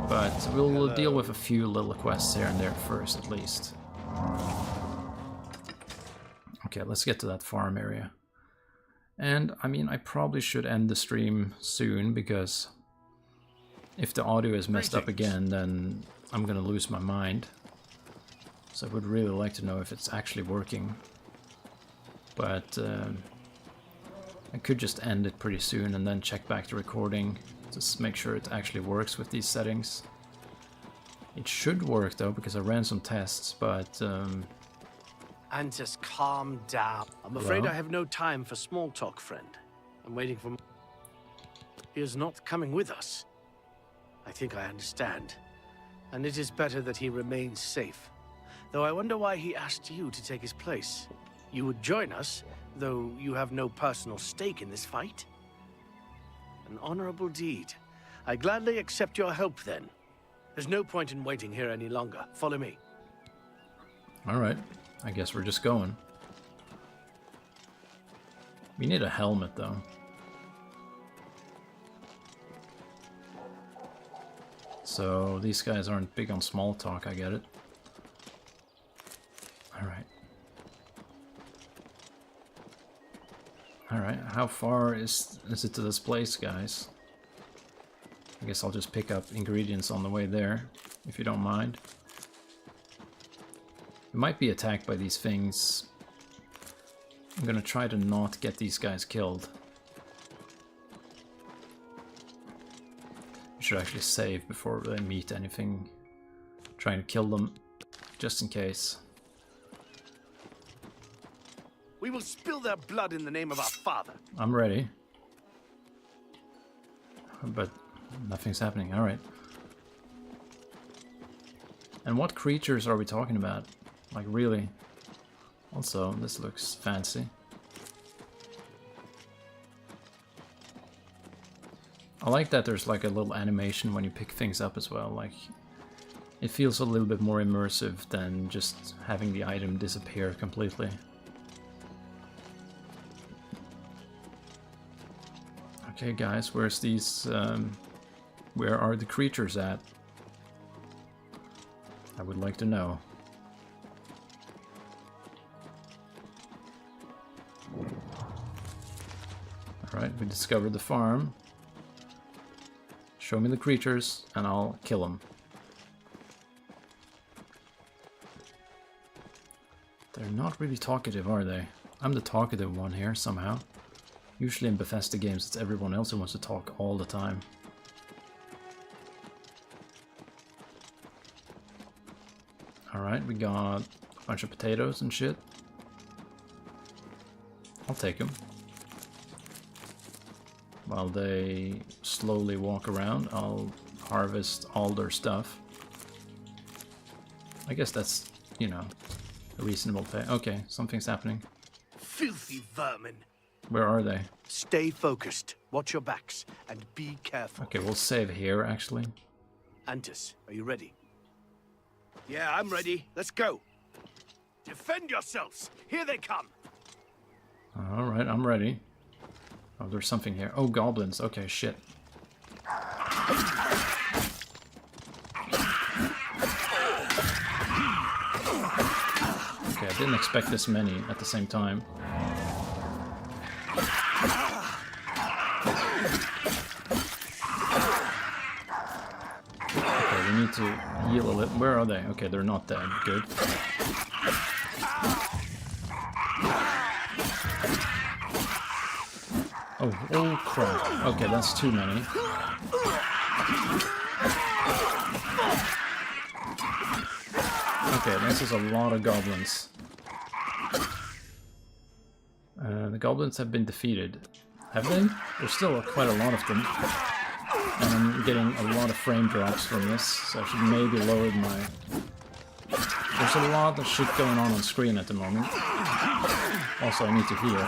But we'll deal with a few little quests here and there first, at least. Okay, let's get to that farm area. And, I mean, I probably should end the stream soon, because if the audio is messed up again, then I'm gonna lose my mind. So I would really like to know if it's actually working. But I could just end it pretty soon and then check back the recording. Just make sure it actually works with these settings. It should work though, because I ran some tests, but... And just calm down. I'm afraid I have no time for small talk, friend. I'm waiting for... He is not coming with us. I think I understand. And it is better that he remains safe. Though I wonder why he asked you to take his place. You would join us, though you have no personal stake in this fight. An honorable deed. I gladly accept your help then. There's no point in waiting here any longer. Follow me. Alright, I guess we're just going. We need a helmet though. So these guys aren't big on small talk, I get it. Alright. Alright, how far is it to this place, guys? I guess I'll just pick up ingredients on the way there, if you don't mind. We might be attacked by these things. I'm gonna try to not get these guys killed. We should actually save before they meet anything. Trying to kill them, just in case. We will spill their blood in the name of our father. I'm ready. But nothing's happening, alright. And what creatures are we talking about? Like, really? Also, this looks fancy. I like that there's like a little animation when you pick things up as well. Like, it feels a little bit more immersive than just having the item disappear completely. Okay, guys, where's these, where are the creatures at? I would like to know. Alright, we discovered the farm. Show me the creatures, and I'll kill them. They're not really talkative, are they? I'm the talkative one here, somehow. Usually in Bethesda games, it's everyone else who wants to talk all the time. Alright, we got a bunch of potatoes and shit. I'll take them. While they slowly walk around, I'll harvest all their stuff. I guess that's, you know, a reasonable pay. Okay, something's happening. Filthy vermin. Where are they? Stay focused, watch your backs, and be careful. Okay, we'll save here, actually. Antis, are you ready? Yeah, I'm ready. Let's go. Defend yourselves. Here they come. Alright, I'm ready. Oh, there's something here. Oh, goblins. Okay, shit. Okay, I didn't expect this many at the same time. Okay, we need to heal a little. Where are they? Okay, they're not dead. Good. Oh crap. Okay, that's too many. Okay, this is a lot of goblins. The goblins have been defeated. Have they? There's still quite a lot of them. And I'm getting a lot of frame drops from this, so I should maybe lower my... There's a lot of shit going on screen at the moment. Also, I need to heal.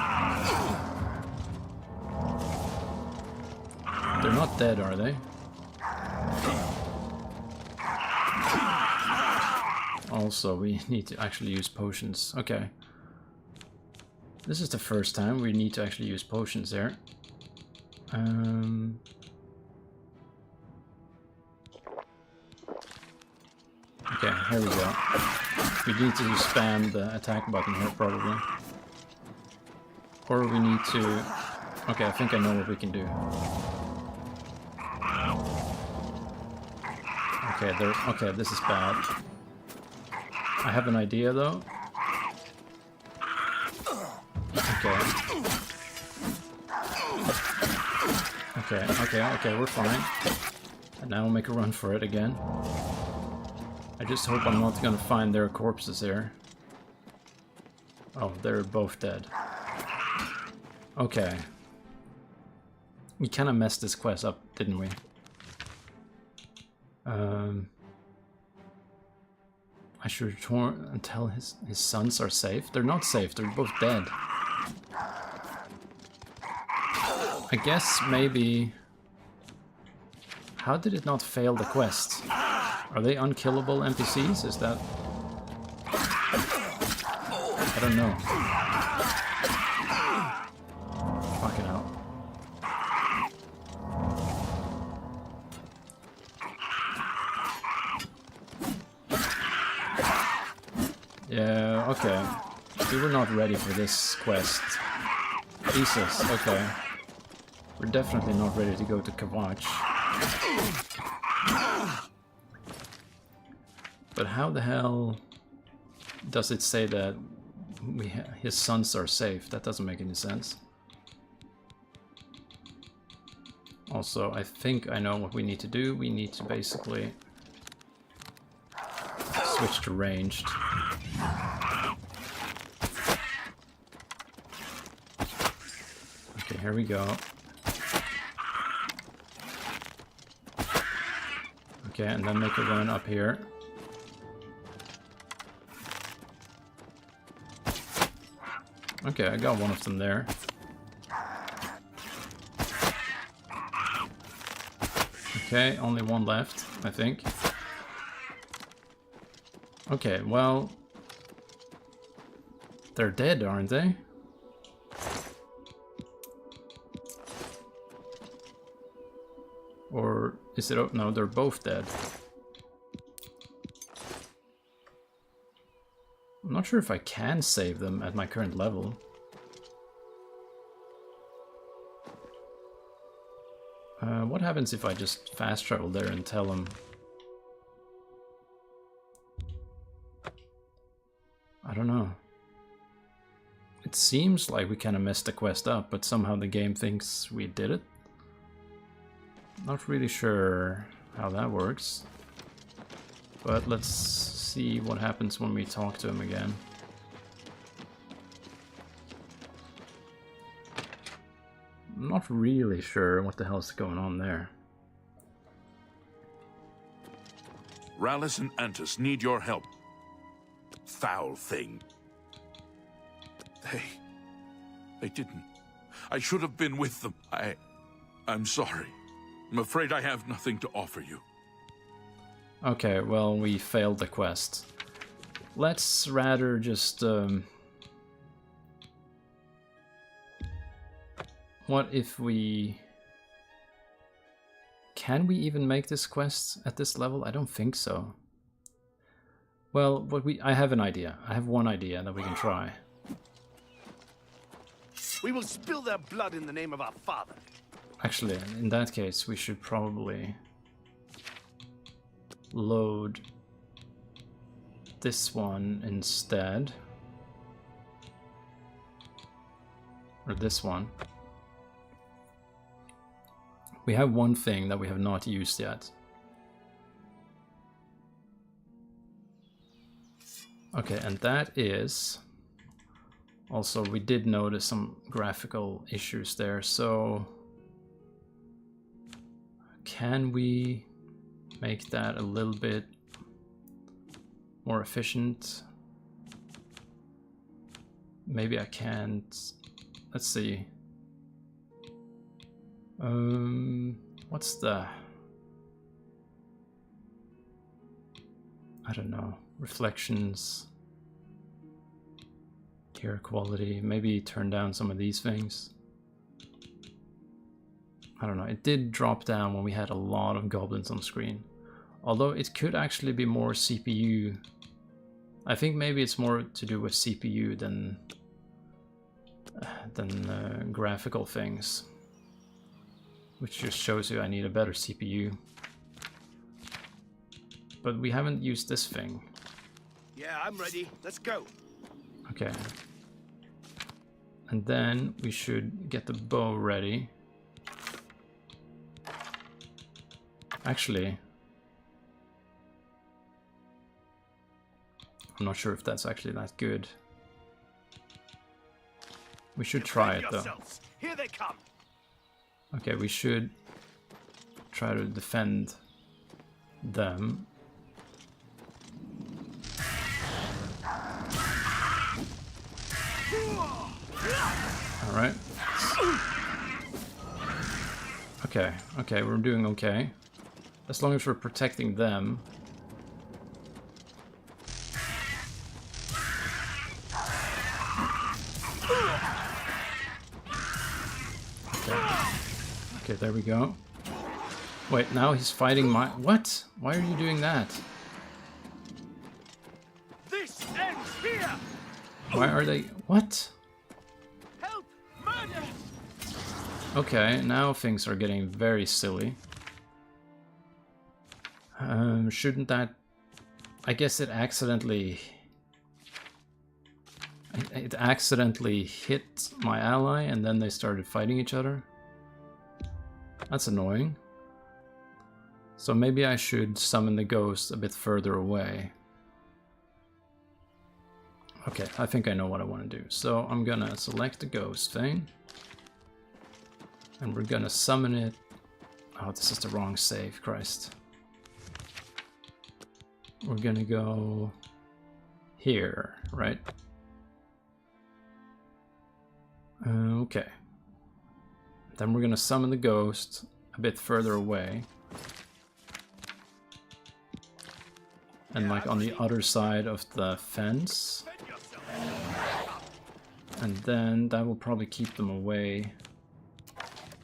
They're not dead, are they? Also, we need to actually use potions. Okay. This is the first time we need to actually use potions there. Okay, here we go. We need to spam the attack button here, probably. Or we need to... Okay, I think I know what we can do. Okay, this is bad. I have an idea, though. Okay, we're fine. And now we'll make a run for it again. I just hope I'm not gonna find their corpses here. Oh, they're both dead. Okay. We kinda messed this quest up, didn't we? I should return until his sons are safe. They're not safe, they're both dead. I guess maybe... How did it not fail the quest? Are they unkillable NPCs? Is that... I don't know. Fucking hell. Yeah, okay. We were not ready for this quest. Jesus, okay. We're definitely not ready to go to Kavach. But how the hell does it say that his sons are safe? That doesn't make any sense. Also, I think I know what we need to do. We need to basically switch to ranged. Okay, here we go. Okay, and then make a run up here. Okay, I got one of them there. Okay, only one left, I think. Okay, well... They're dead, aren't they? Or is it... Oh, no, they're both dead. I'm not sure if I can save them at my current level. What happens if I just fast travel there and tell them... I don't know. It seems like we kind of messed the quest up, but somehow the game thinks we did it. Not really sure how that works. But let's see what happens when we talk to him again. I'm not really sure what the hell's going on there. Rallis and Antus need your help. Foul thing. They didn't. I should have been with them. I'm sorry. I'm afraid I have nothing to offer you. Okay, well, we failed the quest. Let's rather just... what if we... Can we even make this quest at this level? I don't think so. Well, I have an idea. I have one idea that we can try. We will spill their blood in the name of our father. Actually, in that case, we should probably load this one instead. Or this one. We have one thing that we have not used yet. Okay, and that is... Also, we did notice some graphical issues there, so... Can we make that a little bit more efficient? Maybe I can't... Let's see. What's the... I don't know. Reflections. Air quality. Maybe turn down some of these things. I don't know. It did drop down when we had a lot of goblins on screen. Although it could actually be more CPU. I think maybe it's more to do with CPU than graphical things. Which just shows you I need a better CPU. But we haven't used this thing. Yeah, I'm ready. Let's go. Okay. And then we should get the bow ready. Actually, I'm not sure if that's actually that good. We should try it though. Here they come. Okay, we should try to defend them. Alright. Okay, we're doing okay. As long as we're protecting them. Okay, there we go. Wait, now he's fighting my... What? Why are you doing that? This ends here. Why are they... What? Help! Murder! Okay, now things are getting very silly. Shouldn't that... I guess it accidentally... It accidentally hit my ally and then they started fighting each other. That's annoying. So maybe I should summon the ghost a bit further away. Okay, I think I know what I want to do. So I'm gonna select the ghost thing. And we're gonna summon it... Oh, this is the wrong save, Christ. We're gonna go... here, right? Okay. Then we're gonna summon the ghost a bit further away. And like on the other side of the fence. And then that will probably keep them away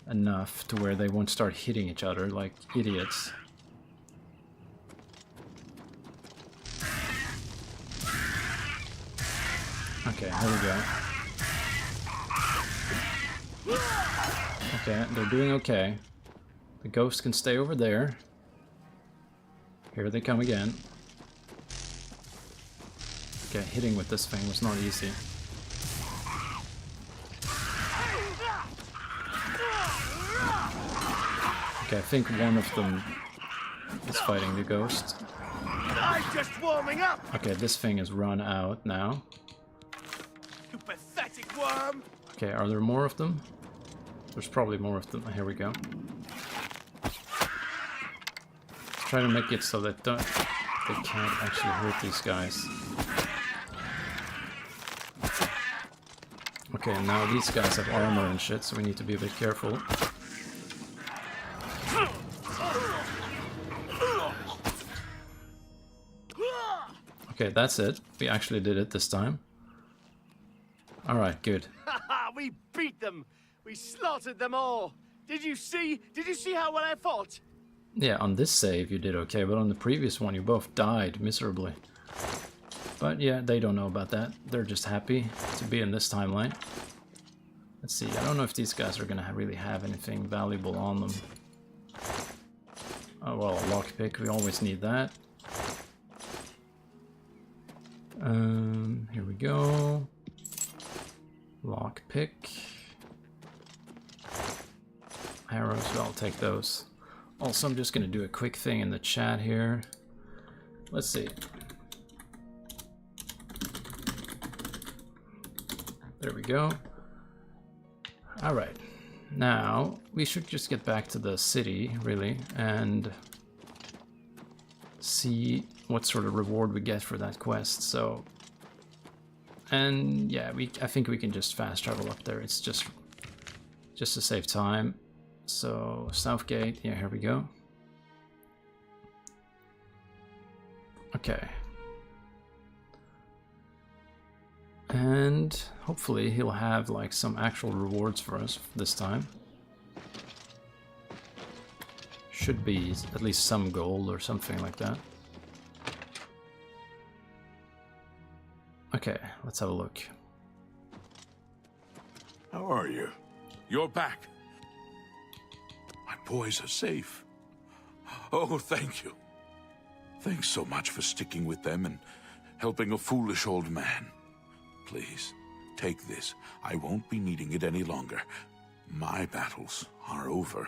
enough to where they won't start hitting each other like idiots. Okay, here we go. Okay, they're doing okay. The ghost can stay over there. Here they come again. Okay, hitting with this thing was not easy. Okay, I think one of them is fighting the ghost. I'm just warming up. Okay, this thing is run out now. You pathetic worm. Okay, are there more of them? There's probably more of them. Here we go. Try to make it so that they can't actually hurt these guys. Okay, now these guys have armor and shit, so we need to be a bit careful. that's it. We actually did it this time. Alright, good. Haha, we beat them! We slaughtered them all! Did you see? Did you see how well I fought? Yeah, on this save you did okay, but on the previous one you both died miserably. But yeah, they don't know about that. They're just happy to be in this timeline. Let's see, I don't know if these guys are gonna really have anything valuable on them. Oh well, a lockpick, we always need that. Here we go. Lockpick. Arrows, well, I'll take those. Also, I'm just gonna do a quick thing in the chat here. Let's see. There we go. Alright. Now, we should just get back to the city, really, and see what sort of reward we get for that quest, so... And yeah, I think we can just fast travel up there, it's just to save time. So, Southgate, yeah, here we go. Okay. And hopefully he'll have like some actual rewards for us this time. Should be at least some gold or something like that. Okay, let's have a look. How are you? You're back. My boys are safe. Oh, thank you. Thanks so much for sticking with them and helping a foolish old man. Please, take this. I won't be needing it any longer. My battles are over.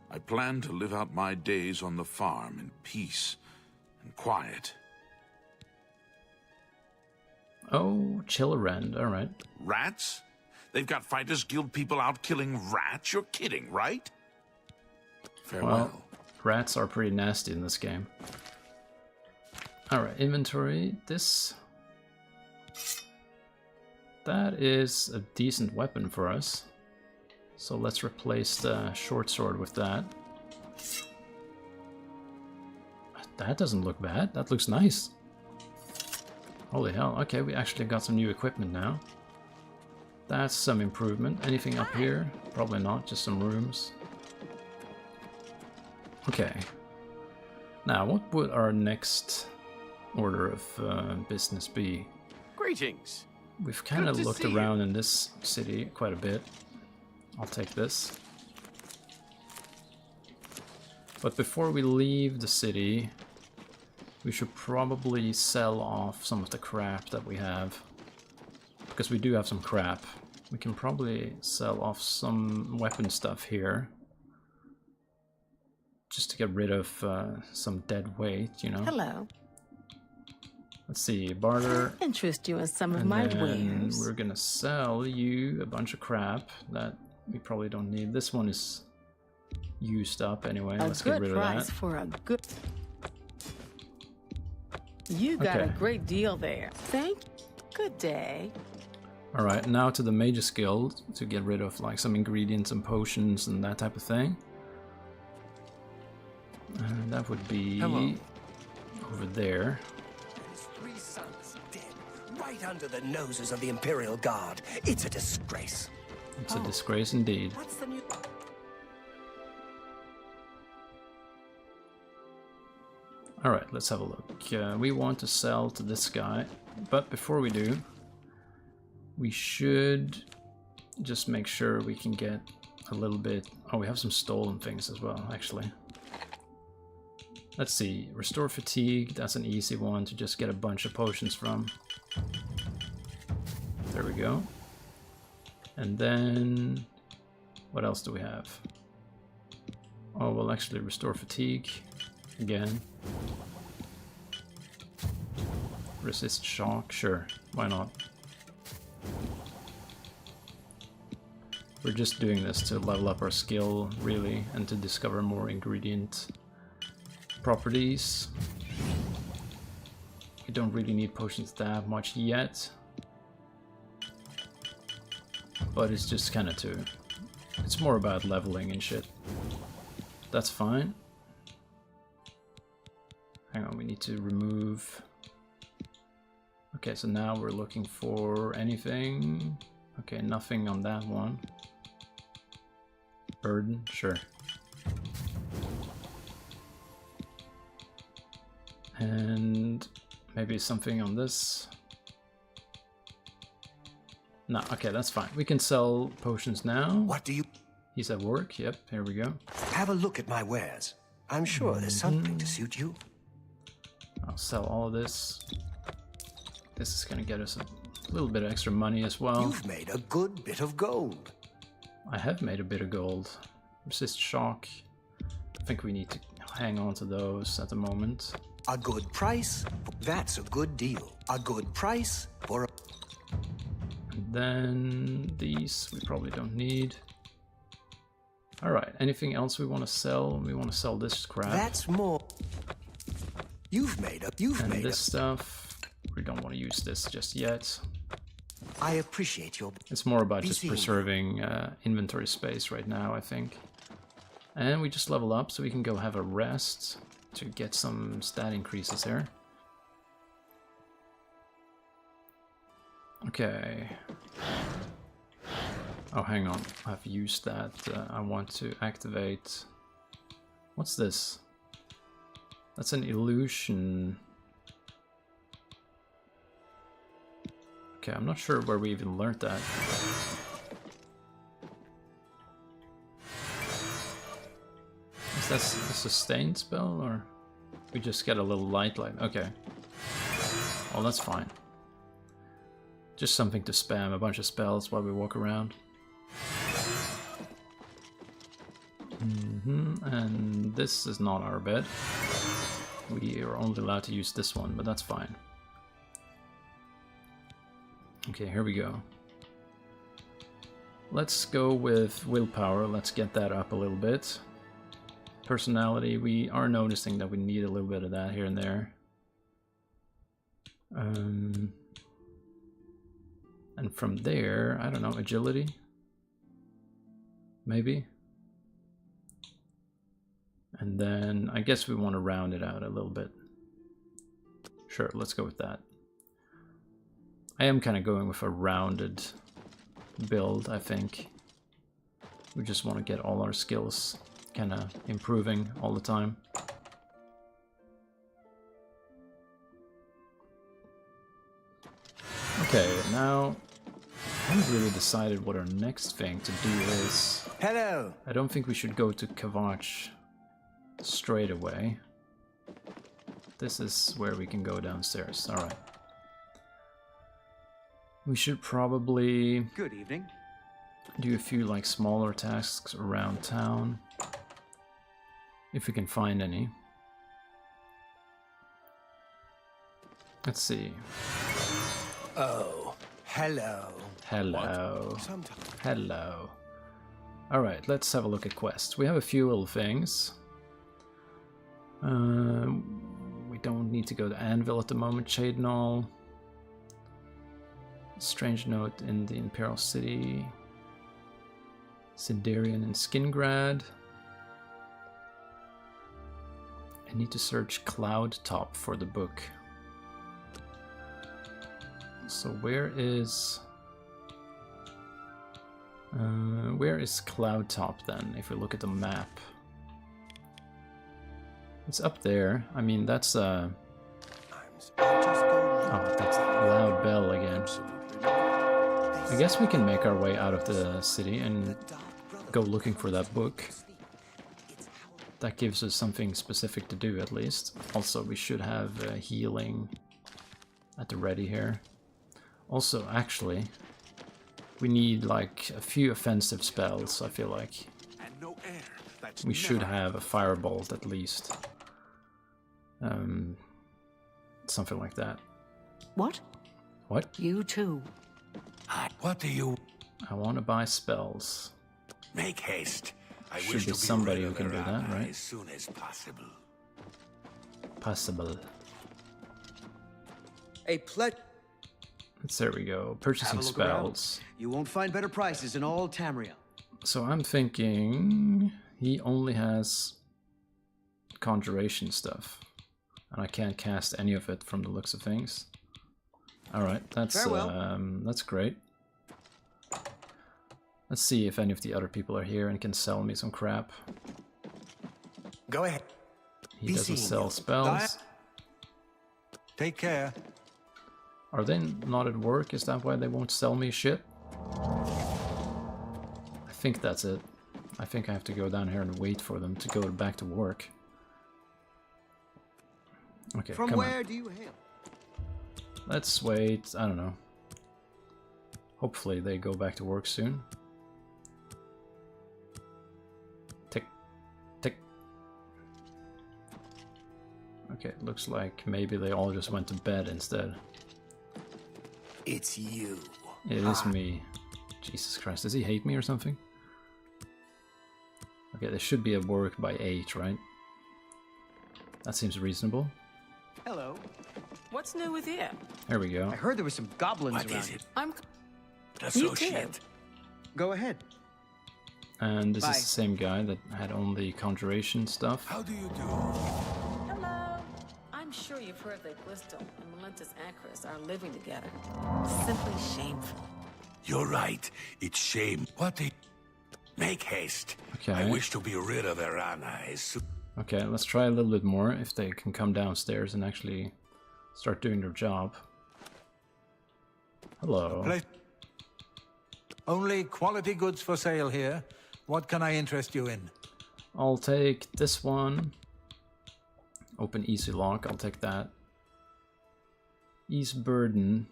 I plan to live out my days on the farm in peace and quiet. Oh, Chillerend, alright. Rats? They've got Fighters Guild people out killing rats? You're kidding, right? Farewell. Well, rats are pretty nasty in this game. Alright, inventory. That is a decent weapon for us. So let's replace the short sword with that. That doesn't look bad. That looks nice. Holy hell. Okay, we actually got some new equipment now. That's some improvement. Anything up here? Probably not, just some rooms. Okay. Now, what would our next order of business be? Greetings. We've kind of looked around in this city quite a bit. I'll take this. But before we leave the city, we should probably sell off some of the crap that we have. Because we do have some crap. We can probably sell off some weapon stuff here. Just to get rid of some dead weight, you know? Hello. Let's see, barter. Interest you in some of And my then wares. we're gonna sell you a bunch of crap that we probably don't need. This one is used up anyway. A Let's get good rid of price that. for a good. You got a Okay. great deal there. Thank you. Good day. Alright, now to the Mage's Guild to get rid of like some ingredients and potions and that type of thing. And that would be over there. His 3 sons dead, right under the noses of the Imperial Guard. It's a disgrace. It's a disgrace indeed. What's the new... Alright, let's have a look. We want to sell to this guy, but before we do, we should just make sure we can get a little bit... Oh, we have some stolen things as well, actually. Let's see, restore fatigue, that's an easy one to just get a bunch of potions from. There we go. And then, what else do we have? Oh, we'll actually restore fatigue again. Resist shock, sure, why not? We're just doing this to level up our skill, really, and to discover more ingredient properties. We don't really need potions that much yet, but it's just kind of to... It's more about leveling and shit. That's fine. Hang on, we need to remove Okay, so now we're looking for anything. Okay, nothing on that one. Burden, sure. And maybe something on this. No, okay, that's fine. We can sell potions now. What do you... He's at work, yep, here we go. Have a look at my wares. I'm sure there's something to suit you. I'll sell all of this. This is gonna get us a little bit of extra money as well. You've made a good bit of gold. I have made a bit of gold. Resist shock. I think we need to hang on to those at the moment. A good price? That's a good deal. A good price for a... And then these we probably don't need. Alright, anything else we want to sell? We want to sell this scrap. That's more. You've made this stuff. We don't want to use this just yet. I appreciate your... It's more about just preserving inventory space right now, I think. And we just level up so we can go have a rest to get some stat increases here. Okay. Oh, hang on. I've used that. I want to activate... What's this? That's an illusion. Okay, I'm not sure where we even learned that. Is that a sustained spell, or we just get a little light? Okay. Well, that's fine. Just something to spam a bunch of spells while we walk around. And this is not our bed. We are only allowed to use this one, but that's fine. Okay, here we go. Let's go with willpower. Let's get that up a little bit. Personality, we are noticing that we need a little bit of that here and there. And from there, I don't know, agility? Maybe? And then I guess we want to round it out a little bit. Sure, let's go with that. I am kind of going with a rounded build, I think. We just want to get all our skills kind of improving all the time. Okay, now I haven't really decided what our next thing to do is. Hello. I don't think we should go to Kavach straight away. This is where we can go downstairs. All right. We should probably Good evening. Do a few like smaller tasks around town, if we can find any. Let's see. Oh, hello. Hello. Hello. Alright, let's have a look at quests. We have a few little things. We don't need to go to Anvil at the moment. Shadenall. Strange note in the Imperial City. Sindarian and Skingrad. I need to search Cloud Top for the book. So where is Cloud Top then, if we look at the map? It's up there. I mean, that's oh, that's Loud Bell again. I guess we can make our way out of the city and go looking for that book. That gives us something specific to do, at least. Also, we should have healing at the ready here. Also, actually, we need like a few offensive spells, I feel like. We should have a firebolt at least. Something like that. What? What? You too. What do you... I want to buy spells. Make haste. I Should wish be to be somebody rid who of can the do that, rabbi right? as soon as possible. Possible. A pledge. There we go. Purchasing spells. You won't find better prices in all Tamriel. So I'm thinking he only has conjuration stuff. And I can't cast any of it from the looks of things. Alright, that's great. Let's see if any of the other people are here and can sell me some crap. Go ahead. He doesn't sell spells. Take care. Are they not at work? Is that why they won't sell me shit? I think that's it. I think I have to go down here and wait for them to go back to work. Okay, From come where on. do you hail? Let's wait. I don't know. Hopefully they go back to work soon. Tick. Tick. Okay, looks like maybe they all just went to bed instead. It's you. It is me. Jesus Christ, does he hate me or something? Okay, they should be at work by 8, right? That seems reasonable. Hello. What's new with you? There we go. I heard there were some goblins What around. is it? I'm... Associate. Go ahead. And this Bye. is the same guy that had only conjuration stuff. How do you do? Hello. I'm sure you've heard that Glistel and Melentus Acris are living together. Simply shameful. You're right. It's shame. What the... Make haste. Okay. I wish to be rid of Erana as soon... Okay, let's try a little bit more if they can come downstairs and actually start doing their job. Hello. Only quality goods for sale here. What can I interest you in? I'll take this one. Open easy lock, I'll take that. Ease burden.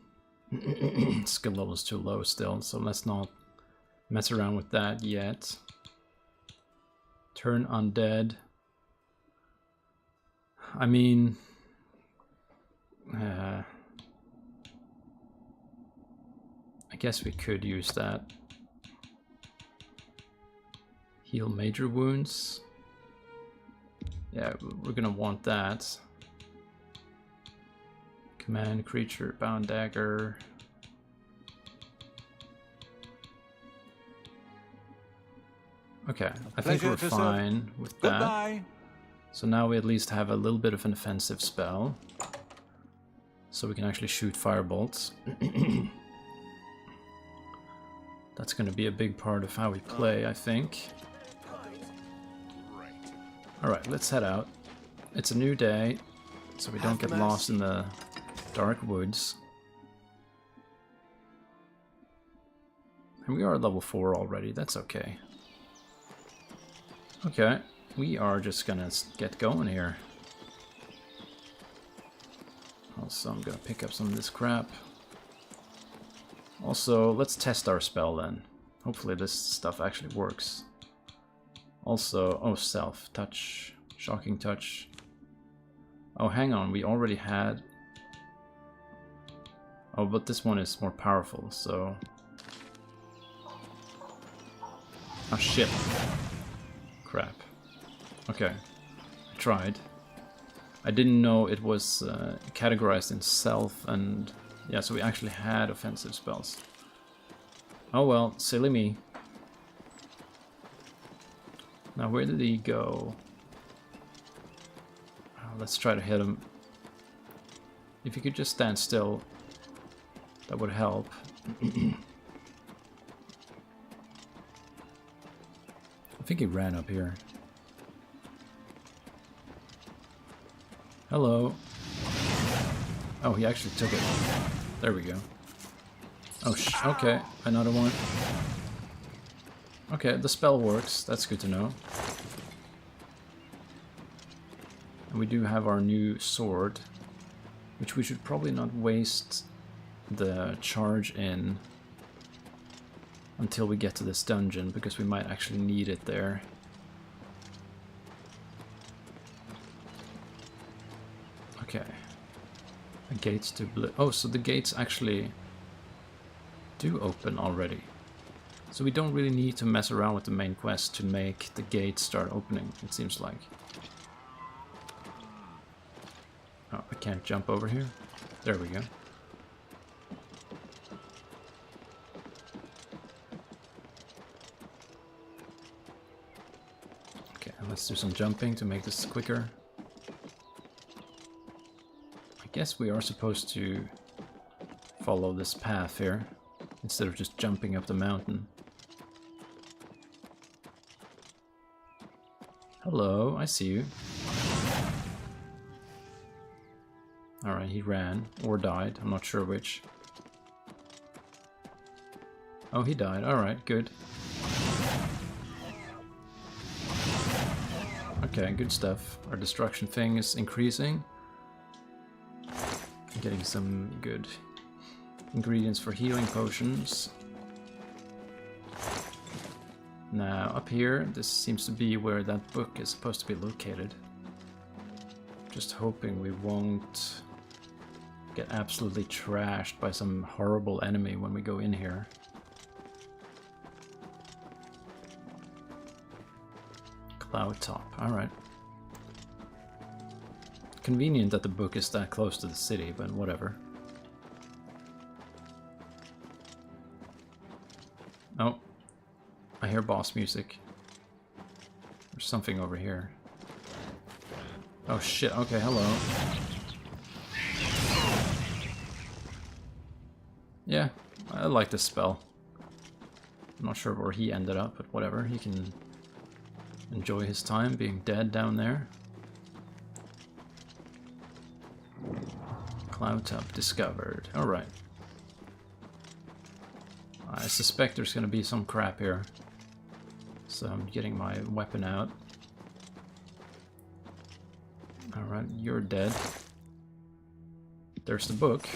Skill level is too low still, so let's not mess around with that yet. Turn undead. I mean... I guess we could use that. Heal major wounds. Yeah, we're gonna want that. Command creature, bound dagger. Okay, I think we're fine with that. Goodbye. So now we at least have a little bit of an offensive spell. So we can actually shoot firebolts. That's going to be a big part of how we play, I think. Alright, let's head out. It's a new day, so we don't get lost in the dark woods. And we are at level 4 already, that's okay. Okay, we are just gonna get going here. Also, I'm gonna pick up some of this crap. Also, let's test our spell then. Hopefully this stuff actually works. Also, oh, self, touch, shocking touch. Oh, hang on, we already had... Oh, but this one is more powerful, so... Oh, shit. Crap. Okay, I tried. I didn't know it was categorized in self and... Yeah, so we actually had offensive spells. Oh well, silly me. Now where did he go? Let's try to hit him. If he could just stand still, that would help. I think he ran up here. Hello. Oh, he actually took it. There we go. Oh, okay, another one. Okay, the spell works. That's good to know. And we do have our new sword, which we should probably not waste the charge in until we get to this dungeon, because we might actually need it there. Okay. The gates to oh, so the gates actually do open already. So we don't really need to mess around with the main quest to make the gates start opening, it seems like. Oh, I can't jump over here. There we go. Okay, let's do some jumping to make this quicker. I guess we are supposed to follow this path here, instead of just jumping up the mountain. Hello, I see you. Alright, he ran, or died, I'm not sure which. Oh, he died, alright, good. Okay, good stuff. Our destruction thing is increasing. Getting some good ingredients for healing potions. Now, up here, this seems to be where that book is supposed to be located. Just hoping we won't get absolutely trashed by some horrible enemy when we go in here. Cloud top, alright. Convenient that the book is that close to the city, but whatever. Oh, I hear boss music. There's something over here. Oh shit, okay, hello. Yeah, I like this spell. I'm not sure where he ended up, but whatever, he can enjoy his time being dead down there. Cloud top discovered. Alright. I suspect there's gonna be some crap here. So I'm getting my weapon out. Alright, you're dead. There's the book.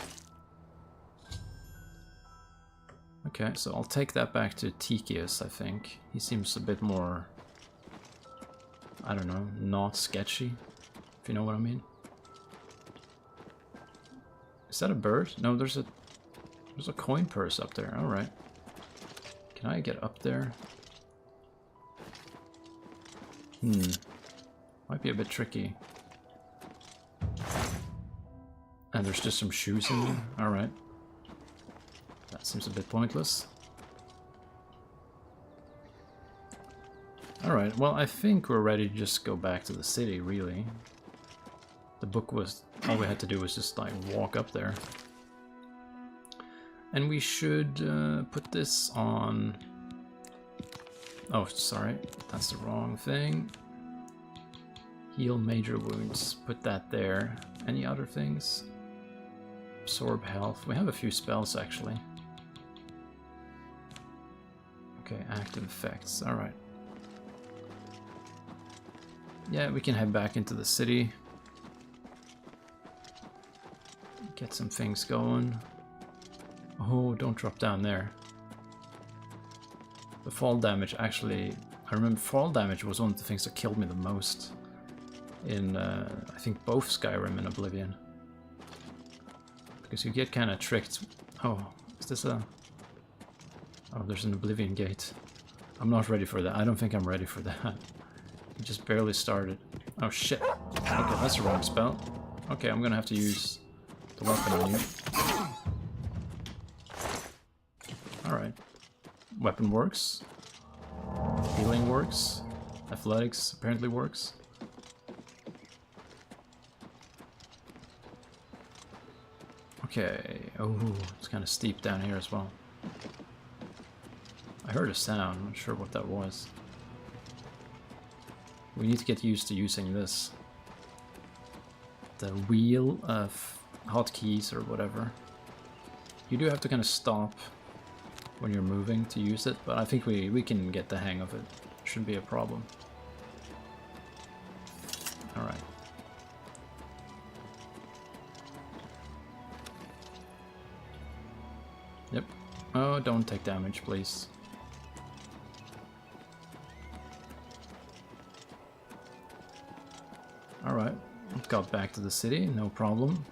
Okay, so I'll take that back to Tychius, I think. He seems a bit more, I don't know, not sketchy, if you know what I mean. Is that a bird? No, there's a coin purse up there. Alright. Can I get up there? Might be a bit tricky. And there's just some shoes in there. Alright. That seems a bit pointless. Alright, well I think we're ready to just go back to the city, really. The book was... all we had to do was just like walk up there. And we should put this on... oh, sorry, that's the wrong thing. Heal major wounds, put that there. Any other things? Absorb health. We have a few spells actually. Okay, active effects, alright. Yeah, we can head back into the city. Get some things going. Oh, don't drop down there. The fall damage actually... I remember fall damage was one of the things that killed me the most in, I think, both Skyrim and Oblivion. Because you get kind of tricked. Oh, is this a... oh, there's an Oblivion gate. I'm not ready for that. I don't think I'm ready for that. We just barely started. Oh, shit. Okay, that's the wrong spell. Okay, I'm gonna have to use the weapon on you. Alright. Weapon works. Healing works. Athletics apparently works. Okay. Oh, it's kind of steep down here as well. I heard a sound. I'm not sure what that was. We need to get used to using this. The wheel of hotkeys or whatever. You do have to kind of stop when you're moving to use it, but I think we can get the hang of it. Shouldn't be a problem. Alright. Yep. Oh, don't take damage, please. Alright. Got back to the city, no problem.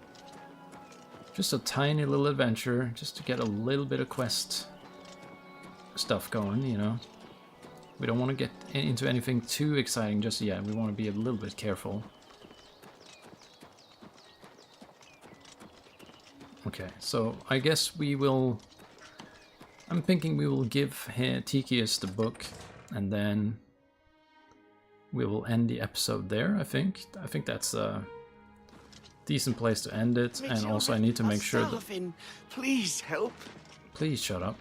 Just a tiny little adventure, just to get a little bit of quest stuff going, you know. We don't want to get into anything too exciting just yet. We want to be a little bit careful. Okay, so I guess we will... I'm thinking we will give Tychius the book, and then we will end the episode there, I think. I think that's decent place to end it, and also I need to make sure that... Please help. Please shut up.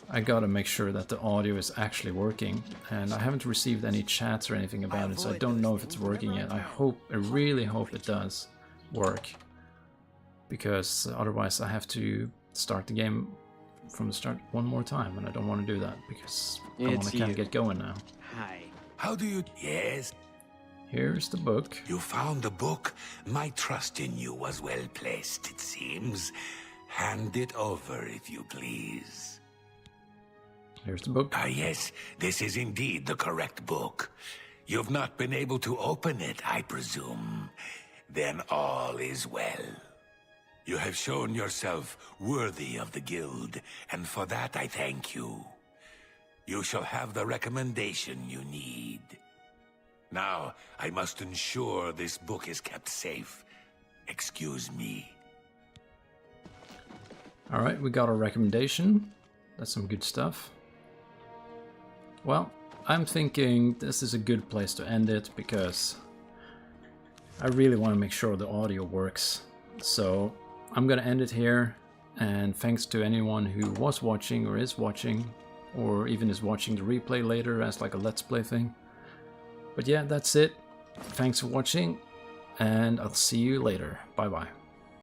I gotta make sure that the audio is actually working, and I haven't received any chats or anything about it, so I don't know if it's working yet. I really hope it does work, because otherwise I have to start the game from the start one more time, and I don't want to do that, because I want to kind of get going now. Hi. How do you... Yes? Here's the book. You found the book? My trust in you was well placed, it seems. Hand it over, if you please. Here's the book. Ah, yes, this is indeed the correct book. You've not been able to open it, I presume. Then all is well. You have shown yourself worthy of the guild, and for that I thank you. You shall have the recommendation you need. Now, I must ensure this book is kept safe. Excuse me. Alright, we got a recommendation. That's some good stuff. Well, I'm thinking this is a good place to end it, because I really want to make sure the audio works. So I'm gonna end it here, and thanks to anyone who was watching or is watching, or even is watching the replay later as like a let's play thing. But yeah, that's it. Thanks for watching, and I'll see you later. Bye bye.